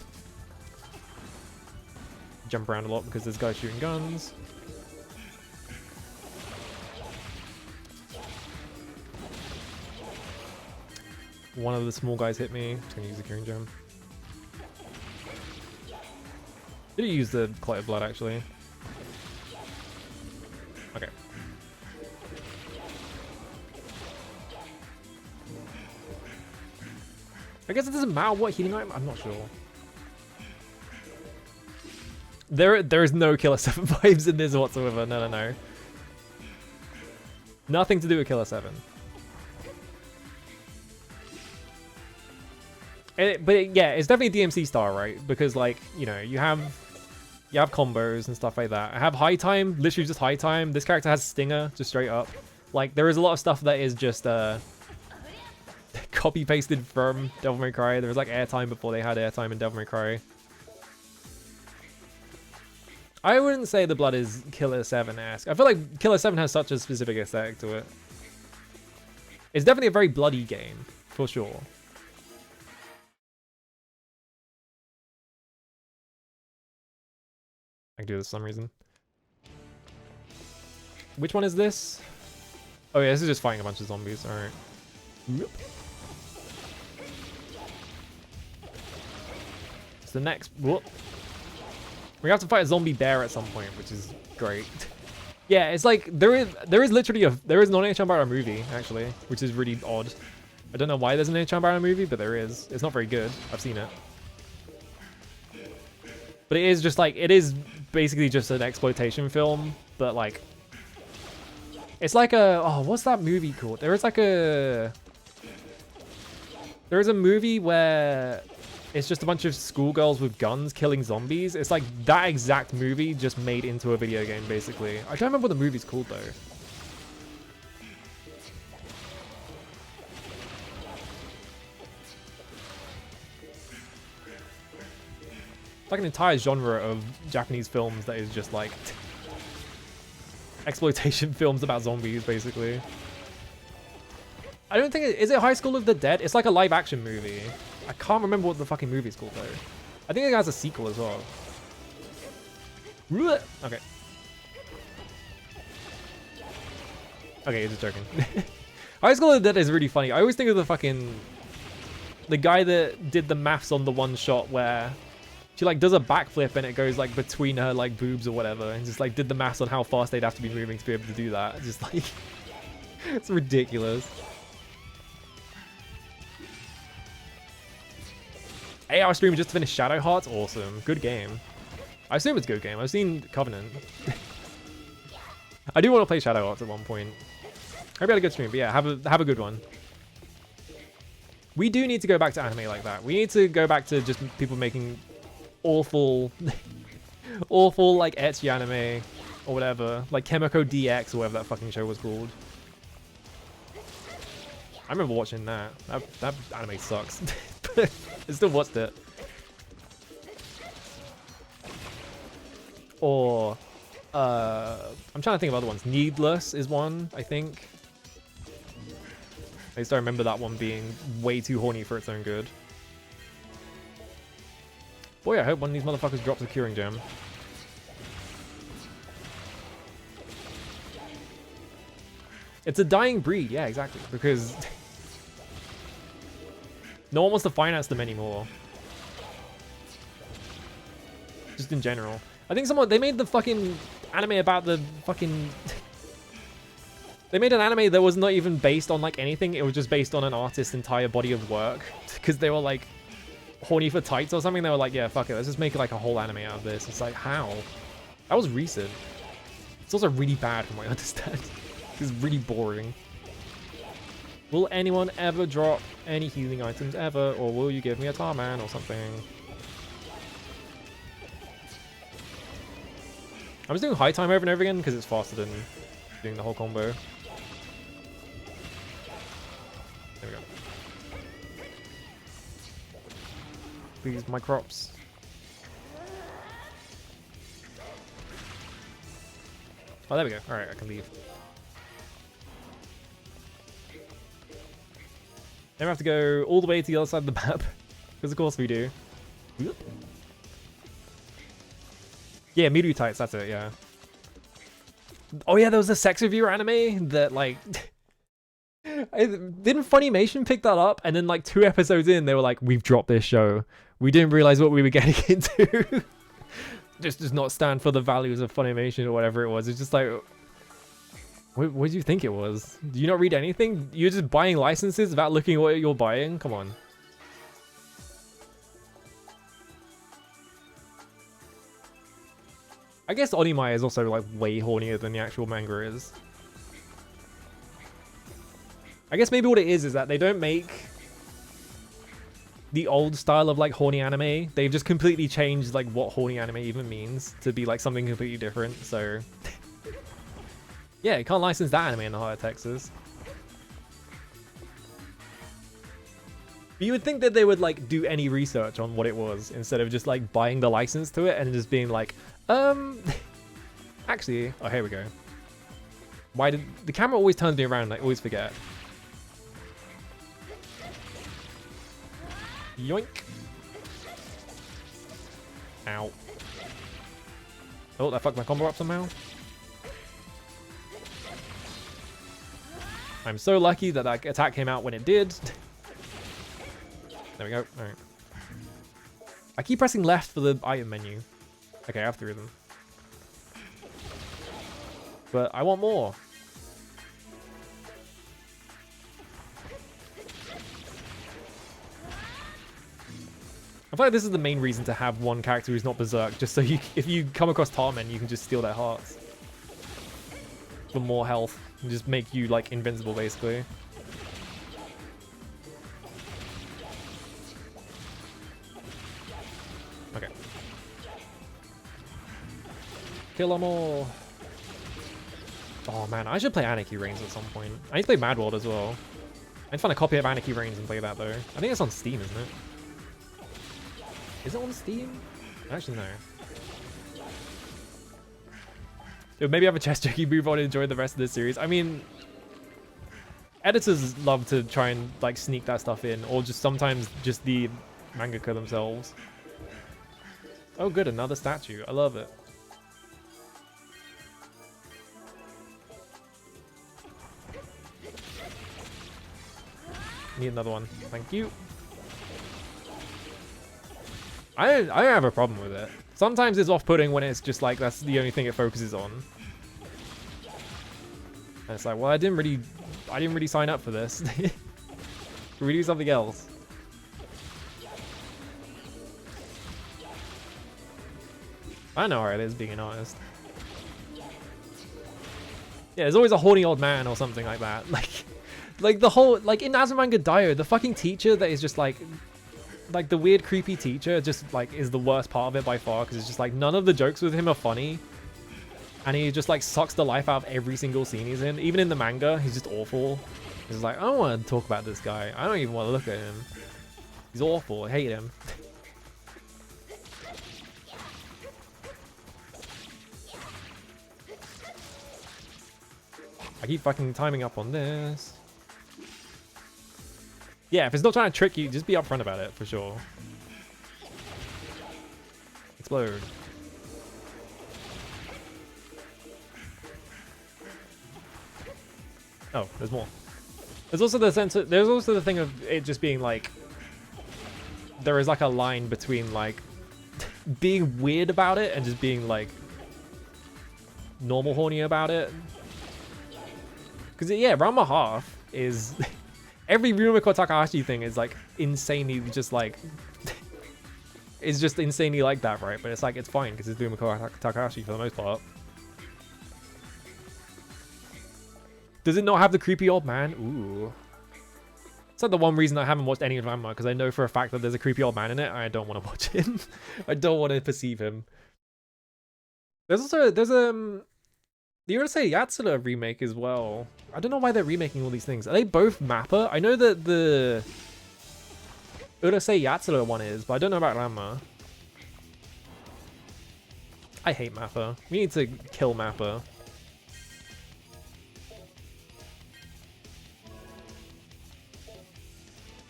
Jump around a lot because there's guys shooting guns. One of the small guys hit me. Just gonna use the curing gem. Did he use the clotted blood actually? Okay. I guess it doesn't matter what healing item. I'm not sure. There is no Killer 7 vibes in this whatsoever. No. Nothing to do with Killer 7. Yeah, it's definitely DMC style, right? Because like, you know, you have combos and stuff like that. I have high time, literally just high time. This character has stinger, just straight up. Like, there is a lot of stuff that is just copy pasted from Devil May Cry. There was like airtime before they had airtime in Devil May Cry. I wouldn't say the blood is Killer 7-esque. I feel like Killer 7 has such a specific aesthetic to it. It's definitely a very bloody game, for sure. I can do this for some reason. Which one is this? Oh yeah, this is just fighting a bunch of zombies. Alright. Yep. It's the next... Whoop. We have to fight a zombie bear at some point, which is great. Yeah, it's like there is literally an Oneechanbara movie actually, which is really odd. I don't know why there's an Oneechanbara movie, but there is. It's not very good. I've seen it, but it is just like it is basically just an exploitation film, but like it's like a what's that movie called? There is a movie where it's just a bunch of schoolgirls with guns killing zombies. It's like that exact movie just made into a video game, basically. I can't remember what the movie's called, though. It's like an entire genre of Japanese films that is just like exploitation films about zombies, basically. I don't think is it High School of the Dead? It's like a live action movie. I can't remember what the fucking movie's called though. I think it has a sequel as well. Okay. Okay, you're just joking. High School of the Dead is really funny. I always think of the guy that did the maths on the one shot where she like does a backflip and it goes like between her like boobs or whatever, and just like did the maths on how fast they'd have to be moving to be able to do that. It's just like it's ridiculous. AR stream just finished Shadow Hearts. Awesome. Good game. I assume it's a good game. I've seen Covenant. I do want to play Shadow Hearts at one point. Hope you had a good stream, but yeah, have a good one. We do need to go back to anime like that. We need to go back to just people making awful, awful like ecchi anime or whatever, like Chemico DX or whatever that fucking show was called. I remember watching that. That anime sucks. But I still watched it. Or I'm trying to think of other ones. Needless is one, I think. I just don't remember that one being way too horny for its own good. Boy, I hope one of these motherfuckers drops a curing gem. It's a dying breed, yeah, exactly. Because no one wants to finance them anymore. Just in general. I think they made the fucking anime about the fucking... They made an anime that was not even based on like anything. It was just based on an artist's entire body of work. Because they were like horny for tights or something. They were like, yeah, fuck it. Let's just make like a whole anime out of this. It's like, how? That was recent. It's also really bad from what I understand. It's really boring. Will anyone ever drop any healing items ever? Or will you give me a tar man or something? I'm just doing high time over and over again because it's faster than doing the whole combo. There we go. Please, my crops. Oh, there we go. Alright, I can leave. Then we have to go all the way to the other side of the map. Because of course we do. Yeah, Miru tights, that's it, yeah. Oh yeah, there was a sex reviewer anime that like... Didn't Funimation pick that up? And then like 2 episodes in, they were like, we've dropped this show. We didn't realize what we were getting into. Just does not stand for the values of Funimation or whatever it was. It's just like... What did you think it was? Do you not read anything? You're just buying licenses without looking at what you're buying? Come on. I guess Onimai is also like way hornier than the actual manga is. I guess maybe what it is that they don't make the old style of like horny anime. They've just completely changed like what horny anime even means to be like something completely different. So yeah, you can't license that anime in the heart of Texas. But you would think that they would like do any research on what it was instead of just like buying the license to it and just being like, actually, oh, here we go. Why did the camera always turns me around? I always forget. Yoink. Ow. Oh, that fucked my combo up somehow. I'm so lucky that that attack came out when it did. There we go. Alright. I keep pressing left for the item menu. Okay, I have 3 of them. But I want more. I feel like this is the main reason to have one character who's not Berserk, just so if you come across Tarmen, you can just steal their hearts. For more health. And just make you, like, invincible, basically. Okay. Kill them all. Oh, man, I should play Anarchy Reigns at some point. I need to play Mad World as well. I need to find a copy of Anarchy Reigns and play that, though. I think it's on Steam, isn't it? Is it on Steam? Actually, no. Dude, maybe have a chest check, you move on and enjoy the rest of this series. I mean, editors love to try and like sneak that stuff in, or just sometimes just the mangaka themselves. Oh good, another statue. I love it. Need another one. Thank you. I don't have a problem with it. Sometimes it's off-putting when it's just like that's the only thing it focuses on. And it's like, well, I didn't really sign up for this. Can we do something else? I know how it is being an artist. Yeah, there's always a horny old man or something like that. Like the whole, like in Azumanga Daioh, the fucking teacher that is just like the weird creepy teacher just like is the worst part of it by far, because it's just like none of the jokes with him are funny. And he just like sucks the life out of every single scene he's in. Even in the manga, he's just awful. He's like, I don't want to talk about this guy. I don't even want to look at him. He's awful. I hate him. I keep fucking timing up on this. Yeah, if it's not trying to trick you, just be upfront about it, for sure. Explode. Oh, there's more. There's also the sense of, there's also the thing of it just being like, there is like a line between like being weird about it and just being like normal horny about it. Because yeah, Ranma half is every Rumiko Takahashi thing is like insanely just like is just insanely like that, right? But it's like it's fine because it's Rumiko Takahashi for the most part. Does it not have the creepy old man? Ooh. It's like the one reason I haven't watched any of Ranma, because I know for a fact that there's a creepy old man in it. I don't want to watch him. I don't want to perceive him. There's the Urusei Yatsura remake as well. I don't know why they're remaking all these things. Are they both Mappa? I know that the Urusei Yatsura one is, but I don't know about Ranma. I hate Mappa. We need to kill Mappa.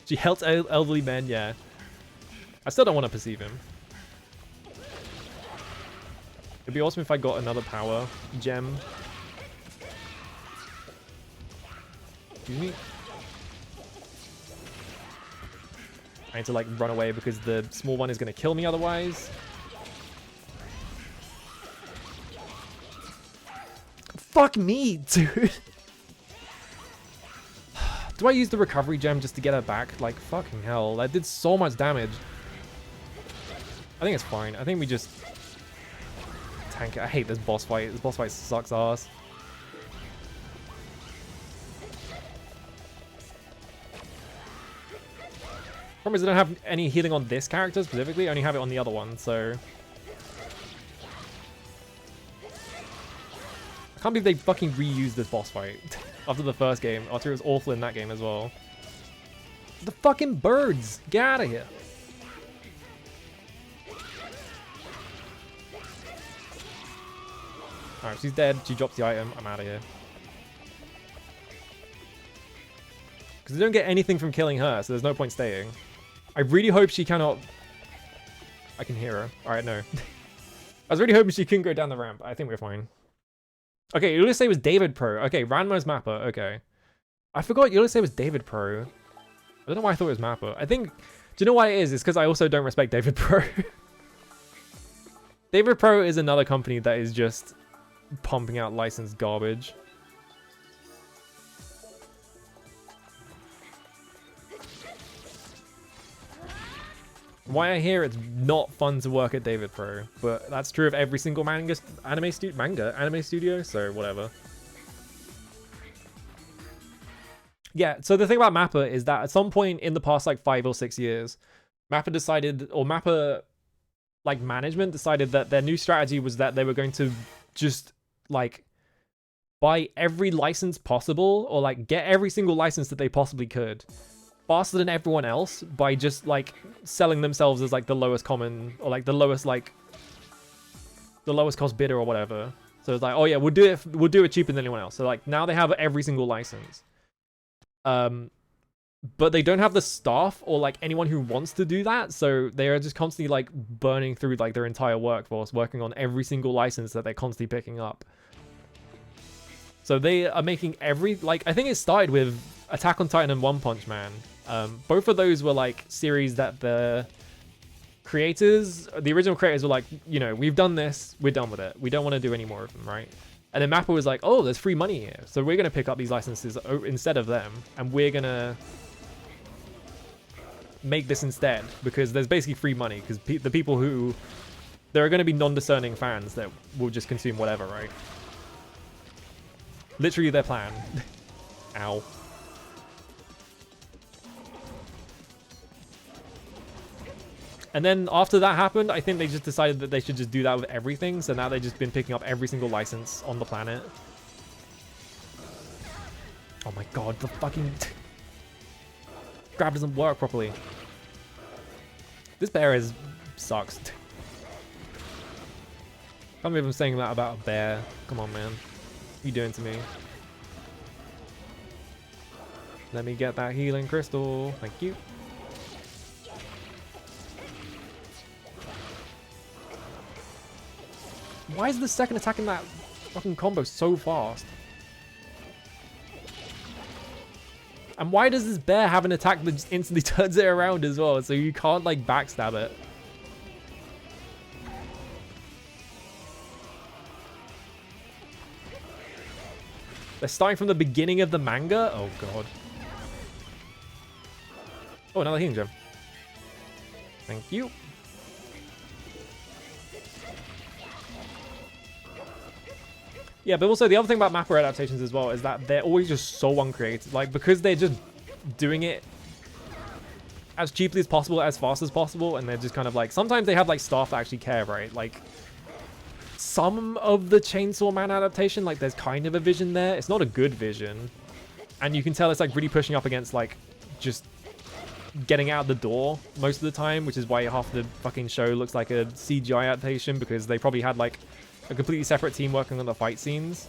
She helped elderly men, yeah. I still don't want to perceive him. It'd be awesome if I got another power gem. Excuse me. I need to like run away because the small one is going to kill me otherwise. Fuck me, dude. Do I use the recovery gem just to get her back? Like, fucking hell. That did so much damage. I think it's fine. I think we just tank it. I hate this boss fight. This boss fight sucks ass. Problem is I don't have any healing on this character specifically. I only have it on the other one, so... I can't believe they fucking reused this boss fight. After the first game. After it was awful in that game as well. The fucking birds! Get out of here! Alright, she's dead. She drops the item. I'm out of here. Because they don't get anything from killing her, so there's no point staying. I really hope she cannot... I can hear her. Alright, no. I was really hoping she couldn't go down the ramp. I think we're fine. Okay, Ulysses was David Pro. Okay, Ranma's Mappa. Okay. I forgot Ulysses was David Pro. I don't know why I thought it was Mappa. I think... Do you know why it is? It's because I also don't respect David Pro. David Pro is another company that is just pumping out licensed garbage. Why I hear it's not fun to work at David Pro, but that's true of every single anime studio, so whatever. Yeah, so the thing about Mappa is that at some point in the past like 5 or 6 years, Mappa decided, or Mappa like management decided that their new strategy was that they were going to just like buy every license possible, or like get every single license that they possibly could faster than everyone else by just like selling themselves as like the lowest common, or like the lowest cost bidder or whatever. So it's like, oh yeah, we'll do it cheaper than anyone else. So like now they have every single license. But they don't have the staff or like anyone who wants to do that, so they are just constantly like burning through like their entire workforce working on every single license that they're constantly picking up. So they are making every, like, I think it started with Attack on Titan and One Punch Man. Both of those were like series that the creators, the original creators were like, you know, we've done this, we're done with it, we don't want to do any more of them, right? And then Mappa was like, oh, there's free money here, so we're going to pick up these licenses instead of them, and we're going to make this instead, because there's basically free money, because the people who... There are going to be non-discerning fans that will just consume whatever, right? Literally their plan. Ow. And then after that happened, I think they just decided that they should just do that with everything. So now they've just been picking up every single license on the planet. Oh my god, the fucking grab doesn't work properly. This bear sucks. Can't believe I'm saying that about a bear. Come on, man. What are you doing to me? Let me get that healing crystal. Thank you. Why is the second attack in that fucking combo so fast? And why does this bear have an attack that just instantly turns it around as well? So you can't like backstab it. They're starting from the beginning of the manga? Oh god. Oh, another healing gem. Thank you. Yeah, but also the other thing about mapper adaptations as well is that they're always just so uncreative. Like, because they're just doing it as cheaply as possible, as fast as possible, and they're just kind of like, sometimes they have like staff that actually care, right? Like, some of the Chainsaw Man adaptation, like there's kind of a vision there. It's not a good vision. And you can tell it's like really pushing up against like just getting out the door most of the time, which is why half the fucking show looks like a CGI adaptation, because they probably had like a completely separate team working on the fight scenes.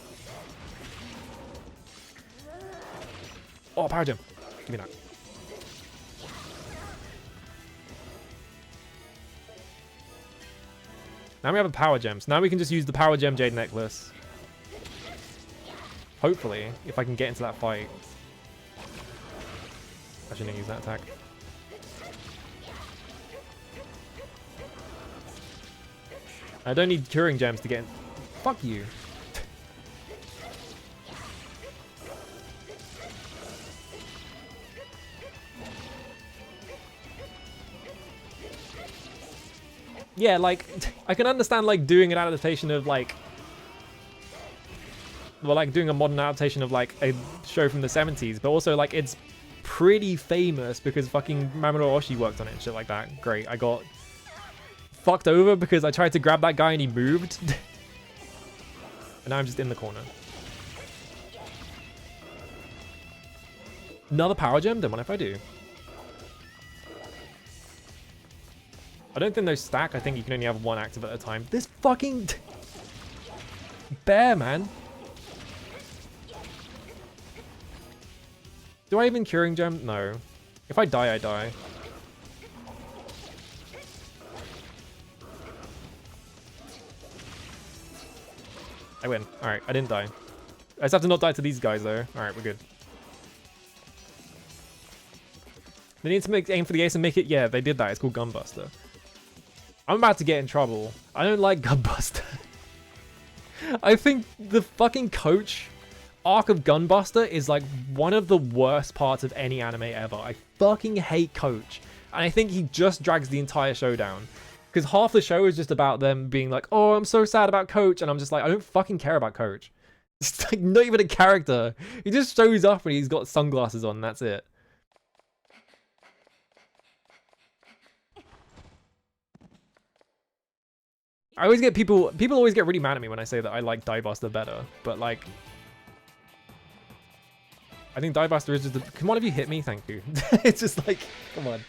Oh, power gem. Give me that. Now we have a power gem. So now we can just use the power gem jade necklace. Hopefully, if I can get into that fight. I shouldn't use that attack. I don't need curing gems to get in. Fuck you. Yeah, like, I can understand, like, doing an adaptation of, like... Well, like, doing a modern adaptation of, like, a show from the 70s, but also, like, it's pretty famous because fucking Mamoru Oshii worked on it and shit like that. Great, I got fucked over because I tried to grab that guy and he moved. And now I'm just in the corner. Another power gem? Don't mind if I do. I don't think those stack. I think you can only have one active at a time. This fucking bear, man. Do I even curing gem? No. If I die, I die. I win. Alright, I didn't die. I just have to not die to these guys, though. Alright, we're good. They need to aim for the ace and make it... Yeah, they did that. It's called Gunbuster. I'm about to get in trouble. I don't like Gunbuster. I think the fucking coach arc of Gunbuster is like one of the worst parts of any anime ever. I fucking hate Coach. And I think he just drags the entire show down. Because half the show is just about them being like, oh, I'm so sad about Coach. And I'm just like, I don't fucking care about Coach. It's like not even a character. He just shows up and he's got sunglasses on and that's it. I always get people always get really mad at me when I say that I like Diebuster better, but like, I think Diebuster is just can one of you hit me? Thank you. It's just like, come on.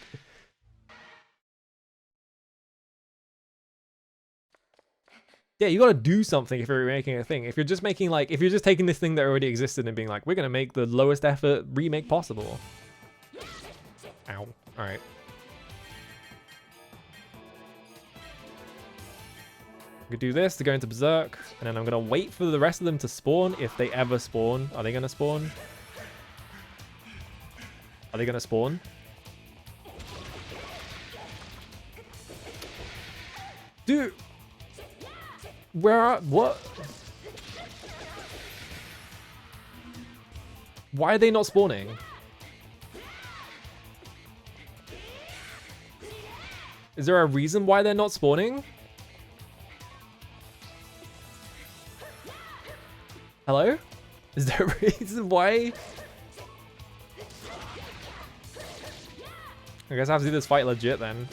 Yeah, you gotta do something if you're making a thing. If you're just making like, if you're just taking this thing that already existed and being like, we're gonna make the lowest effort remake possible. Ow. Alright. I'm gonna do this to go into Berserk, and then I'm gonna wait for the rest of them to spawn if they ever spawn. Are they gonna spawn? Are they gonna spawn? Dude! Where are... What? Why are they not spawning? Is there a reason why they're not spawning? Hello? Is there a reason why? I guess I have to do this fight legit then.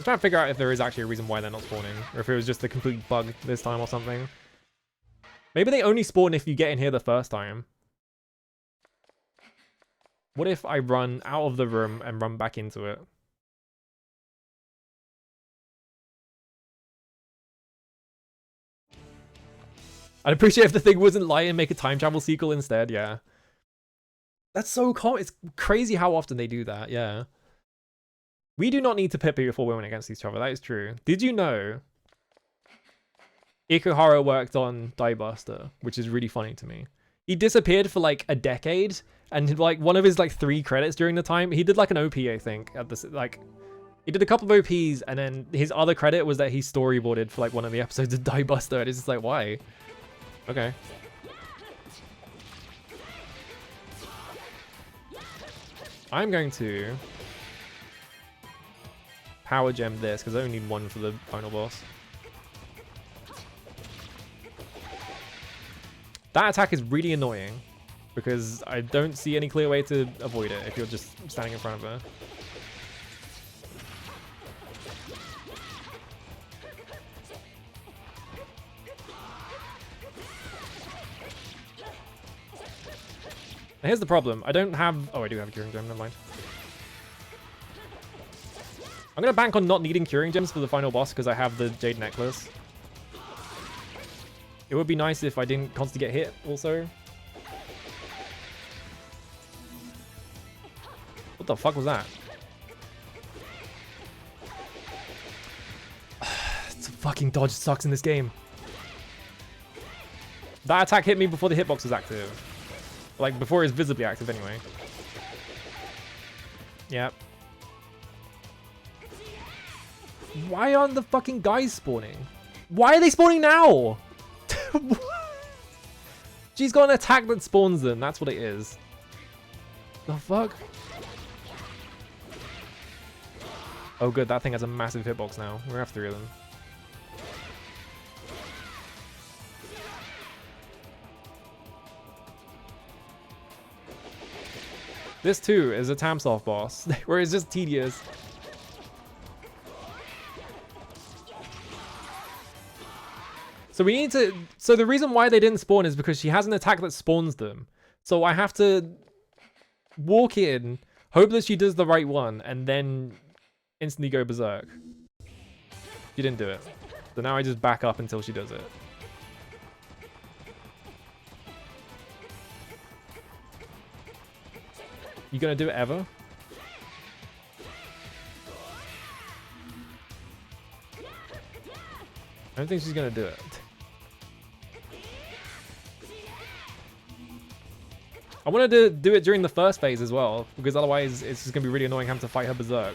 I'm trying to figure out if there is actually a reason why they're not spawning, or if it was just a complete bug this time or something. Maybe they only spawn if you get in here the first time. What if I run out of the room and run back into it? I'd appreciate if the thing wasn't light and make a time travel sequel instead, yeah. That's so common. It's crazy how often they do that, yeah. We do not need to pit before we win against each other, that is true. Did you know Ikuhara worked on Die Buster, which is really funny to me. He disappeared for like a decade, and like one of his like 3 credits during the time, he did like an OP, I think, at this, like, he did a couple of OPs, and then his other credit was that he storyboarded for like one of the episodes of Die Buster, and it's just like, why? Okay. I'm going to power gem this, because I only need 1 for the final boss. That attack is really annoying, because I don't see any clear way to avoid it if you're just standing in front of her. Now here's the problem. I don't have... Oh, I do have a curing gem. Never mind. I'm going to bank on not needing curing gems for the final boss because I have the Jade Necklace. It would be nice if I didn't constantly get hit also. What the fuck was that? It's a fucking dodge sucks in this game. That attack hit me before the hitbox was active. Like, before it was visibly active anyway. Yep. Why aren't the fucking guys spawning? Why are they spawning now? She's got an attack that spawns them. That's what it is. The fuck? Oh good, that thing has a massive hitbox now. We're gonna have 3 of them. This too is a Tamsoft boss, where it's just tedious. So we need to... So the reason why they didn't spawn is because she has an attack that spawns them. So I have to walk in, hope that she does the right one, and then instantly go berserk. She didn't do it. So now I just back up until she does it. You gonna do it ever? I don't think she's gonna do it. I wanted to do it during the first phase as well, because otherwise it's just gonna be really annoying having to fight her berserk.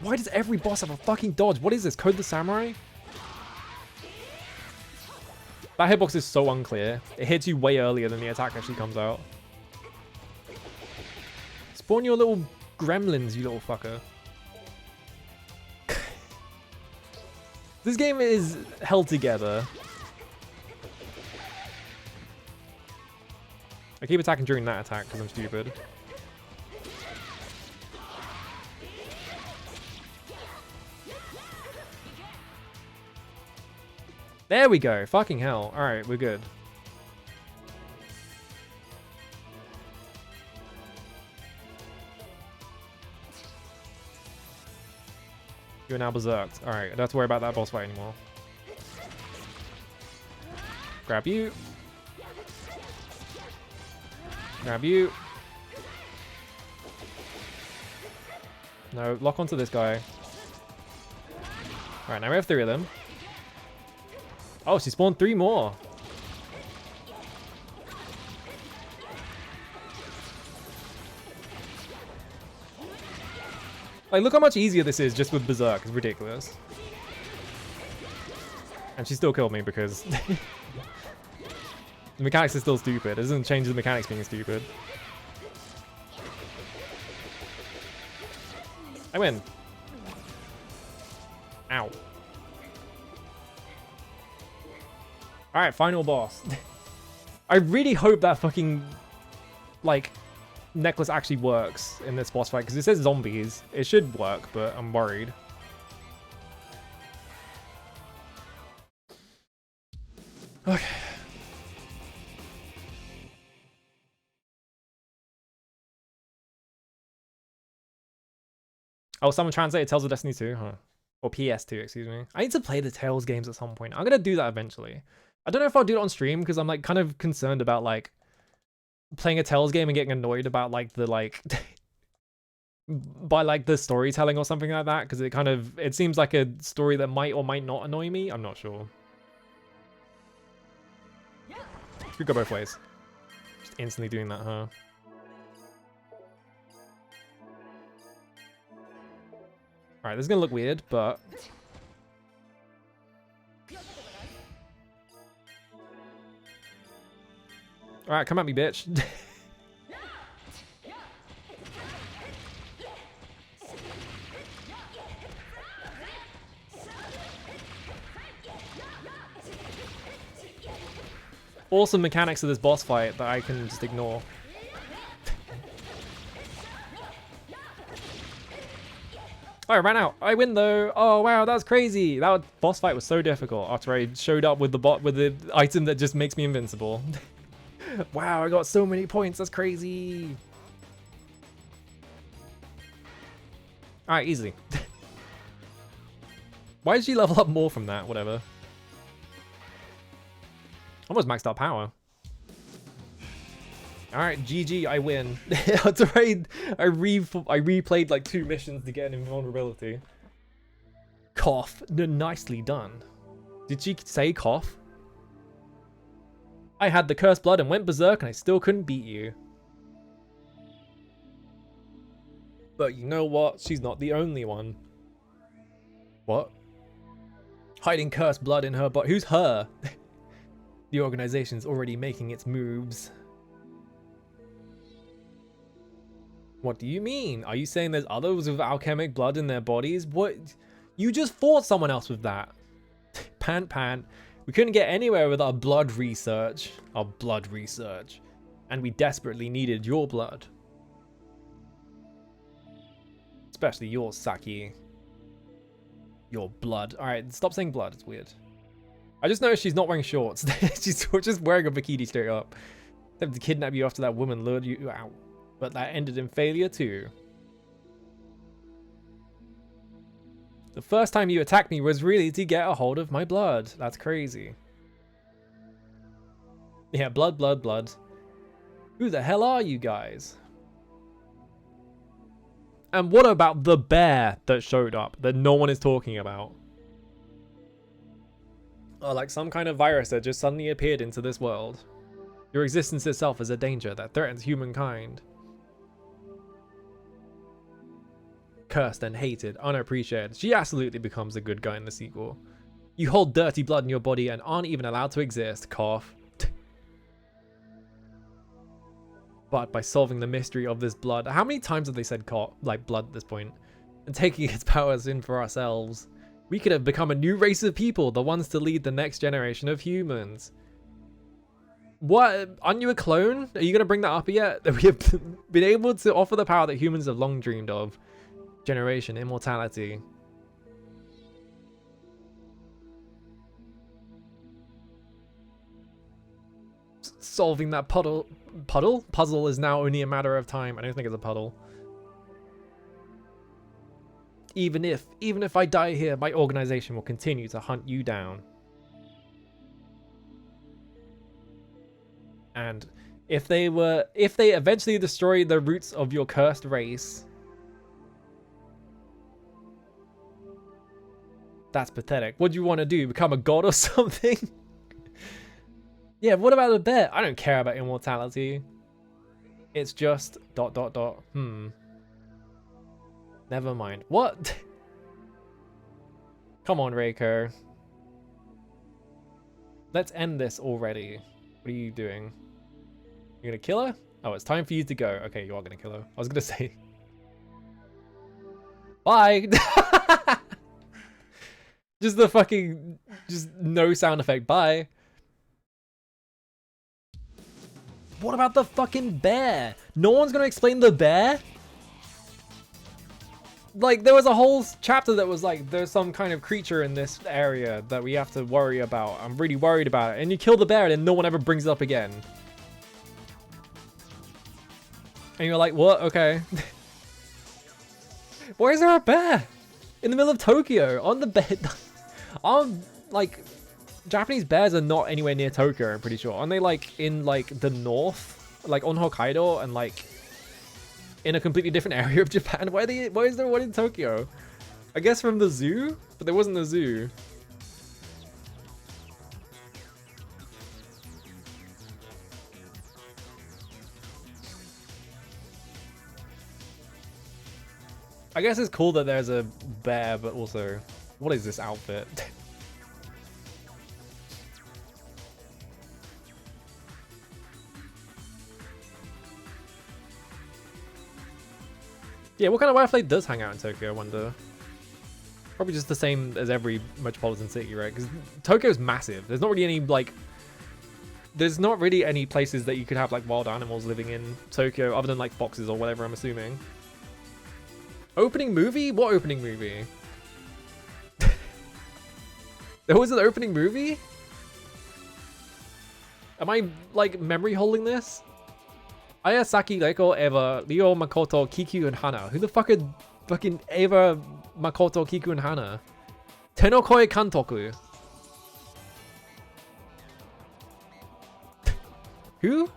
Why does every boss have a fucking dodge? What is this? Code the Samurai? That hitbox is so unclear. It hits you way earlier than the attack actually comes out. Spawn your little gremlins, you little fucker. This game is held together. I keep attacking during that attack because I'm stupid. There we go. Fucking hell. Alright, we're good. You're now berserked. Alright, I don't have to worry about that boss fight anymore. Grab you. Grab you. No, lock onto this guy. Alright, now we have 3 of them. Oh, she spawned 3 more. Like, look how much easier this is just with Berserk. It's ridiculous. And she still killed me because the mechanics are still stupid. It doesn't change the mechanics being stupid. I win. Ow. Alright, final boss. I really hope that fucking like necklace actually works in this boss fight, because it says zombies. It should work, but I'm worried. Okay. Oh, someone translated Tales of Destiny 2, huh? Or PS2, excuse me. I need to play the Tales games at some point. I'm gonna do that eventually. I don't know if I'll do it on stream, because I'm like kind of concerned about like playing a Tales game and getting annoyed about like the like by like the storytelling or something like that, because it seems like a story that might or might not annoy me. I'm not sure. Could go both ways. Just instantly doing that, huh? Alright, this is gonna look weird, but... Alright, come at me, bitch. Awesome mechanics of this boss fight that I can just ignore. Oh, I ran out. I win though. Oh wow, that was crazy. That boss fight was so difficult after I showed up with the item that just makes me invincible. Wow, I got so many points. That's crazy. All right, easily. Why did she level up more from that? Whatever. Almost maxed out power. Alright, GG, I win. That's right. I replayed like 2 missions to get an invulnerability. Cough. Nicely done. Did she say cough? I had the cursed blood and went berserk and I still couldn't beat you. But you know what? She's not the only one. What? Hiding cursed blood in her body. Who's her? The organization's already making its moves. What do you mean? Are you saying there's others with alchemic blood in their bodies? What? You just fought someone else with that. Pant pant. We couldn't get anywhere with our blood research. And we desperately needed your blood. Especially yours, Saki. Your blood. Alright, stop saying blood. It's weird. I just noticed she's not wearing shorts. She's just wearing a bikini straight up. They have to kidnap you after that woman lured you out. But that ended in failure too. The first time you attacked me was really to get a hold of my blood. That's crazy. Yeah, blood, blood, blood. Who the hell are you guys? And what about the bear that showed up that no one is talking about? Oh, like some kind of virus that just suddenly appeared into this world. Your existence itself is a danger that threatens humankind. Cursed and hated, unappreciated. She absolutely becomes a good guy in the sequel. You hold dirty blood in your body and aren't even allowed to exist. Cough. But by solving the mystery of this blood, how many times have they said like blood at this point? And taking its powers in for ourselves, we could have become a new race of people, the ones to lead the next generation of humans. What? Aren't you a clone? Are you going to bring that up yet? That we have been able to offer the power that humans have long dreamed of. Generation, immortality. Solving that puzzle is now only a matter of time. I don't think it's a puddle. Even if I die here, my organization will continue to hunt you down. And if they eventually destroy the roots of your cursed race, that's pathetic. What do you want to do? Become a god or something? Yeah, what about the bear? I don't care about immortality. It's just ... Never mind. What? Come on, Reiko. Let's end this already. What are you doing? You're gonna kill her? Oh, it's time for you to go. Okay, you are gonna kill her. I was gonna say. Bye! Just the fucking... Just no sound effect. Bye. What about the fucking bear? No one's gonna explain the bear? Like, there was a whole chapter that was like, there's some kind of creature in this area that we have to worry about. I'm really worried about it. And you kill the bear and then no one ever brings it up again. And you're like, what? Okay. Why is there a bear? In the middle of Tokyo, on the bed. Like, Japanese bears are not anywhere near Tokyo, I'm pretty sure. Aren't they like in like the north? Like on Hokkaido and like in a completely different area of Japan? Why is there one in Tokyo? I guess from the zoo? But there wasn't a zoo. I guess it's cool that there's a bear, but also, what is this outfit? Yeah, what kind of wildlife does hang out in Tokyo, I wonder? Probably just the same as every metropolitan city, right? Because Tokyo's massive. There's not really any, like... There's not really any places that you could have, like, wild animals living in Tokyo, other than, like, foxes or whatever, I'm assuming. Opening movie? What opening movie? There was an opening movie? Am I, like, memory holding this? Ayasaki Reiko Eva, Ryo Makoto, Kiku, and Hana. Who the fuck are fucking Eva, Makoto, Kiku, and Hana? Tenokoi Kantoku. Who?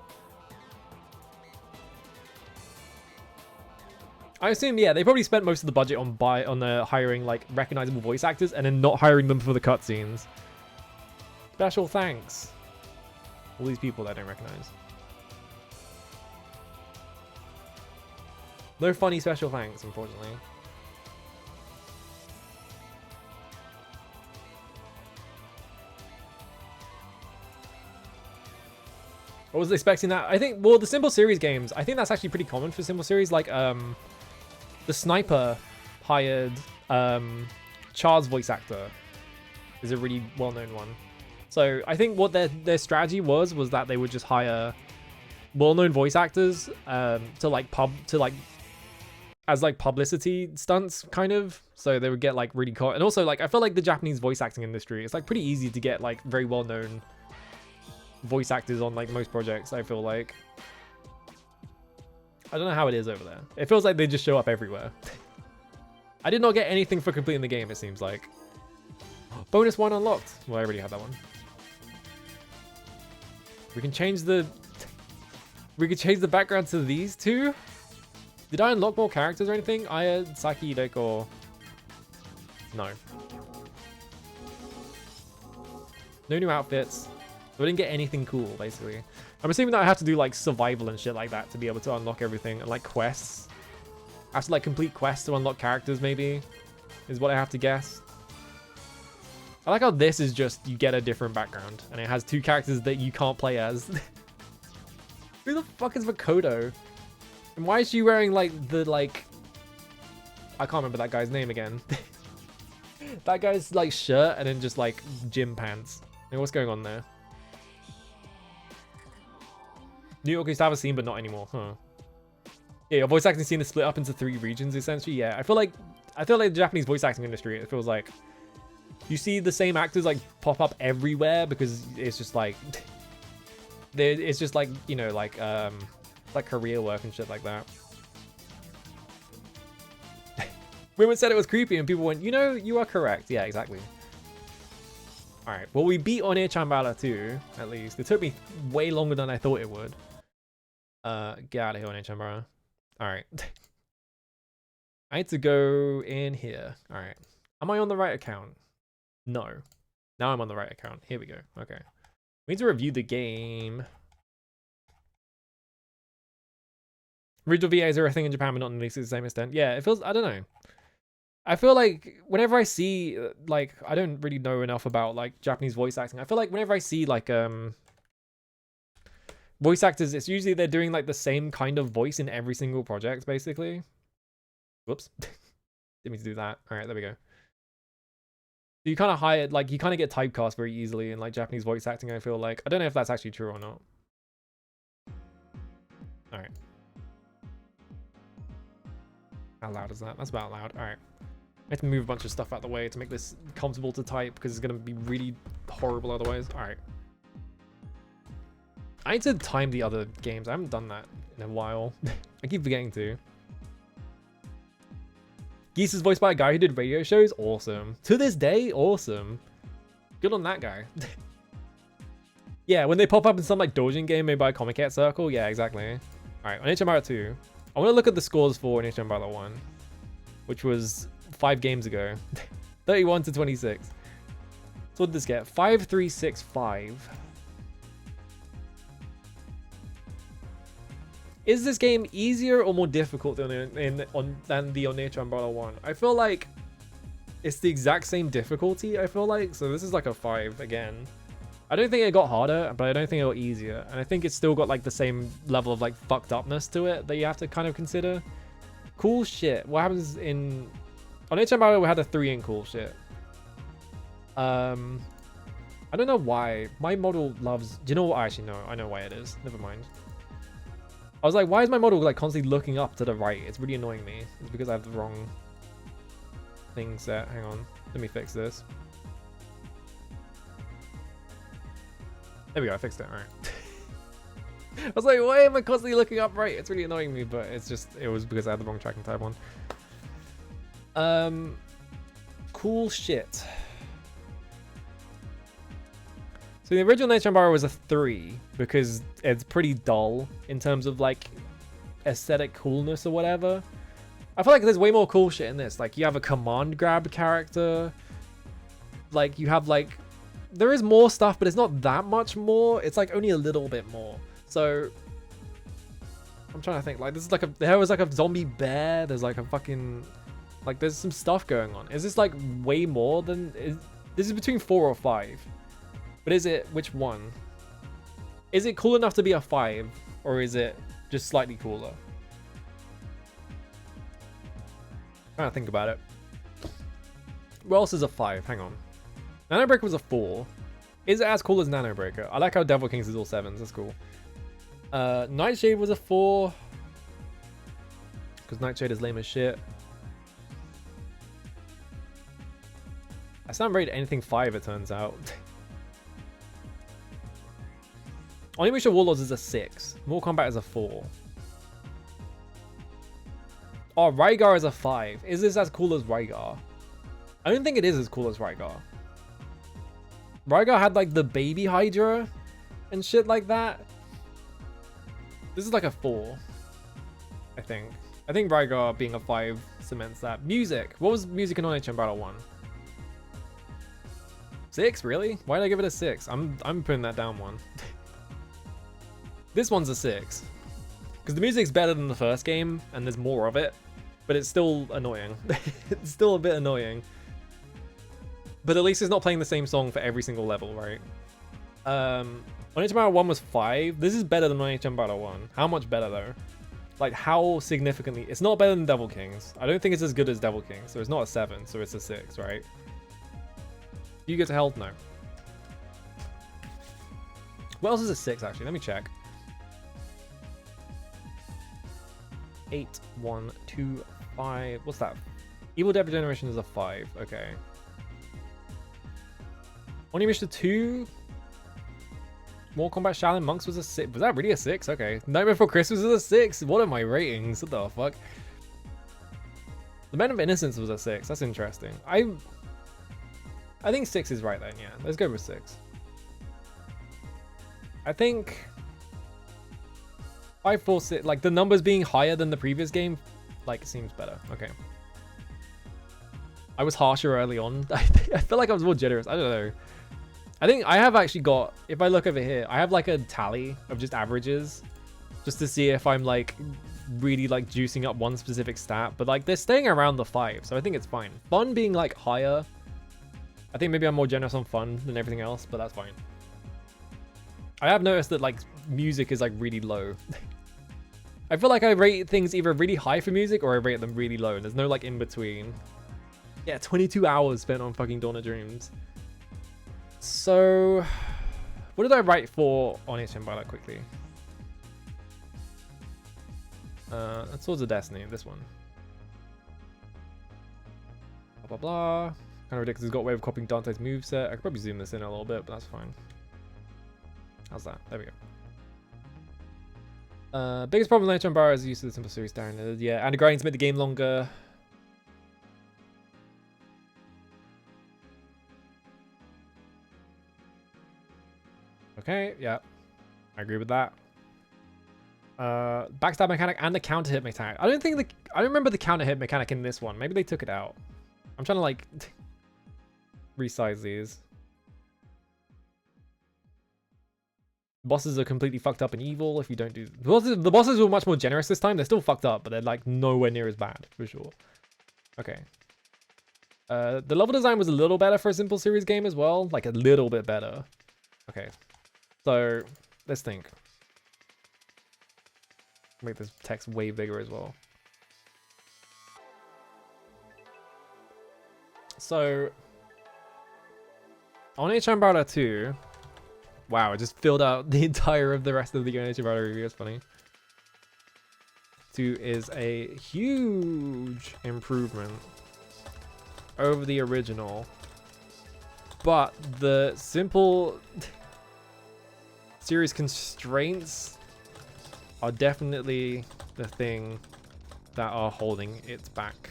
I assume, yeah, they probably spent most of the budget on hiring like recognizable voice actors and then not hiring them for the cutscenes. Special thanks. All these people that I don't recognize. No funny special thanks, unfortunately. I was expecting that. I think, well, the Simple Series games, I think that's actually pretty common for Simple Series. Like, the Sniper hired Char's voice actor is a really well-known one. So I think what their strategy was that they would just hire well-known voice actors as like publicity stunts, kind of. So they would get like really and also like I feel like the Japanese voice acting industry, it's like pretty easy to get like very well-known voice actors on like most projects. I feel like I don't know how it is over there. It feels like they just show up everywhere. I did not get anything for completing the game, it seems like. Bonus 1 unlocked. Well, I already had that one. We can change the background to these two. Did I unlock more characters or anything? Aya, Saki, Reiko. No. No new outfits. So I didn't get anything cool, basically. I'm assuming that I have to do like survival and shit like that to be able to unlock everything, and like quests. I have to like complete quests to unlock characters, maybe, is what I have to guess. I like how this is just you get a different background and it has two characters that you can't play as. Who the fuck is Makoto? And why is she wearing like the like I can't remember that guy's name again. That guy's like shirt and then just like gym pants. Like, what's going on there? New York used to have a scene, but not anymore, huh? Yeah, your voice acting scene is split up into 3 regions essentially. Yeah, I feel like the Japanese voice acting industry, it feels like you see the same actors like pop up everywhere because it's just like it's just like, you know, like career work and shit like that. Women said it was creepy and people went, you know, you are correct. Yeah, exactly. All right, well, we beat Oneechanbara too, at least. It took me way longer than I thought it would. Get out of here, Oneechanbara. All right. I need to go in here. All right. Am I on the right account? No. Now I'm on the right account. Here we go. Okay. We need to review the game. Original VAs are a thing in Japan, but not at least to the same extent. Yeah, it feels, I don't know. I feel like whenever I see, like, I don't really know enough about, like, Japanese voice acting. I feel like whenever I see, like, voice actors, it's usually they're doing, like, the same kind of voice in every single project, basically. Whoops. Didn't mean to do that. All right, there we go. You kind of hire, like, you kind of get typecast very easily in, like, Japanese voice acting, I feel like. I don't know if that's actually true or not. Alright. How loud is that? That's about loud. Alright. I have to move a bunch of stuff out of the way to make this comfortable to type because it's going to be really horrible otherwise. Alright. I need to time the other games. I haven't done that in a while. I keep forgetting to. Geese is voiced by a guy who did radio shows? Awesome. To this day, awesome. Good on that guy. Yeah, when they pop up in some like doujin game made by Comic Cat Circle. Yeah, exactly. Alright, Oneechanbara 2. I want to look at the scores for Oneechanbara 1, which was 5 games ago. 31 to 26. So what did this get? 5, 3, 6, 5. Is this game easier or more difficult than the Oneechanbara 1? I feel like it's the exact same difficulty, I feel like. So this is like a 5 again. I don't think it got harder, but I don't think it got easier. And I think it's still got like the same level of like fucked upness to it that you have to kind of consider. Cool shit. What happens in... Oneechanbara, we had a 3 in cool shit. I don't know why. My model loves... Do you know what? Actually, no. I know why it is. Never mind. I was like, why is my model like constantly looking up to the right? It's really annoying me. It's because I have the wrong thing set. Hang on. Let me fix this. There we go, I fixed it, alright. I was like, why am I constantly looking up right? It's really annoying me, but it's just, it was because I had the wrong tracking type on. Cool shit. So the original Oneechanbara was a 3, because it's pretty dull in terms of like aesthetic coolness or whatever. I feel like there's way more cool shit in this. Like you have a command grab character. Like you have like, there is more stuff, but it's not that much more. It's like only a little bit more. So I'm trying to think. Like this is like a, there was like a zombie bear. There's like a fucking, like there's some stuff going on. Is this like way more than? This is between 4 or 5. But is it which one? Is it cool enough to be a 5, or is it just slightly cooler? I'm trying to think about it. What else is a 5? Hang on. Nanobreaker was a 4. Is it as cool as Nanobreaker? I like how Devil Kings is all 7s. That's cool. Nightshade was a 4. Because Nightshade is lame as shit. I sound rated anything 5, it turns out. Onimusha Warlords is a 6. Mortal Kombat is a 4. Oh, Rygar is a 5. Is this as cool as Rygar? I don't think it is as cool as Rygar. Rygar had like the baby Hydra and shit like that. This is like a 4, I think. I think Rygar being a 5 cements that. Music. What was music in Oneechanbara 1? 6, really? Why did I give it a 6? I'm putting that down 1. This one's a 6. Because the music's better than the first game, and there's more of it. But it's still annoying. It's still a bit annoying. But at least it's not playing the same song for every single level, right? Oneechanbara 1 was 5. This is better than Oneechanbara 1. How much better, though? Like, how significantly? It's not better than Devil Kings. I don't think it's as good as Devil Kings. So it's not a 7, so it's a 6, right? Do you get to health? No. What else is a 6, actually? Let me check. 8, 1, 2, 5. What's that? Evil Dead Regeneration is a 5. Okay. Onimusha 2. Mortal Kombat Shaolin Monks was a 6. Was that really a 6? Okay. Nightmare Before Christmas was a 6. What are my ratings? What the fuck? The Man of Innocence was a 6. That's interesting. I think 6 is right then, yeah. Let's go with 6. I think 5, 4, 6, like the numbers being higher than the previous game, like seems better. Okay. I was harsher early on. I feel like I was more generous. I don't know. I think I have actually got, if I look over here, I have like a tally of just averages just to see if I'm like really like juicing up one specific stat, but like they're staying around the 5, so I think it's fine. Fun being like higher. I think maybe I'm more generous on fun than everything else, but that's fine. I have noticed that like music is like really low. I feel like I rate things either really high for music or I rate them really low, and there's no like in between. Yeah, 22 hours spent on fucking Dawn of Dreams. So, what did I write for Oneechanbara quickly? Swords of Destiny, this one. Blah, blah, blah. Kind of ridiculous. It's got a way of copying Dante's moveset. I could probably zoom this in a little bit, but that's fine. How's that? There we go. Biggest problem with Oneechanbara is the use of the simple series standard. Yeah, and the grinding to make the game longer. Okay, yeah. I agree with that. Backstab mechanic and the counter hit mechanic. I don't remember the counter hit mechanic in this one. Maybe they took it out. I'm trying to like resize these. Bosses are completely fucked up and evil if you don't do... The bosses were much more generous this time. They're still fucked up, but they're like nowhere near as bad, for sure. Okay. The level design was a little better for a simple series game as well. Like a little bit better. Okay. So, let's think. Make this text way bigger as well. So, on Oneechanbara 2, wow, it just filled out the entire of the rest of the Oneechanbara review. It's funny. 2 is a huge improvement over the original, but the simple series constraints are definitely the thing that are holding it back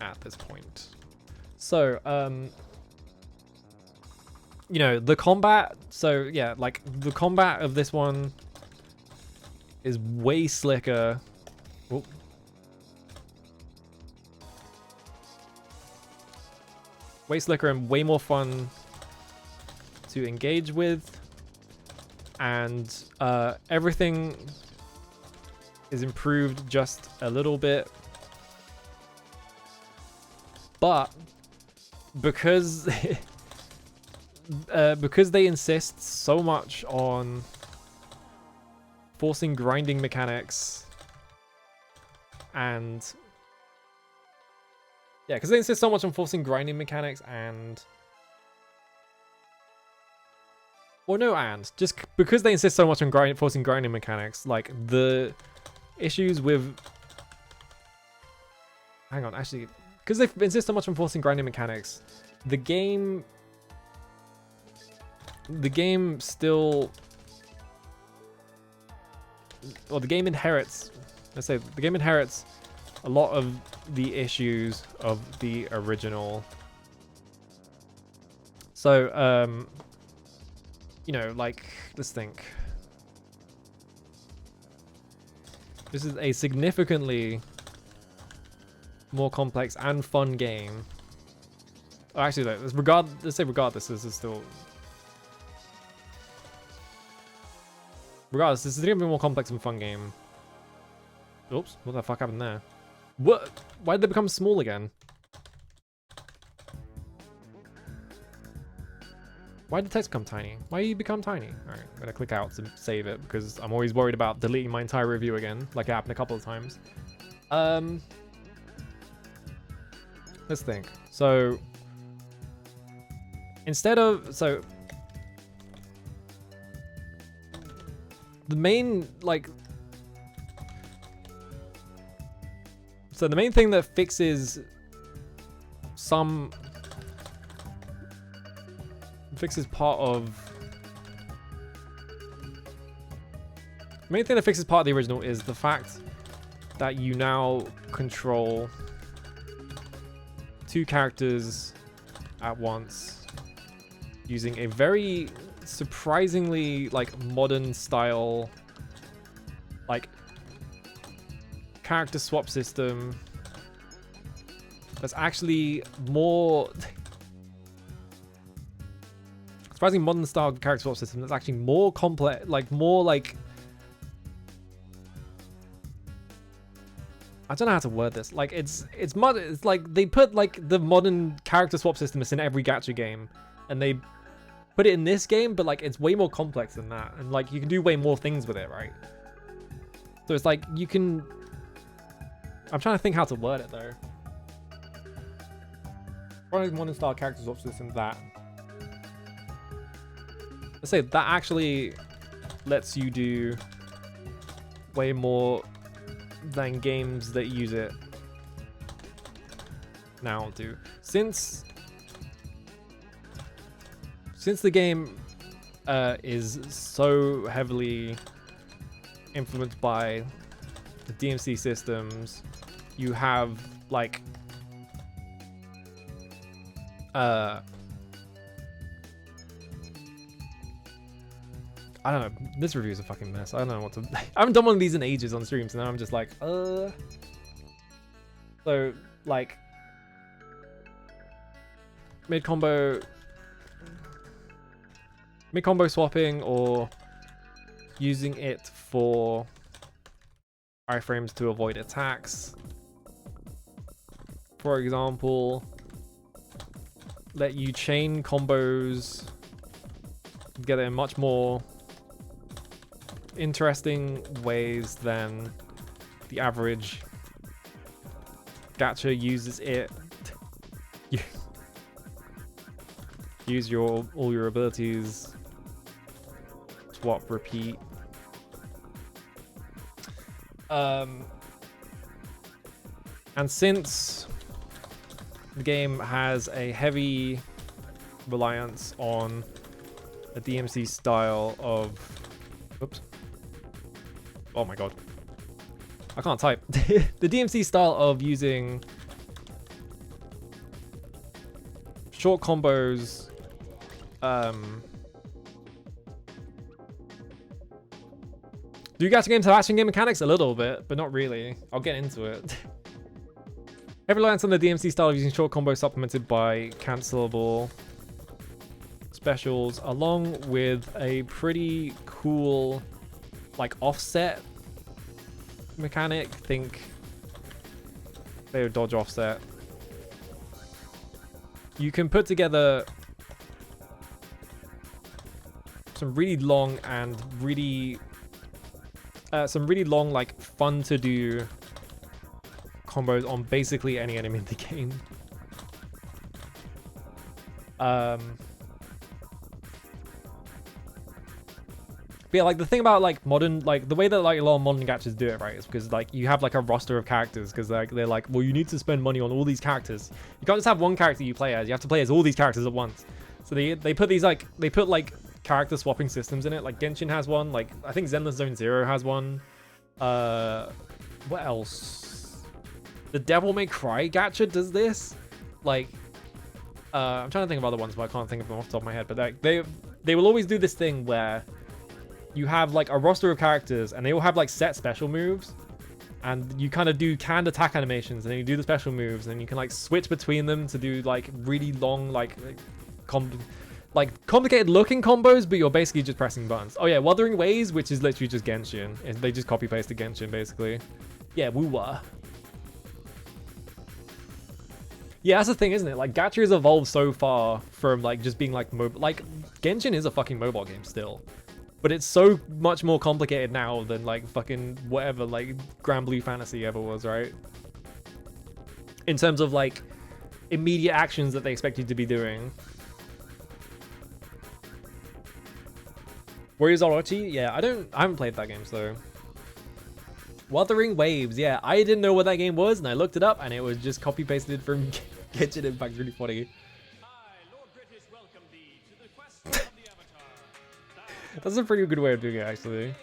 at this point. So, you know, the combat, so yeah, like the combat of this one is way slicker. Oop. Way slicker and way more fun to engage with. And everything is improved just a little bit. But because because they insist so much on forcing grinding mechanics and yeah, because they insist so much on forcing grinding mechanics and well, no, and just because they insist so much on forcing grinding mechanics, like the issues with hang on, actually, because they insist so much on forcing grinding mechanics, the game still, or the game inherits, let's say the game inherits a lot of the issues of the original. So, you know, like, let's think. This is a significantly more complex and fun game. Oh, actually, let's say regardless, this is still... Regardless, this is going to be a more complex and fun game. Oops, what the fuck happened there? What? Why did they become small again? Why did the text become tiny? Why did you become tiny? Alright, I'm gonna click out to save it because I'm always worried about deleting my entire review again, like it happened a couple of times. Let's think. So, instead of... So, the main, like... So the main thing that fixes part of... The main thing that fixes part of the original is the fact that you now control 2 characters at once using a very surprisingly like modern style like character swap system that's actually more surprisingly modern style character swap system that's actually more complex, like more like, I don't know how to word this. Like it's like they put like the modern character swap system is in every gacha game, and they put it in this game, but like it's way more complex than that, and like you can do way more things with it, right? So it's like you can. I'm trying to think how to word it though. Probably modern style character swap system that. Let's say that actually lets you do way more than games that use it now do. Since the game is so heavily influenced by the DMC systems, you have like I don't know. This review is a fucking mess. I don't know what to. I haven't done one of these in ages on streams, and now I'm just like, So, like, mid combo swapping or using it for iframes to avoid attacks. For example, let you chain combos together in much more interesting ways than the average gacha uses it. Use all your abilities, swap, repeat. And since the game has a heavy reliance on a DMC style of, oops, oh my god, I can't type. The DMC style of using short combos, do gacha games have action game mechanics? A little bit, but not really. I'll get into it. Heavy reliance on the DMC style of using short combos supplemented by cancelable specials, along with a pretty cool like offset mechanic. Think they would dodge offset. You can put together some really long and really like fun to do combos on basically any enemy in the game. But yeah, like the thing about like modern, like the way that like a lot of modern gachas do it, right, is because like you have like a roster of characters, because like they're like, well, you need to spend money on all these characters. You can't just have one character you play as. You have to play as all these characters at once. So they put these like character swapping systems in it. Like Genshin has one. Like I think Zenless Zone Zero has one. What else? The Devil May Cry gacha does this. Like, I'm trying to think of other ones, but I can't think of them off the top of my head. But like they will always do this thing where you have like a roster of characters and they all have like set special moves, and you kind of do canned attack animations, and then you do the special moves, and then you can like switch between them to do like really long like complicated looking combos, but you're basically just pressing buttons. Oh yeah, Wuthering Waves, which is literally just Genshin. They just copy pasted Genshin basically. Yeah, woo-wah. Yeah, that's the thing, isn't it? Like gacha has evolved so far from like just being like like Genshin is a fucking mobile game still. But it's so much more complicated now than like fucking whatever like Grand Blue Fantasy ever was, right? In terms of like immediate actions that they expect you to be doing. Warriors Orochi? Yeah, I haven't played that game, so. Wuthering Waves, yeah, I didn't know what that game was, and I looked it up, and it was just copy pasted from Genshin Impact. Really funny. That's a pretty good way of doing it, actually.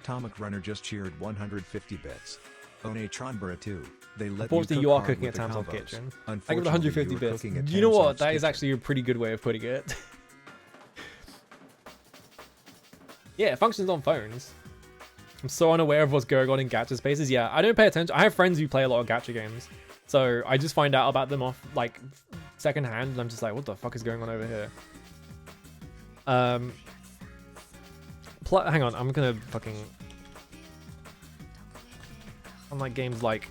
Tomic Runner just cheered 150 bits. Oneechanbara 2. They let Unfortunately, you are cooking at Tam's Kitchen. I give it 150 bits. You know what? That is actually a pretty good way of putting it. Yeah, it functions on phones. I'm so unaware of what's going on in gacha spaces. Yeah, I don't pay attention. I have friends who play a lot of gacha games, so I just find out about them off like secondhand, and I'm just like, what the fuck is going on over here? Hang on, I'm gonna fucking... Unlike games like...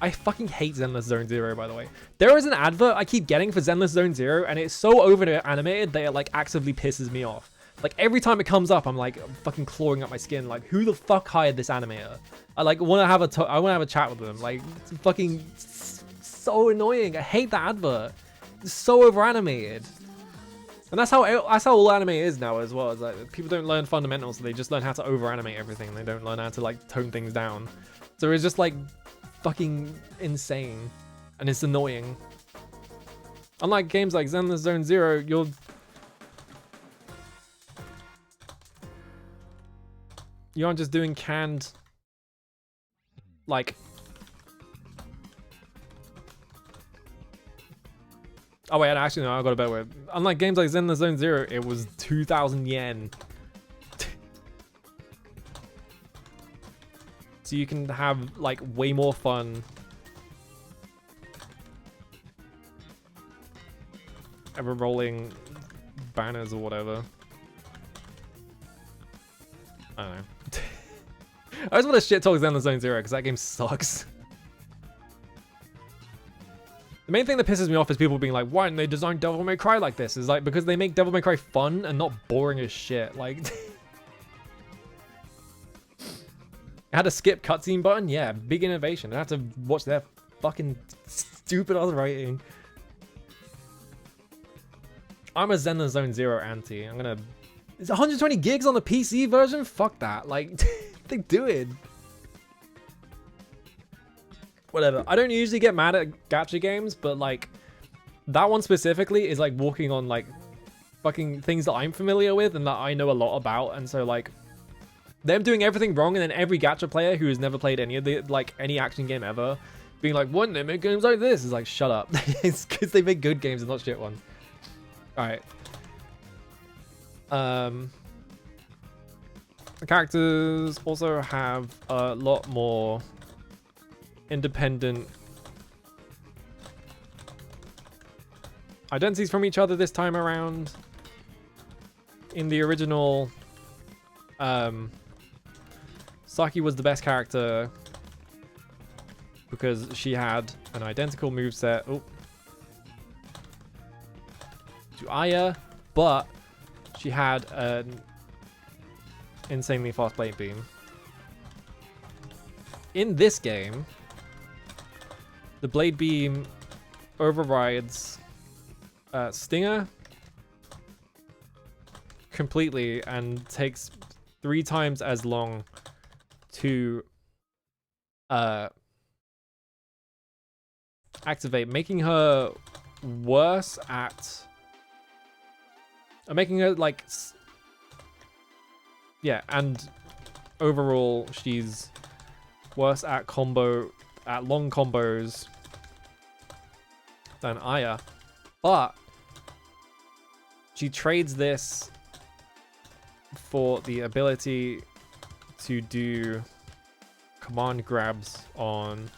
I fucking hate Zenless Zone Zero, by the way. There is an advert I keep getting for Zenless Zone Zero, and it's so over-animated that it like actively pisses me off. Like every time it comes up, I'm like fucking clawing up my skin. Like, who the fuck hired this animator? I like want to have a chat with them. Like, it's fucking so annoying. I hate that advert. It's so over-animated. And that's how all anime is now as well. It's like people don't learn fundamentals, so they just learn how to over animate everything. They don't learn how to like tone things down. So it's just like fucking insane, and it's annoying. Unlike games like Zenless Zone Zero, you aren't just doing canned like. Oh wait, actually no, I got a better word. Unlike games like Zenless Zone Zero, it was 2,000 yen. So you can have like way more fun. Ever rolling banners or whatever. I don't know. I just want to shit talk Zenless Zone Zero because that game sucks. The main thing that pisses me off is people being like, why didn't they design Devil May Cry like this? Is like, because they make Devil May Cry fun and not boring as shit. Like, it had a skip cutscene button? Yeah, big innovation. I had to watch their fucking stupid ass writing. I'm a Zenless Zone Zero anti. It's 120 gigs on the PC version? Fuck that. Like, they do it. Whatever. I don't usually get mad at gacha games, but like that one specifically is like walking on like fucking things that I'm familiar with and that I know a lot about, and so like them doing everything wrong, and then every gacha player who has never played any of the like any action game ever being like, why didn't they make games like this? Is like, shut up. It's because they make good games and not shit ones. All right. The characters also have a lot more independent identities from each other this time around. In the original, Saki was the best character because she had an identical moveset to Aya, but she had an insanely fast blade beam. In this game, the blade beam overrides Stinger completely and takes 3 times as long to activate, making her worse at making her like and overall she's worse at long combos than Aya, but she trades this for the ability to do command grabs on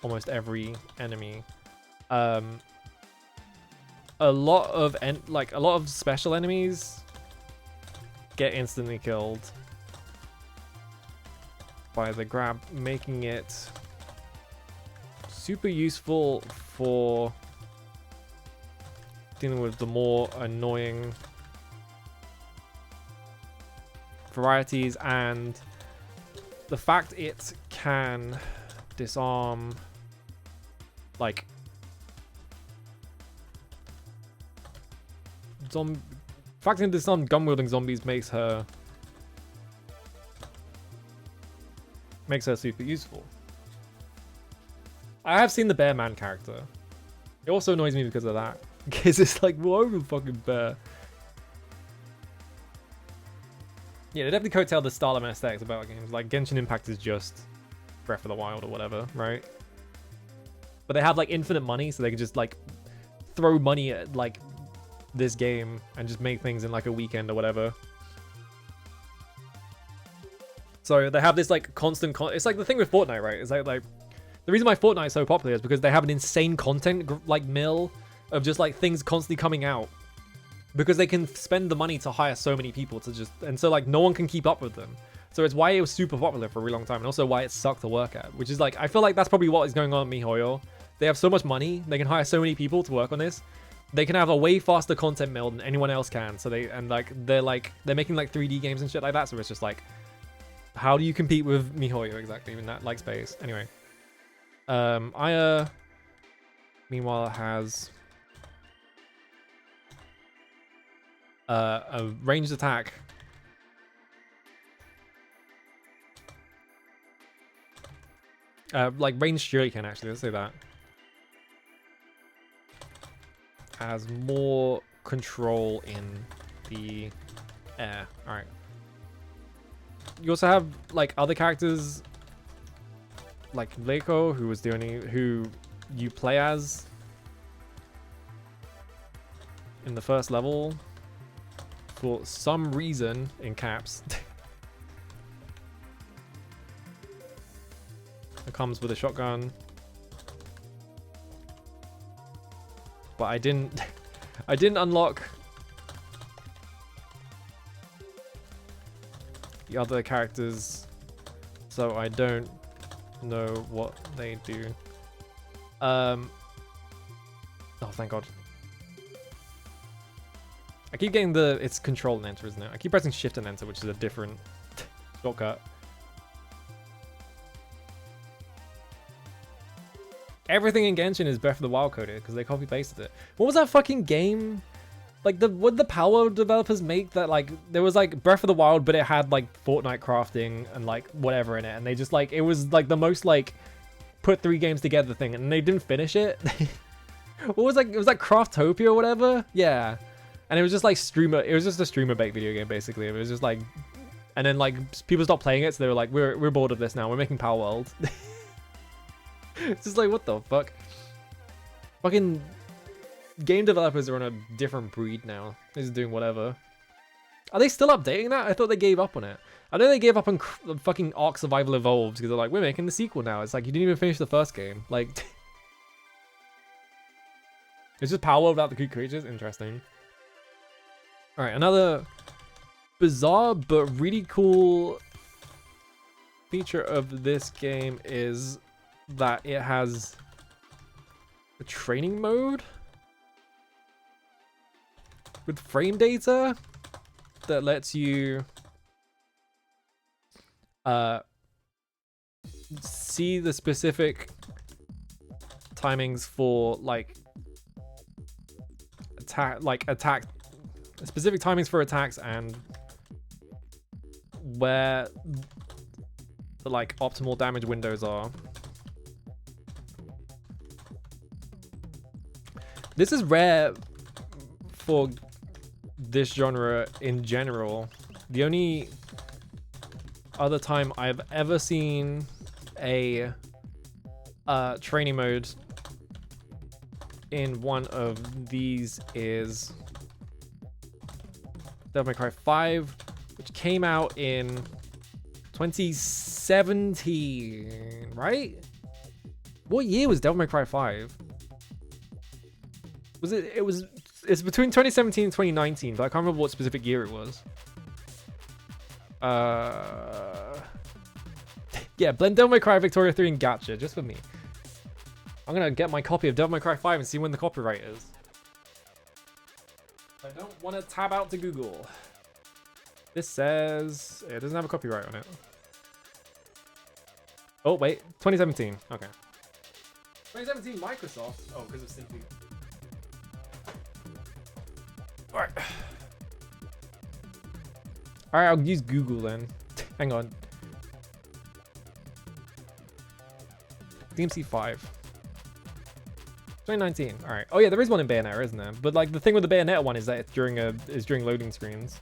almost every enemy. A lot of special enemies get instantly killed by the grab, making it super useful for dealing with the more annoying varieties, and the fact it can disarm like fact it can disarm gun-wielding zombies makes her super useful. I have seen the Bear Man character. It also annoys me because of that. Because it's like, whoa, the fucking bear. Yeah, they definitely coattail the style and aesthetics about games. Like, Genshin Impact is just Breath of the Wild or whatever, right? But they have, like, infinite money, so they can just, like, throw money at, like, this game and just make things in, like, a weekend or whatever. So they have this, like, constant... it's like the thing with Fortnite, right? It's like... The reason why Fortnite is so popular is because they have an insane content, like, mill of just, like, things constantly coming out. Because they can spend the money to hire so many people to just... And so, like, no one can keep up with them. So it's why it was super popular for a really long time. And also why it sucked to work at. Which is, like, I feel like that's probably what is going on at MiHoYo. They have so much money. They can hire so many people to work on this. They can have a way faster content mill than anyone else can. So they're making, like, 3D games and shit like that. So it's just, like... How do you compete with MiHoYo exactly in that, like, space? Anyway. Aya, meanwhile, has a ranged attack. Like ranged shuriken, actually, let's say that. Has more control in the air. Alright. You also have like other characters like Leiko, who you play as in the first level for some reason, in caps. It comes with a shotgun. But I didn't unlock the other characters, so I don't know what they do. Oh, thank God. I keep getting it's control and enter, isn't it? I keep pressing shift and enter, which is a different shortcut. Everything in Genshin is Breath of the Wild coded because they copy pasted it. What was that fucking game? Like what the Power developers make that like there was like Breath of the Wild, but it had like Fortnite crafting and like whatever in it, and they just like it was like the most like put 3 games together thing, and they didn't finish it. What was like it was like Craftopia or whatever? Yeah, and it was just like it was just a streamer bait video game basically. It was just like, and then like people stopped playing it, so they were like, we're bored of this now. We're making Power World. It's just like, what the fuck? Fucking game developers are on a different breed now. They're just doing whatever. Are they still updating that? I thought they gave up on it. I know they gave up on fucking Ark Survival Evolved because they're like, we're making the sequel now. It's like, you didn't even finish the first game. Like, it's just Power without the cute creatures. Interesting. All right, another bizarre but really cool feature of this game is that it has a training mode with frame data that lets you see the specific timings for like specific timings for attacks and where the like optimal damage windows are. This is rare for this genre in general. The only other time I've ever seen a training mode in one of these is Devil May Cry 5, which came out in 2017, right? What year was Devil May Cry 5? Was it? It's between 2017 and 2019, but I can't remember what specific year it was. Yeah, blend Devil May Cry, Victoria 3, and Gacha, just for me. I'm gonna get my copy of Devil May Cry 5 and see when the copyright is. I don't want to tab out to Google. This says it doesn't have a copyright on it. Oh wait, 2017. Okay. 2017 Microsoft. Oh, because of Simply. Alright. Alright, I'll use Google then. Hang on. DMC-5. 2019. Alright. Oh yeah, there is one in Bayonetta, isn't there? But like the thing with the Bayonetta one is that it's during loading screens.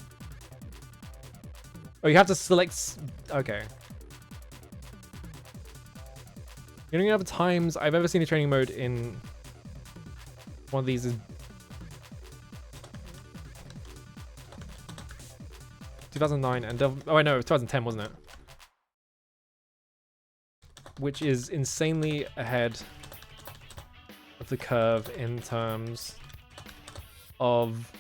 Oh, you have to select. Okay. The only other times I've ever seen a training mode in one of these is 2009 and oh I know, it was 2010, wasn't it? Which is insanely ahead of the curve in terms of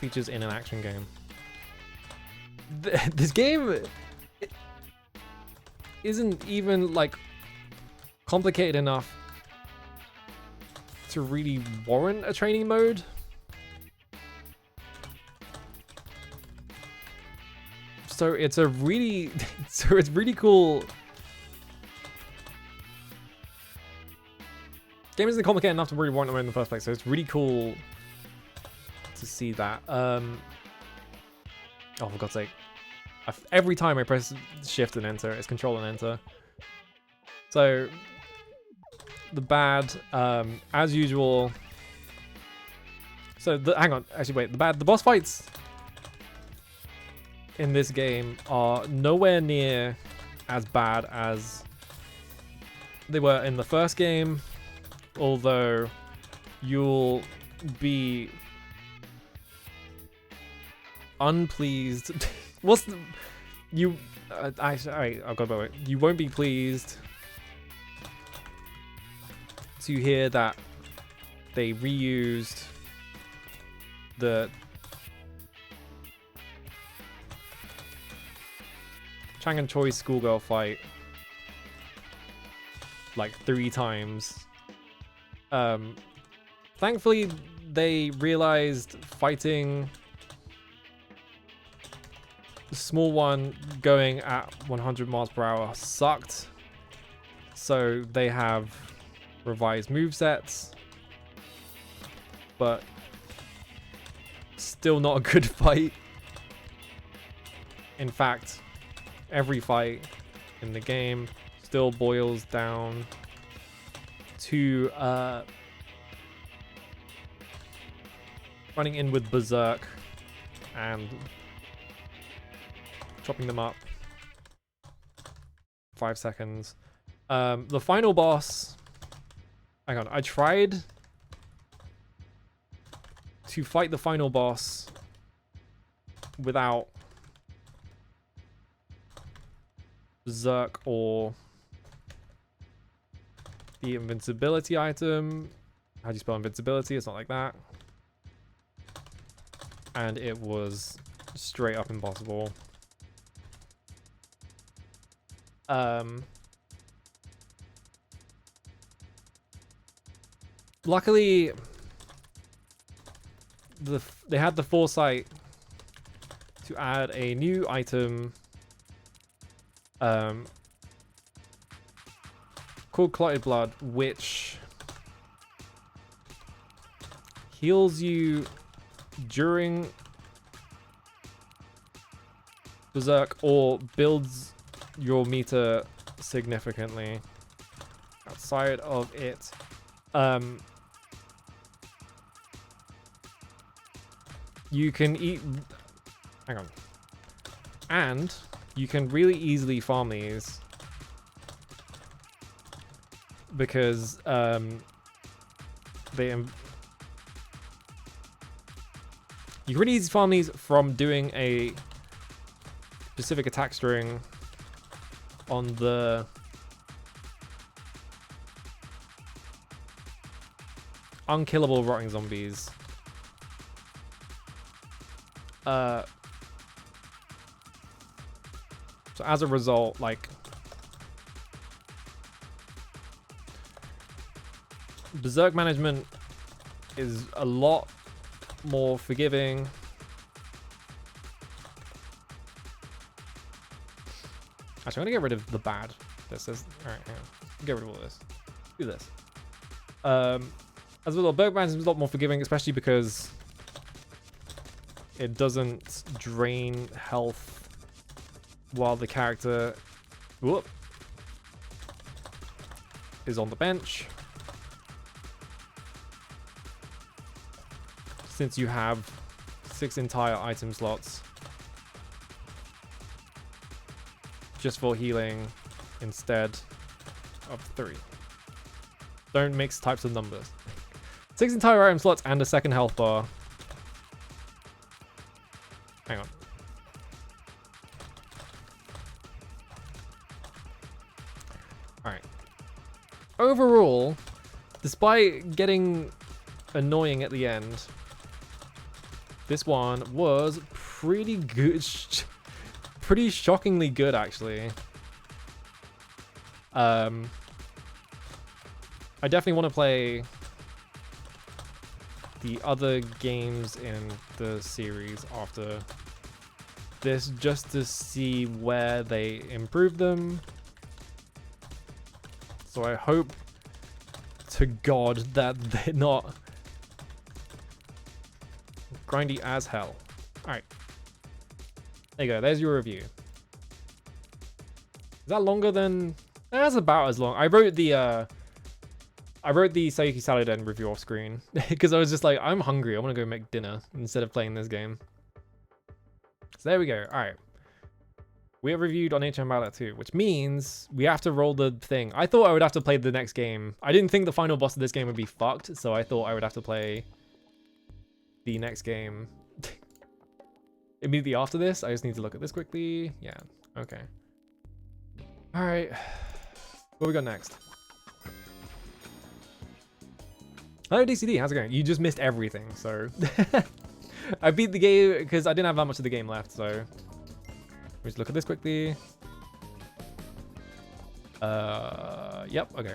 features in an action game. This game isn't even like complicated enough to really warrant a training mode. So it's a really, it's really cool Game isn't complicated enough to really want them in the first place, so it's really cool to see that. Oh, for God's sake. Every time I press shift and enter, it's control and enter. So, the bad, as usual. So, hang on, actually wait, the boss fights in this game are nowhere near as bad as they were in the first game, although you'll be unpleased. What's the, you? I've got it. You won't be pleased to hear that they reused the Chang and Choi's schoolgirl fight like 3 times. Thankfully, they realized fighting the small one going at 100 miles per hour sucked. So they have revised movesets, but still not a good fight. In fact, every fight in the game still boils down to running in with Berserk and chopping them up. 5 seconds. The final boss. Hang on, I tried to fight the final boss without Berserk or the invincibility item. How do you spell invincibility? It's not like that. And it was straight up impossible. Luckily, they had the foresight to add a new item called Clotted Blood, which heals you during Berserk or builds your meter significantly. Outside of it, you can eat. Hang on. And you can really easily farm these because you can really easily farm these from doing a specific attack string on the unkillable rotting zombies. So as a result, like, Berserk management is a lot more forgiving. Actually, I'm gonna get rid of the bad. This is alright. Hang on. Get rid of all this. Do this. As a result, Berserk management is a lot more forgiving, especially because it doesn't drain health while the character is on the bench. Since you have 6 entire item slots just for healing instead of 3. Don't mix types of numbers. 6 entire item slots and a second health bar. Hang on. Alright. Overall, despite getting annoying at the end, this one was pretty good. Pretty shockingly good, actually. I definitely want to play the other games in the series after this, just to see where they improve them. So I hope to to God that they're not grindy as hell. Alright. There you go. There's your review. Is that longer than... That's about as long. I wrote the Sayuki Salad review off screen because I was just like, I'm hungry. I want to go make dinner instead of playing this game. So there we go. All right. We have reviewed Oneechanbara too, which means we have to roll the thing. I thought I would have to play the next game. I didn't think the final boss of this game would be fucked, so I thought I would have to play the next game immediately after this. I just need to look at this quickly. Yeah. Okay. All right. What we got next? Hello DCD, how's it going? You just missed everything, so I beat the game because I didn't have that much of the game left, so let's look at this quickly. Yep, okay.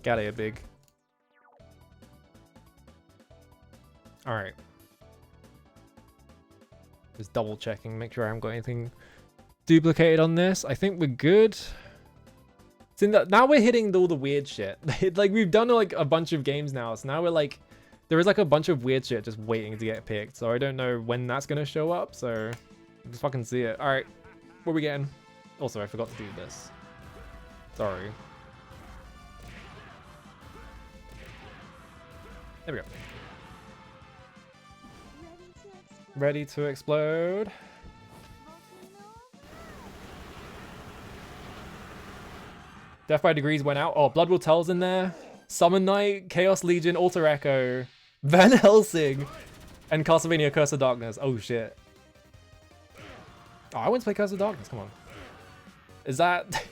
Got it, big. All right. Just double checking, make sure I haven't got anything duplicated on this. I think we're good. Now we're hitting all the weird shit. Like we've done like a bunch of games now, so now we're like, there is like a bunch of weird shit just waiting to get picked. So I don't know when that's gonna show up. So just fucking see it. All right, what are we getting? Also, I forgot to do this. Sorry. There we go. Ready to explode. Death by Degrees went out. Oh, Blood Will Tell's in there. Summon Knight, Chaos Legion, Alter Echo, Van Helsing, and Castlevania Curse of Darkness. Oh, shit. Oh, I want to play Curse of Darkness. Come on. Is that...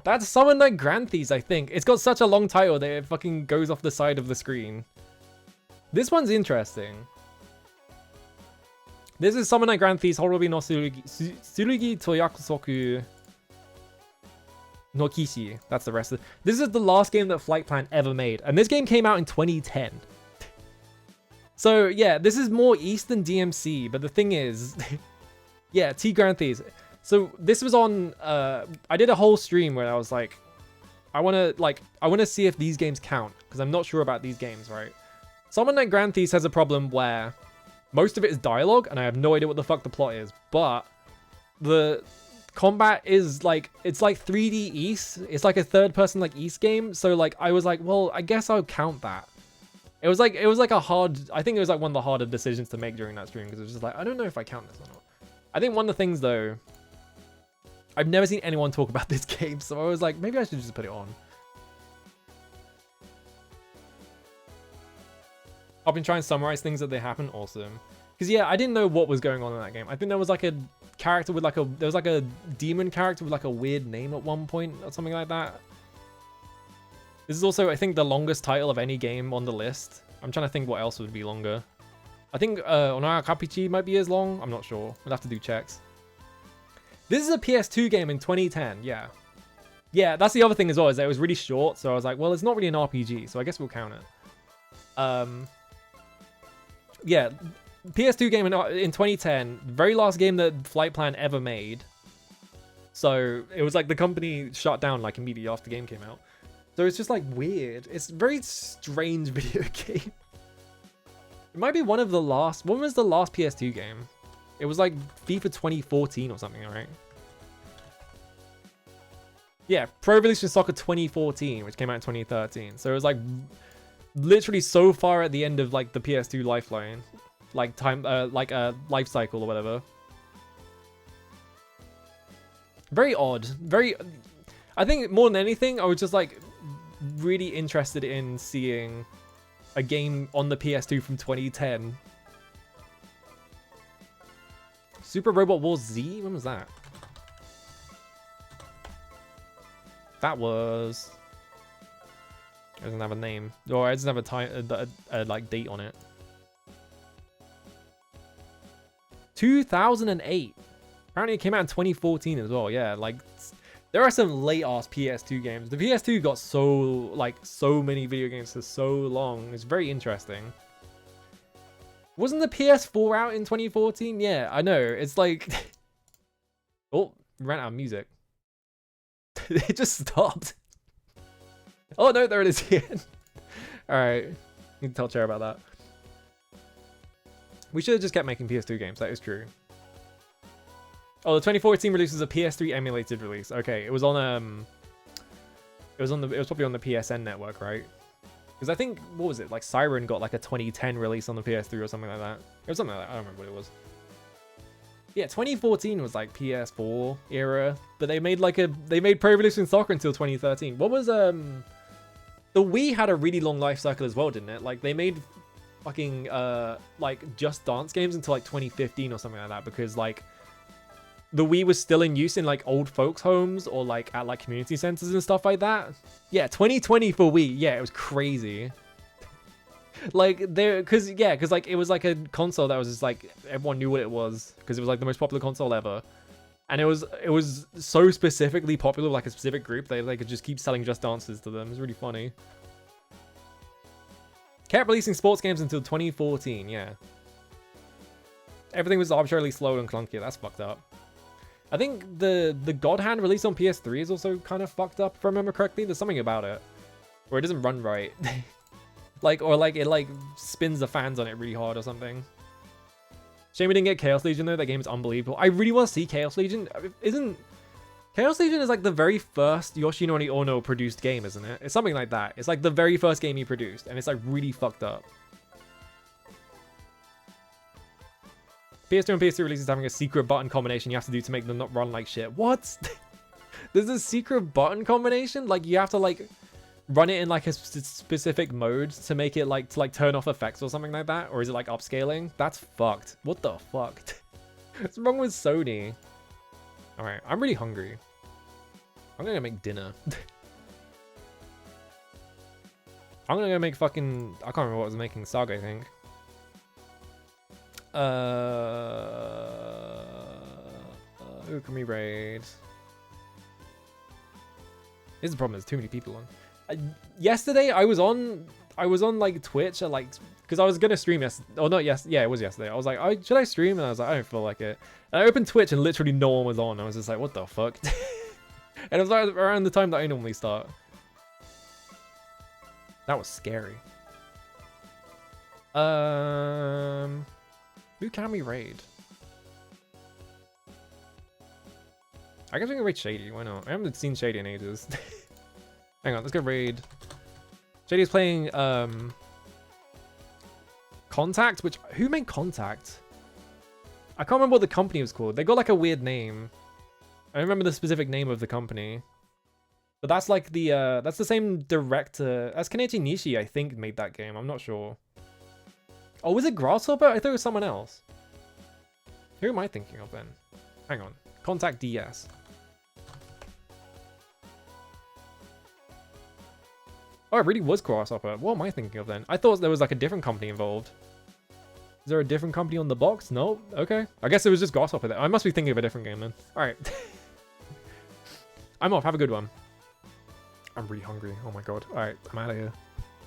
That's Summon Knight Granthes, I think. It's got such a long title that it fucking goes off the side of the screen. This one's interesting. This is Summon Knight Granthes, Horobi no Tsurugi to Yakusoku no Kishi. That's the rest of it. This is the last game that Flight Plan ever made. And this game came out in 2010. So yeah, this is more East than DMC. But the thing is, yeah, T Granthes. So this was on, I did a whole stream where I was like, I want to see if these games count. Because I'm not sure about these games, right? Summon Knight Granthes has a problem where most of it is dialogue. And I have no idea what the fuck the plot is. But the combat is like, it's like 3D East. It's like a third person like East game. So like I was like, well, I guess I'll count that. It was like a hard, I think it was like one of the harder decisions to make during that stream because it was just like, I don't know if I count this or not. I think one of the things though, I've never seen anyone talk about this game, so I was like, maybe I should just put it on. I've been trying to summarize things that they happen. Awesome. Because yeah, I didn't know what was going on in that game. I think there was like a character with like there was like a demon character with like a weird name at one point or something like that. This is also, I think, the longest title of any game on the list. I'm trying to think what else would be longer. I think Onara Kapichi might be as long. I'm not sure. We'll have to do checks. This is a PS2 game in 2010. Yeah. Yeah, that's the other thing as well, is that it was really short. So I was like, well, it's not really an RPG, so I guess we'll count it. Yeah. PS2 game in 2010, very last game that Flight Plan ever made. So it was like the company shut down like immediately after the game came out. So it's just like weird. It's a very strange video game. It might be one of the last, when was the last PS2 game? It was like FIFA 2014 or something, right? Yeah, Pro Evolution Soccer 2014, which came out in 2013. So it was like literally so far at the end of like the PS2 lifeline. Like time, like a life cycle or whatever. Very odd. Very. I think more than anything, I was just like really interested in seeing a game on the PS2 from 2010. Super Robot Wars Z? When was that? That was. It doesn't have a name. Or it doesn't have a time, like date on it. 2008. Apparently it came out in 2014 as well. Yeah, like there are some late ass PS2 games. The PS2 got so many video games for so long. It's very interesting. Wasn't the PS4 out in 2014? Yeah, I know. It's like oh, ran out of music. It just stopped. Oh no, there it is again. Alright. Need to tell Chair about that. We should have just kept making PS2 games, that is true. Oh, the 2014 release was a PS3 emulated release. Okay, it was probably on the PSN network, right? Because I think, what was it? Like Siren got like a 2010 release on the PS3 or something like that. It was something like that. I don't remember what it was. Yeah, 2014 was like PS4 era, but they made Pro Evolution Soccer until 2013. What was the Wii had a really long life cycle as well, didn't it? Like they made fucking like Just Dance games until like 2015 or something like that, because like the Wii was still in use in like old folks homes or like at like community centers and stuff like that. Yeah, 2020 for Wii. Yeah, it was crazy. Like cause like it was like a console that was just like everyone knew what it was because it was like the most popular console ever, and it was so specifically popular with like a specific group they could just keep selling Just Dances to them. It's really funny. Kept releasing sports games until 2014. Yeah, everything was arbitrarily slow and clunky. That's fucked up. I think the God Hand release on PS3 is also kind of fucked up, if I remember correctly. There's something about it where it doesn't run right. It spins the fans on it really hard or something. Shame we didn't get Chaos Legion though. That game is unbelievable. I really want to see Chaos Legion. Chaos Legion is like the very first Yoshinori Ono produced game, isn't it? It's something like that. It's like the very first game he produced, and it's like really fucked up. PS2 and PS3 releases having a secret button combination you have to do to make them not run like shit. What? There's a secret button combination? Like you have to like run it in like a specific mode to make it like to turn off effects or something like that? Or is it like upscaling? That's fucked. What the fuck? What's wrong with Sony? Alright, I'm really hungry. I'm gonna make dinner. I'm gonna go make fucking... I can't remember what I was making. Saga, I think. Who can we raid? Here's the problem, there's too many people on. Yesterday I was on like Twitch at like, because I was gonna stream yesterday. Oh not yes, yeah, it was yesterday. I was like, should I stream? And I was like, I don't feel like it. And I opened Twitch and literally no one was on. I was just like, what the fuck? And it was like around the time that I normally start. That was scary. Who can we raid? I guess we can raid Shady. Why not? I haven't seen Shady in ages. Hang on, let's go raid. Shady's playing Contact, which who made Contact? I can't remember what the company was called. They got like a weird name. I don't remember the specific name of the company. But that's like the that's the same director. That's Kenichi Nishi, I think, made that game. I'm not sure. Oh, was it Grasshopper? I thought it was someone else. Who am I thinking of then? Hang on. Contact DS. Oh, it really was Grasshopper. What am I thinking of then? I thought there was like a different company involved. Is there a different company on the box? No? Okay. I guess it was just Grasshopper there. I must be thinking of a different game then. Alright. I'm off. Have a good one. I'm really hungry. Oh my god. Alright, I'm out of here.